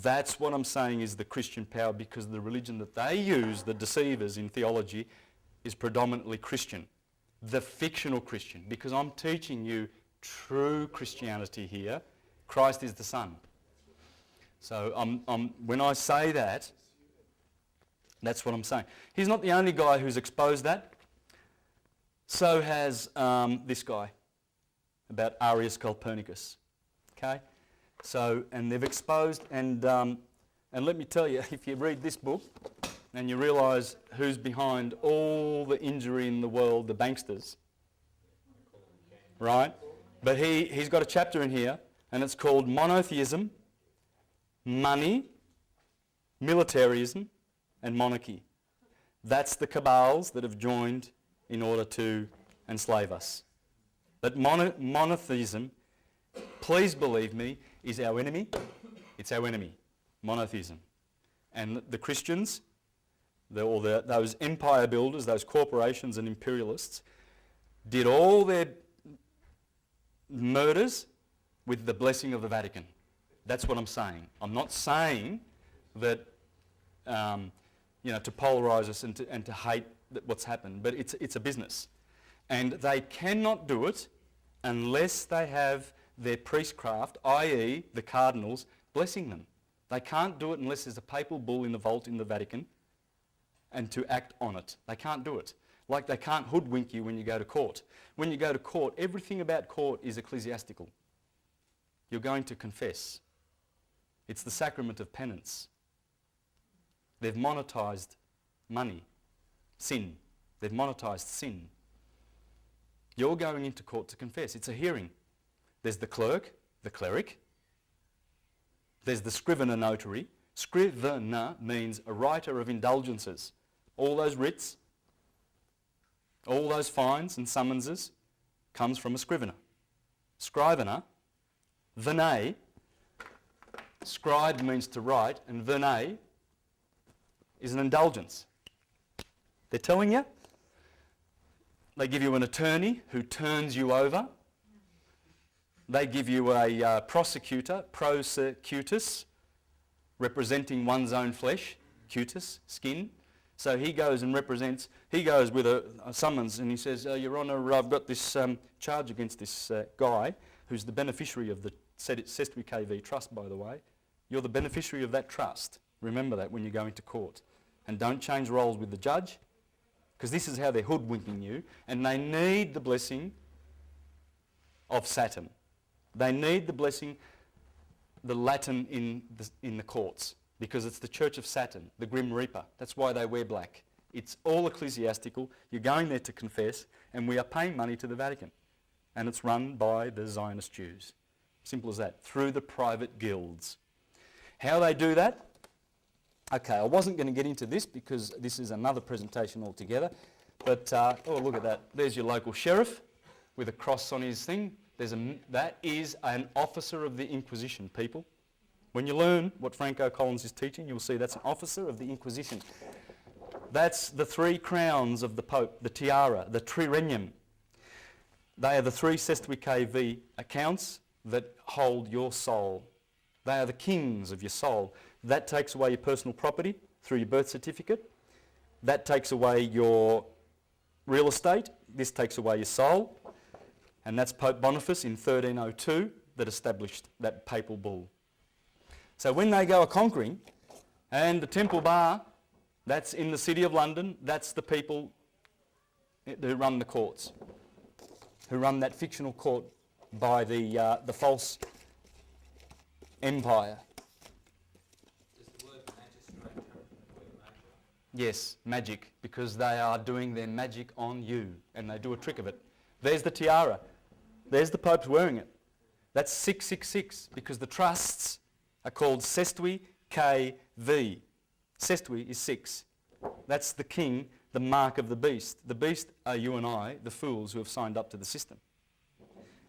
That's what I'm saying is the Christian power, because the religion that they use, the deceivers in theology, is predominantly Christian. The fictional Christian, because I'm teaching you true Christianity here. Christ is the Son. So when I say that, that's what I'm saying. He's not the only guy who's exposed that. So has this guy about Arius Copernicus. Okay? So, and they've exposed, and let me tell you, if you read this book and you realise who's behind all the injury in the world, the banksters, right? But he's got a chapter in here, and it's called Monotheism, Money, Militarism, and Monarchy. That's the cabals that have joined in order to enslave us. But monotheism, please believe me, is our enemy. It's our enemy, monotheism. And the Christians, those empire builders, those corporations and imperialists, did all their murders with the blessing of the Vatican. That's what I'm saying. I'm not saying that, to polarise us and to hate what's happened, but it's a business. And they cannot do it unless they have their priestcraft, i.e. the cardinals, blessing them. They can't do it unless there's a papal bull in the vault in the Vatican and to act on it. They can't do it. Like they can't hoodwink you when you go to court. When you go to court, everything about court is ecclesiastical. You're going to confess. It's the sacrament of penance. They've monetised money, sin. They've monetised sin. You're going into court to confess. It's a hearing. There's the clerk, the cleric. There's the scrivener notary. Scrivener means a writer of indulgences. All those writs, all those fines and summonses comes from a scrivener. Scrivener, vene, scribe means to write, and vene is an indulgence. They're telling you. They give you an attorney who turns you over. They give you a prosecutor, prosecutus, representing one's own flesh, cutis, skin. So he goes and represents, he goes with a summons and he says, Your Honour, I've got this charge against this guy who's the beneficiary of the Sestui KV trust, by the way. You're the beneficiary of that trust. Remember that when you go into court. And don't change roles with the judge, because this is how they're hoodwinking you, and they need the blessing of Saturn. They need the blessing, the Latin in the courts, because it's the Church of Saturn, the Grim Reaper. That's why they wear black. It's all ecclesiastical. You're going there to confess, and we are paying money to the Vatican. And it's run by the Zionist Jews. Simple as that, through the private guilds. How they do that? Okay, I wasn't going to get into this because this is another presentation altogether. But, oh, look at that. There's your local sheriff with a cross on his thing. That is an officer of the Inquisition, people. When you learn what Franco Collins is teaching, you'll see that's an officer of the Inquisition. That's the 3 crowns of the Pope, the tiara, the trirennium. They are the 3 Sestui KV accounts that hold your soul. They are the kings of your soul. That takes away your personal property through your birth certificate. That takes away your real estate. This takes away your soul. And that's Pope Boniface in 1302 that established that papal bull. So when they go a-conquering, and the Temple Bar, that's in the City of London, that's the people who run the courts, who run that fictional court by the false empire. Does the word magistrate come from the word magia? Yes, magic, because they are doing their magic on you, and they do a trick of it. There's the tiara. There's the Pope's wearing it. That's 666, because the trusts are called Sestui KV. Sestui is 6. That's the king, the mark of the beast. The beast are you and I, the fools who have signed up to the system.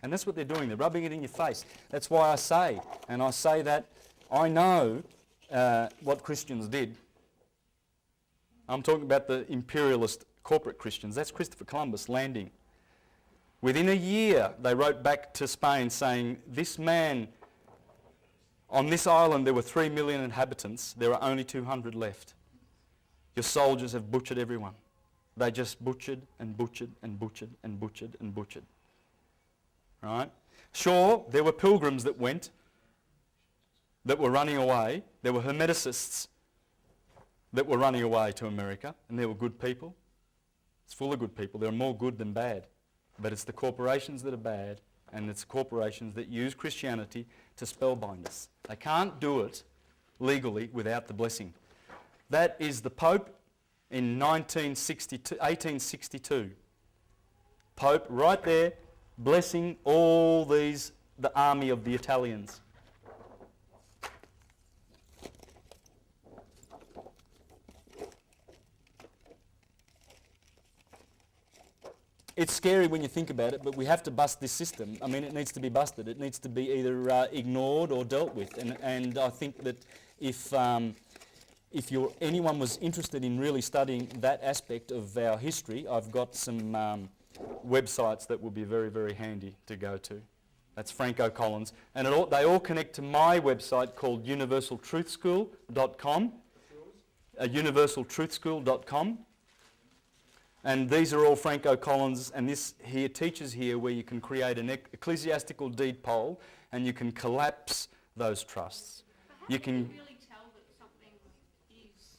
And that's what they're doing. They're rubbing it in your face. That's why I say, and I say that I know what Christians did. I'm talking about the imperialist corporate Christians. That's Christopher Columbus landing. Within a year, they wrote back to Spain saying, this man, on this island there were 3 million inhabitants. There are only 200 left. Your soldiers have butchered everyone. They just butchered and butchered and butchered and butchered and butchered. Right? Sure, there were pilgrims that went, that were running away. There were Hermeticists that were running away to America, and there were good people. It's full of good people. There are more good than bad. But it's the corporations that are bad, and it's corporations that use Christianity to spellbind us. They can't do it legally without the blessing. That is the Pope in 1862. Pope right there, blessing all these, the army of the Italians. It's scary when you think about it, but we have to bust this system. I mean, it needs to be busted. It needs to be either ignored or dealt with. And I think that if if anyone was interested in really studying that aspect of our history, I've got some websites that will be very, very handy to go to. That's Franco Collins. And they all connect to my website called universaltruthschool.com. Universaltruthschool.com. And these are all Franco Collins, and this here teaches here where you can create an ecclesiastical deed poll and you can collapse those trusts. But how You do can you really tell that something is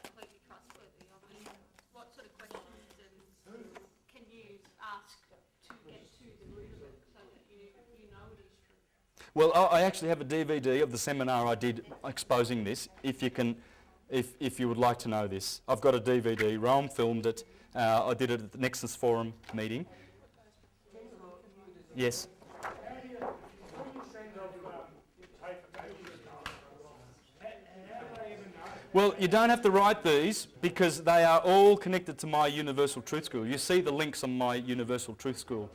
completely trustworthy? I mean, what sort of questions can you ask to get to the root of it so that you know it is true? Well, I actually have a DVD of the seminar I did exposing this, if you would like to know this. I've got a DVD. Rome filmed it. I did it at the Nexus Forum meeting. Yes? How do you send off tape of pages? How do they even know? Well, you don't have to write these because they are all connected to my Universal Truth School. You see the links on my Universal Truth School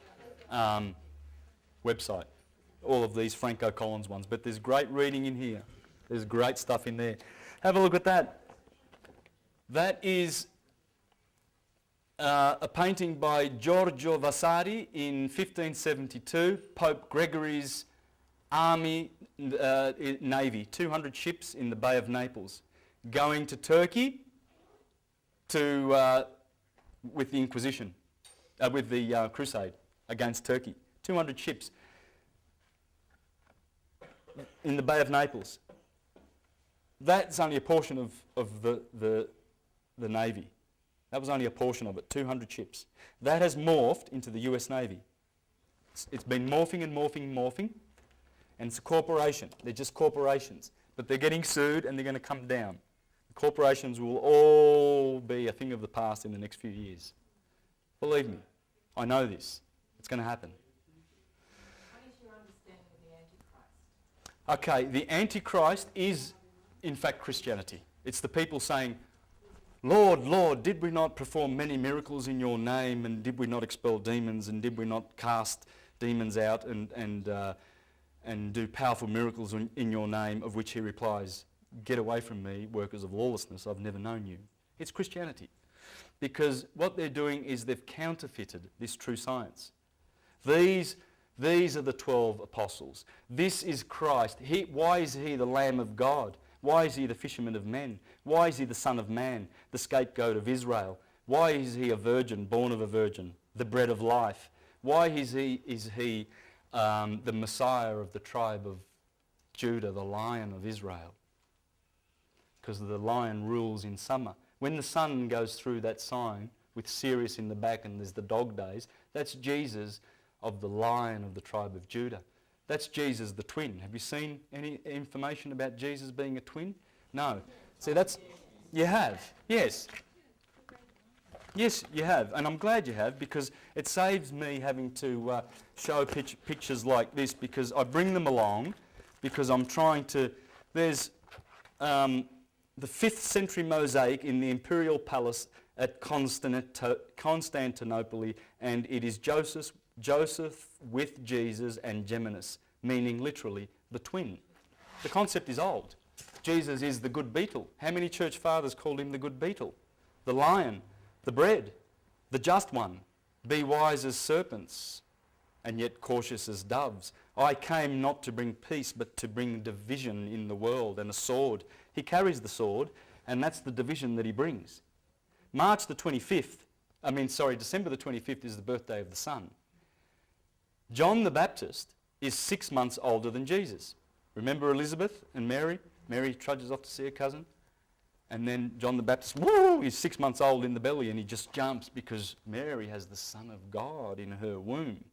website. All of these Franco Collins ones. But there's great reading in here. There's great stuff in there. Have a look at that. That is a painting by Giorgio Vasari in 1572, Pope Gregory's army, navy, 200 ships in the Bay of Naples, going to Turkey with the Inquisition, with the crusade against Turkey. 200 ships in the Bay of Naples. That's only a portion of the Navy. That was only a portion of it, 200 ships. That has morphed into the US Navy. It's been morphing and morphing and morphing, and it's a corporation. They're just corporations. But they're getting sued and they're going to come down. The corporations will all be a thing of the past in the next few years. Believe me, I know this. It's going to happen. What is your understanding of the Antichrist? Okay, the Antichrist is in fact Christianity. It's the people saying, Lord, Lord, did we not perform many miracles in your name, and did we not expel demons, and did we not cast demons out and do powerful miracles in your name? Of which he replies, get away from me, workers of lawlessness, I've never known you. It's Christianity. Because what they're doing is they've counterfeited this true science. These are the 12 apostles. This is Christ. Why is he the Lamb of God? Why is he the fisherman of men? Why is he the Son of Man, the scapegoat of Israel? Why is he a virgin, born of a virgin, the bread of life? Why is he the Messiah of the tribe of Judah, the Lion of Israel? Because the lion rules in summer. When the sun goes through that sign with Sirius in the back and there's the dog days, that's Jesus of the Lion of the tribe of Judah. That's Jesus the twin. Have you seen any information about Jesus being a twin? No. See, you have. Yes. Yes, you have. And I'm glad you have, because it saves me having to show pictures like this, because I bring them along because I'm trying to... There's the 5th century mosaic in the imperial palace at Constantinople, and it is Joseph with Jesus and Geminus, meaning literally the twin. The concept is old. Jesus is the good beetle. How many church fathers called him the good beetle? The lion, the bread, the just one. Be wise as serpents, and yet cautious as doves. I came not to bring peace, but to bring division in the world, and a sword. He carries the sword, and that's the division that he brings. December the 25th is the birthday of the Son. John the Baptist is 6 months older than Jesus. Remember Elizabeth and Mary? Mary trudges off to see her cousin. And then John the Baptist, he's 6 months old in the belly, and he just jumps because Mary has the Son of God in her womb.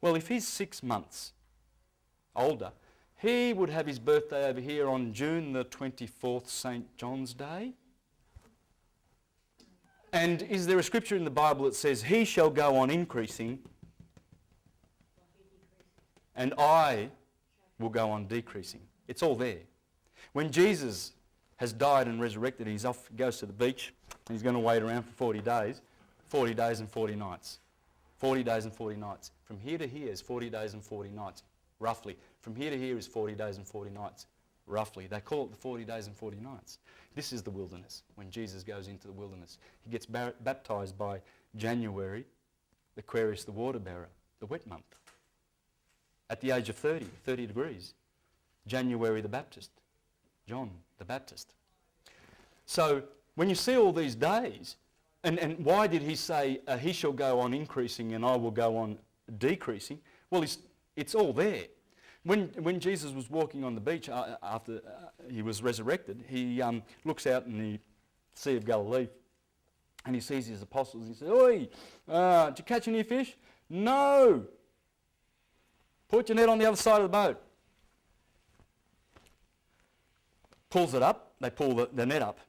Well, if he's 6 months older, he would have his birthday over here on June the 24th, St. John's Day. And is there a scripture in the Bible that says, he shall go on increasing, and I will go on decreasing? It's all there. When Jesus has died and resurrected, he's off, goes to the beach, and he's going to wait around for 40 days and 40 nights. 40 days and 40 nights. From here to here is 40 days and 40 nights, roughly. From here to here is 40 days and 40 nights. roughly. They call it the 40 days and 40 nights. This is the wilderness, when Jesus goes into the wilderness. He gets baptized by January, Aquarius the water bearer, the wet month. At the age of 30 degrees. January the Baptist, John the Baptist. So when you see all these days, and why did he say, he shall go on increasing and I will go on decreasing? Well, it's all there. When Jesus was walking on the beach after he was resurrected, he looks out in the Sea of Galilee and he sees his apostles. He says, "Oi, did you catch any fish?" "No." "Put your net on the other side of the boat." Pulls it up. They pull the net up.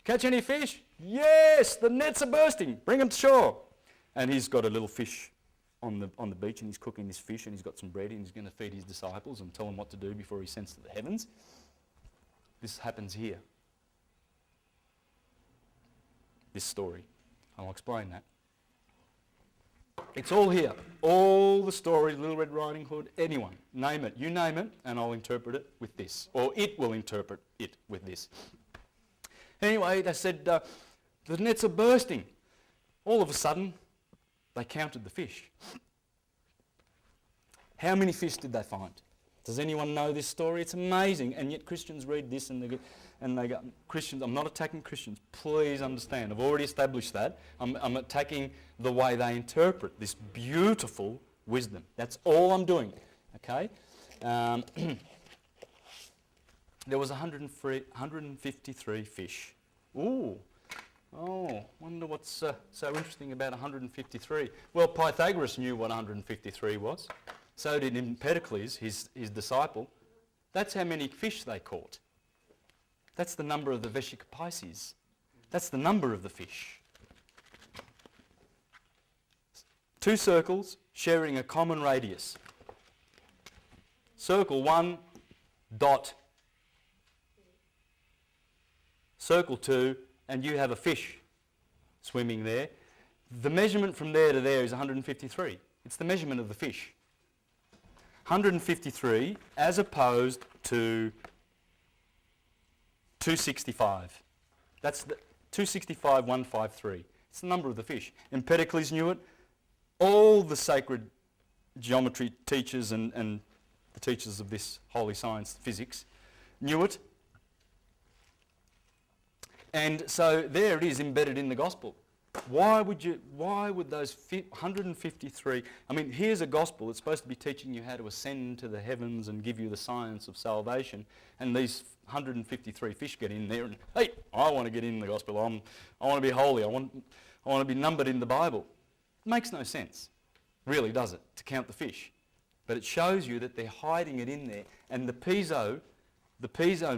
"Catch any fish?" "Yes, the nets are bursting. Bring them to shore." And he's got a little fish on the beach, and he's cooking this fish, and he's got some bread, and he's going to feed his disciples and tell them what to do before he sends to the heavens. This happens here. This story. I'll explain that. It's all here. All the stories, Little Red Riding Hood, anyone, name it. You name it, and I'll interpret it with this. Or it will interpret it with this. Anyway, they said, the nets are bursting. All of a sudden, they counted the fish. How many fish did they find? Does anyone know this story? It's amazing. And yet Christians read this and they go, Christians, I'm not attacking Christians. Please understand. I've already established that. I'm attacking the way they interpret this beautiful wisdom. That's all I'm doing. Okay? There was 153 fish. Ooh. Oh, wonder what's so interesting about 153. Well, Pythagoras knew what 153 was. So did Empedocles, his disciple. That's how many fish they caught. That's the number of the Vesica Pisces. That's the number of the fish. Two circles sharing a common radius. Circle 1, dot. Circle 2, and you have a fish swimming there. The measurement from there to there is 153. It's the measurement of the fish. 153 as opposed to 265. That's the 265, 153. It's the number of the fish. Empedocles knew it. All the sacred geometry teachers and the teachers of this holy science, physics, knew it. And so there it is embedded in the gospel. Why would those 153, I mean, here's a gospel that's supposed to be teaching you how to ascend to the heavens and give you the science of salvation, and these 153 fish get in there and, hey, I want to get in the gospel, I want to be holy, I want to be numbered in the Bible. It makes no sense, really, does it, to count the fish? But it shows you that they're hiding it in there, and the Piso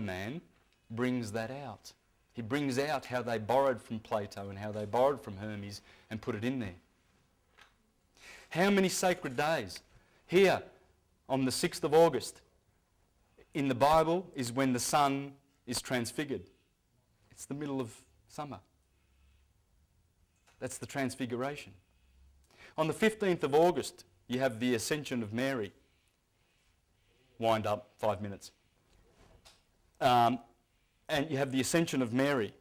man brings that out. He brings out how they borrowed from Plato and how they borrowed from Hermes and put it in there. How many sacred days? Here, on the 6th of August, in the Bible, is when the sun is transfigured. It's the middle of summer. That's the transfiguration. On the 15th of August, you have the Ascension of Mary. Wind up, 5 minutes. And you have the Ascension of Mary.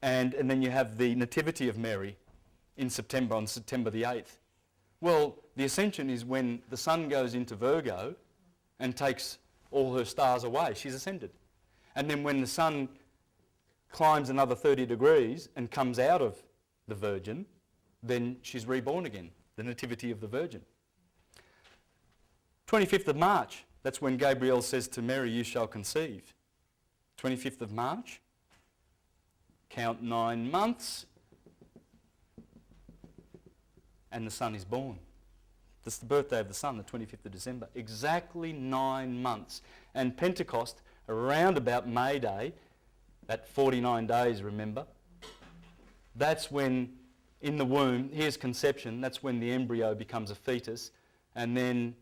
And then you have the Nativity of Mary in September, on September the 8th. Well, the Ascension is when the sun goes into Virgo and takes all her stars away. She's ascended. And then when the sun climbs another 30 degrees and comes out of the Virgin, then she's reborn again, the Nativity of the Virgin. 25th of March, that's when Gabriel says to Mary, you shall conceive. 25th of March, count 9 months, and the son is born. That's the birthday of the son, the 25th of December. Exactly 9 months. And Pentecost, around about May Day, that 49 days, remember, that's when, in the womb, here's conception, that's when the embryo becomes a fetus, and then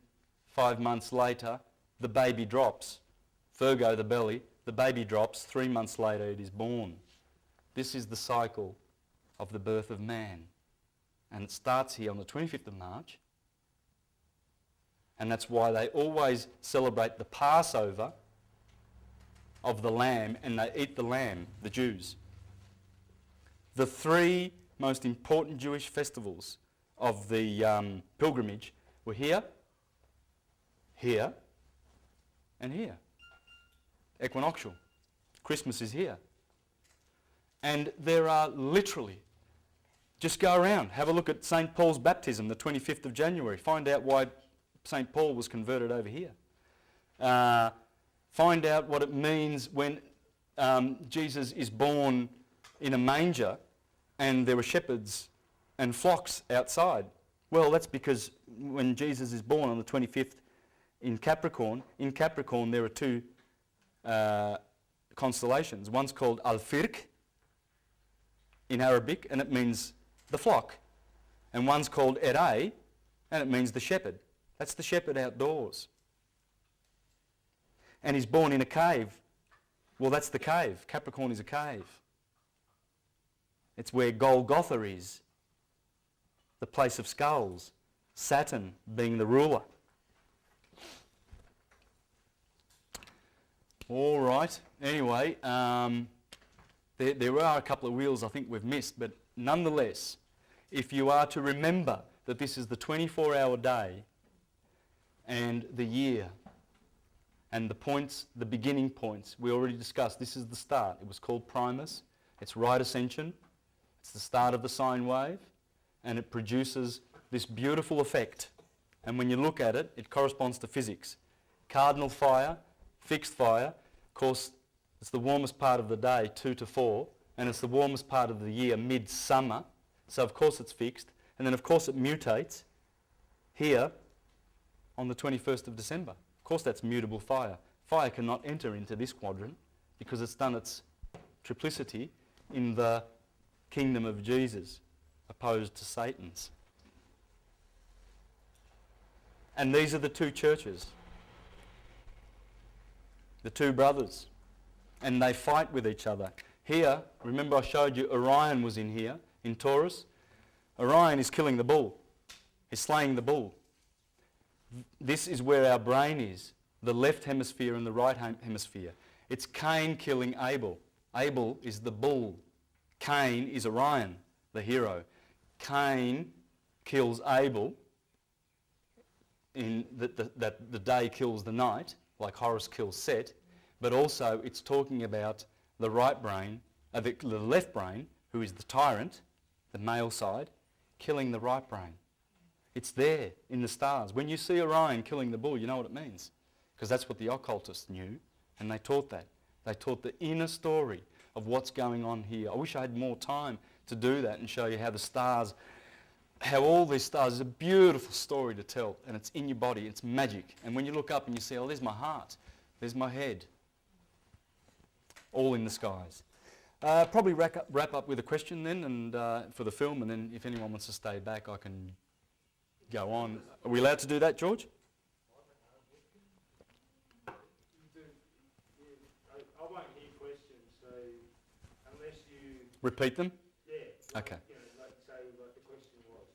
5 months later, the baby drops. Virgo, the belly, the baby drops, 3 months later it is born. This is the cycle of the birth of man. And it starts here on the 25th of March. And that's why they always celebrate the Passover of the lamb, and they eat the lamb, the Jews. The three most important Jewish festivals of the pilgrimage were here, here, and here. Equinoctial. Christmas is here. And there are literally, just go around, have a look at St. Paul's baptism, the 25th of January. Find out why St. Paul was converted over here. Find out what it means when Jesus is born in a manger and there were shepherds and flocks outside. Well, that's because when Jesus is born on the 25th in Capricorn there are two constellations. One's called Al-Firq in Arabic, and it means the flock. And one's called Eray, and it means the shepherd. That's the shepherd outdoors. And he's born in a cave. Well, that's the cave. Capricorn is a cave. It's where Golgotha is, the place of skulls, Saturn being the ruler. All right. Anyway, there are a couple of wheels I think we've missed, but nonetheless, if you are to remember that this is the 24-hour day and the year and the points, the beginning points, we already discussed, this is the start. It was called Primus. It's right ascension. It's the start of the sine wave, and it produces this beautiful effect. And when you look at it, it corresponds to physics. Cardinal fire, fixed fire, of course, it's the warmest part of the day, 2 to 4, and it's the warmest part of the year, midsummer. So of course it's fixed. And then of course it mutates here on the 21st of December. Of course that's mutable fire. Fire cannot enter into this quadrant because it's done its triplicity in the kingdom of Jesus opposed to Satan's. And these are the two churches, the two brothers, and they fight with each other. Here, remember I showed you Orion was in here, in Taurus. Orion is killing the bull. He's slaying the bull. This is where our brain is, the left hemisphere and the right hemisphere. It's Cain killing Abel. Abel is the bull. Cain is Orion, the hero. Cain kills Abel in that the day kills the night, like Horus kills Set, but also it's talking about the right brain, the left brain, who is the tyrant, the male side, killing the right brain. It's there in the stars. When you see Orion killing the bull, you know what it means, because that's what the occultists knew, and they taught that. They taught the inner story of what's going on here. I wish I had more time to do that and show you how the stars, how all these stars is a beautiful story to tell, and it's in your body, it's magic. And when you look up and you see, oh, there's my heart, there's my head, all in the skies. Probably wrap up with a question then, and for the film, and then if anyone wants to stay back, I can go on. Are we allowed to do that, George? I won't hear questions, so unless you... Repeat them? Yeah. Okay. You know, like say what the question was.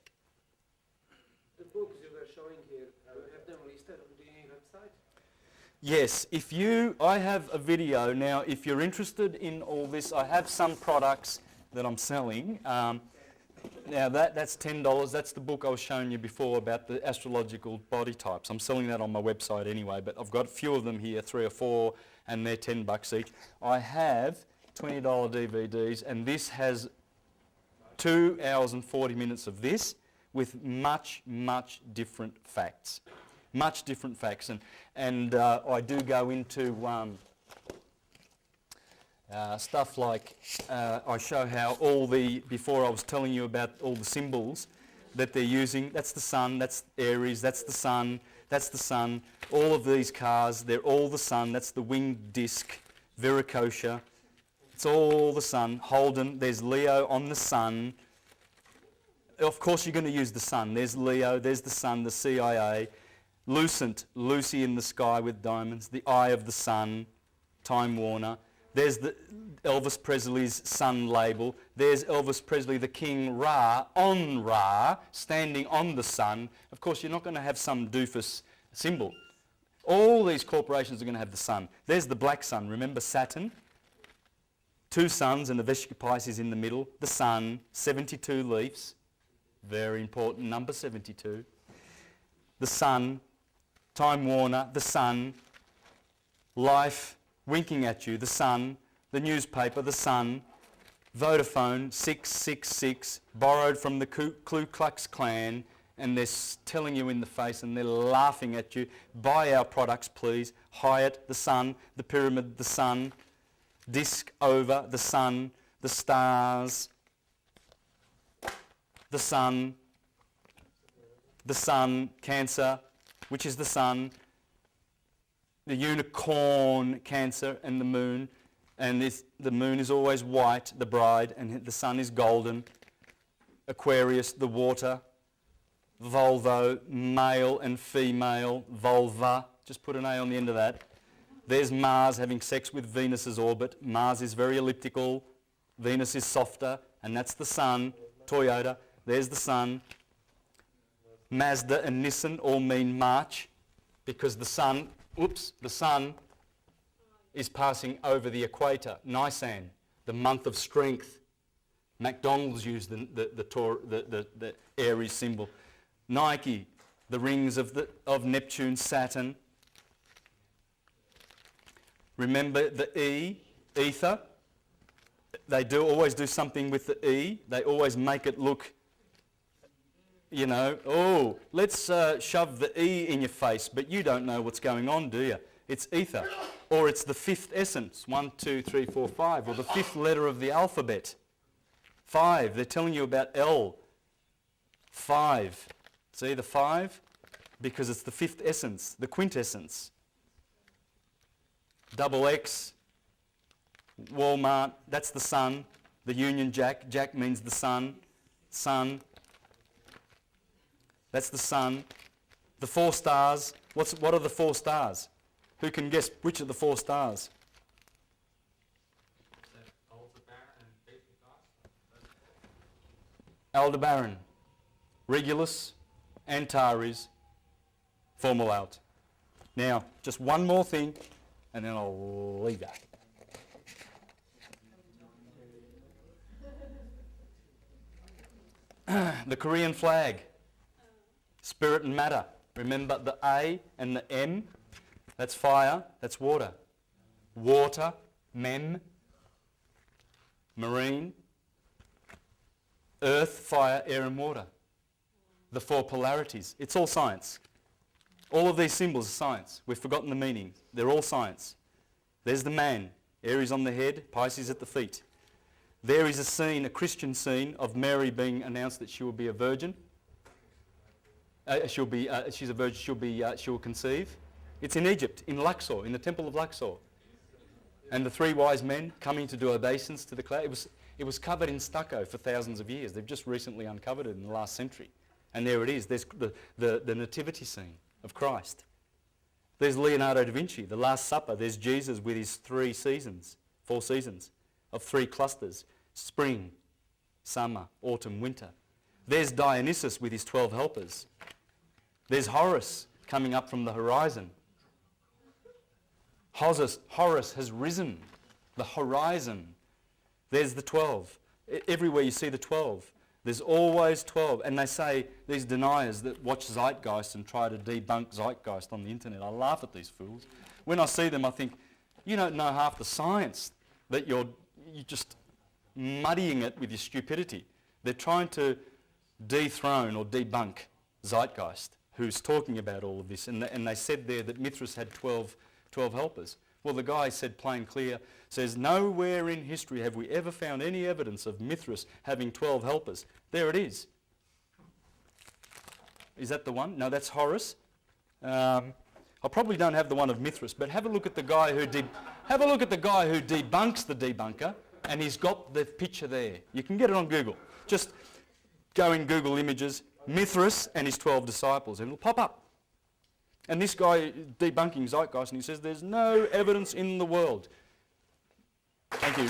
The books you were showing here, you have them listed on the website? Yes, I have a video now, if you're interested in all this, I have some products that I'm selling. Now that's $10, that's the book I was showing you before about the astrological body types. I'm selling that on my website anyway, but I've got a few of them here, 3 or 4, and they're $10 each. I have $20 DVDs, and this has 2 hours and 40 minutes of this with much, much different facts. Much different facts, and I do go into stuff like I show how before I was telling you about all the symbols that they're using. That's the sun, that's Aries, that's the sun, that's the sun. All of these cars, they're all the sun. That's the winged disc, Viracocha. It's all the sun. Holden, there's Leo on the sun. Of course you're going to use the sun. There's Leo, there's the sun, the CIA. Lucent, Lucy in the sky with diamonds, the eye of the sun, Time Warner. There's the Elvis Presley's sun label. There's Elvis Presley, the King Ra, on Ra, standing on the sun. Of course, you're not going to have some doofus symbol. All these corporations are going to have the sun. There's the black sun. Remember Saturn? 2 suns and the Vesica Pisces in the middle. The sun, 72 leaves. Very important number, 72. The sun, Time Warner, the sun, Life winking at you, the sun, the newspaper, the sun, Vodafone, 666, borrowed from the Ku Klux Klan, and they're telling you in the face and they're laughing at you, buy our products please. Hyatt, the sun, the pyramid, the sun, disc over, the sun, the stars, the sun, Cancer, which is the sun, the unicorn, Cancer, and the moon. And the moon is always white, the bride, and the sun is golden. Aquarius, the water. Volvo, male and female. Vulva, just put an A on the end of that. There's Mars having sex with Venus's orbit. Mars is very elliptical. Venus is softer, and that's the sun. Toyota, there's the sun. Mazda and Nissan all mean March because the sun is passing over the equator. Nisan, the month of strength. McDonald's used the Aries symbol. Nike, the rings of Neptune, Saturn. Remember the E, ether. They always do something with the E. They always make it look, you know, oh, let's shove the E in your face, but you don't know what's going on, do you? It's ether. Or it's the 5th essence, 1, 2, 3, 4, 5, or the 5th letter of the alphabet. 5, they're telling you about L. 5. See the 5? Because it's the 5th essence, the quintessence. Double X, Walmart, that's the sun. The Union Jack, Jack means the sun. Sun, that's the sun. The 4 stars, what are the 4 stars? Who can guess which of the 4 stars? Aldebaran, Regulus, Antares, Fomalhaut. Now, just one more thing, and then I'll leave that. The Korean flag, spirit and matter. Remember the A and the M? That's fire, that's water. Water, mem, marine, earth, fire, air and water. The 4 polarities. It's all science. All of these symbols are science. We've forgotten the meaning. They're all science. There's the man, Aries on the head, Pisces at the feet. There is a scene, a Christian scene, of Mary being announced that she will be a virgin. She's a virgin, she will conceive. It's in Egypt, in Luxor, in the temple of Luxor. And the 3 wise men coming to do obeisance to the cloud. It was covered in stucco for thousands of years. They've just recently uncovered it in the last century. And there it is. There's the nativity scene of Christ. There's Leonardo da Vinci, the Last Supper. There's Jesus with his 4 seasons of 3 clusters. Spring, summer, autumn, winter. There's Dionysus with his 12 helpers. There's Horus coming up from the horizon. Horus has risen, the horizon. There's the 12. Everywhere you see the 12. There's always 12. And they say, these deniers that watch Zeitgeist and try to debunk Zeitgeist on the internet, I laugh at these fools. When I see them, I think, you don't know half the science, that you're just muddying it with your stupidity. They're trying to dethrone or debunk Zeitgeist, who's talking about all of this. And they said there that Mithras had 12 helpers. Well, the guy said plain clear, says, nowhere in history have we ever found any evidence of Mithras having 12 helpers. There it is. Is that the one? No, that's Horus. I probably don't have the one of Mithras, but have a look at the guy who debunks the debunker, and he's got the picture there. You can get it on Google. Just go in Google Images, Mithras and his 12 disciples, and it'll pop up. And this guy debunking Zeitgeist, and he says there's no evidence in the world. Thank you.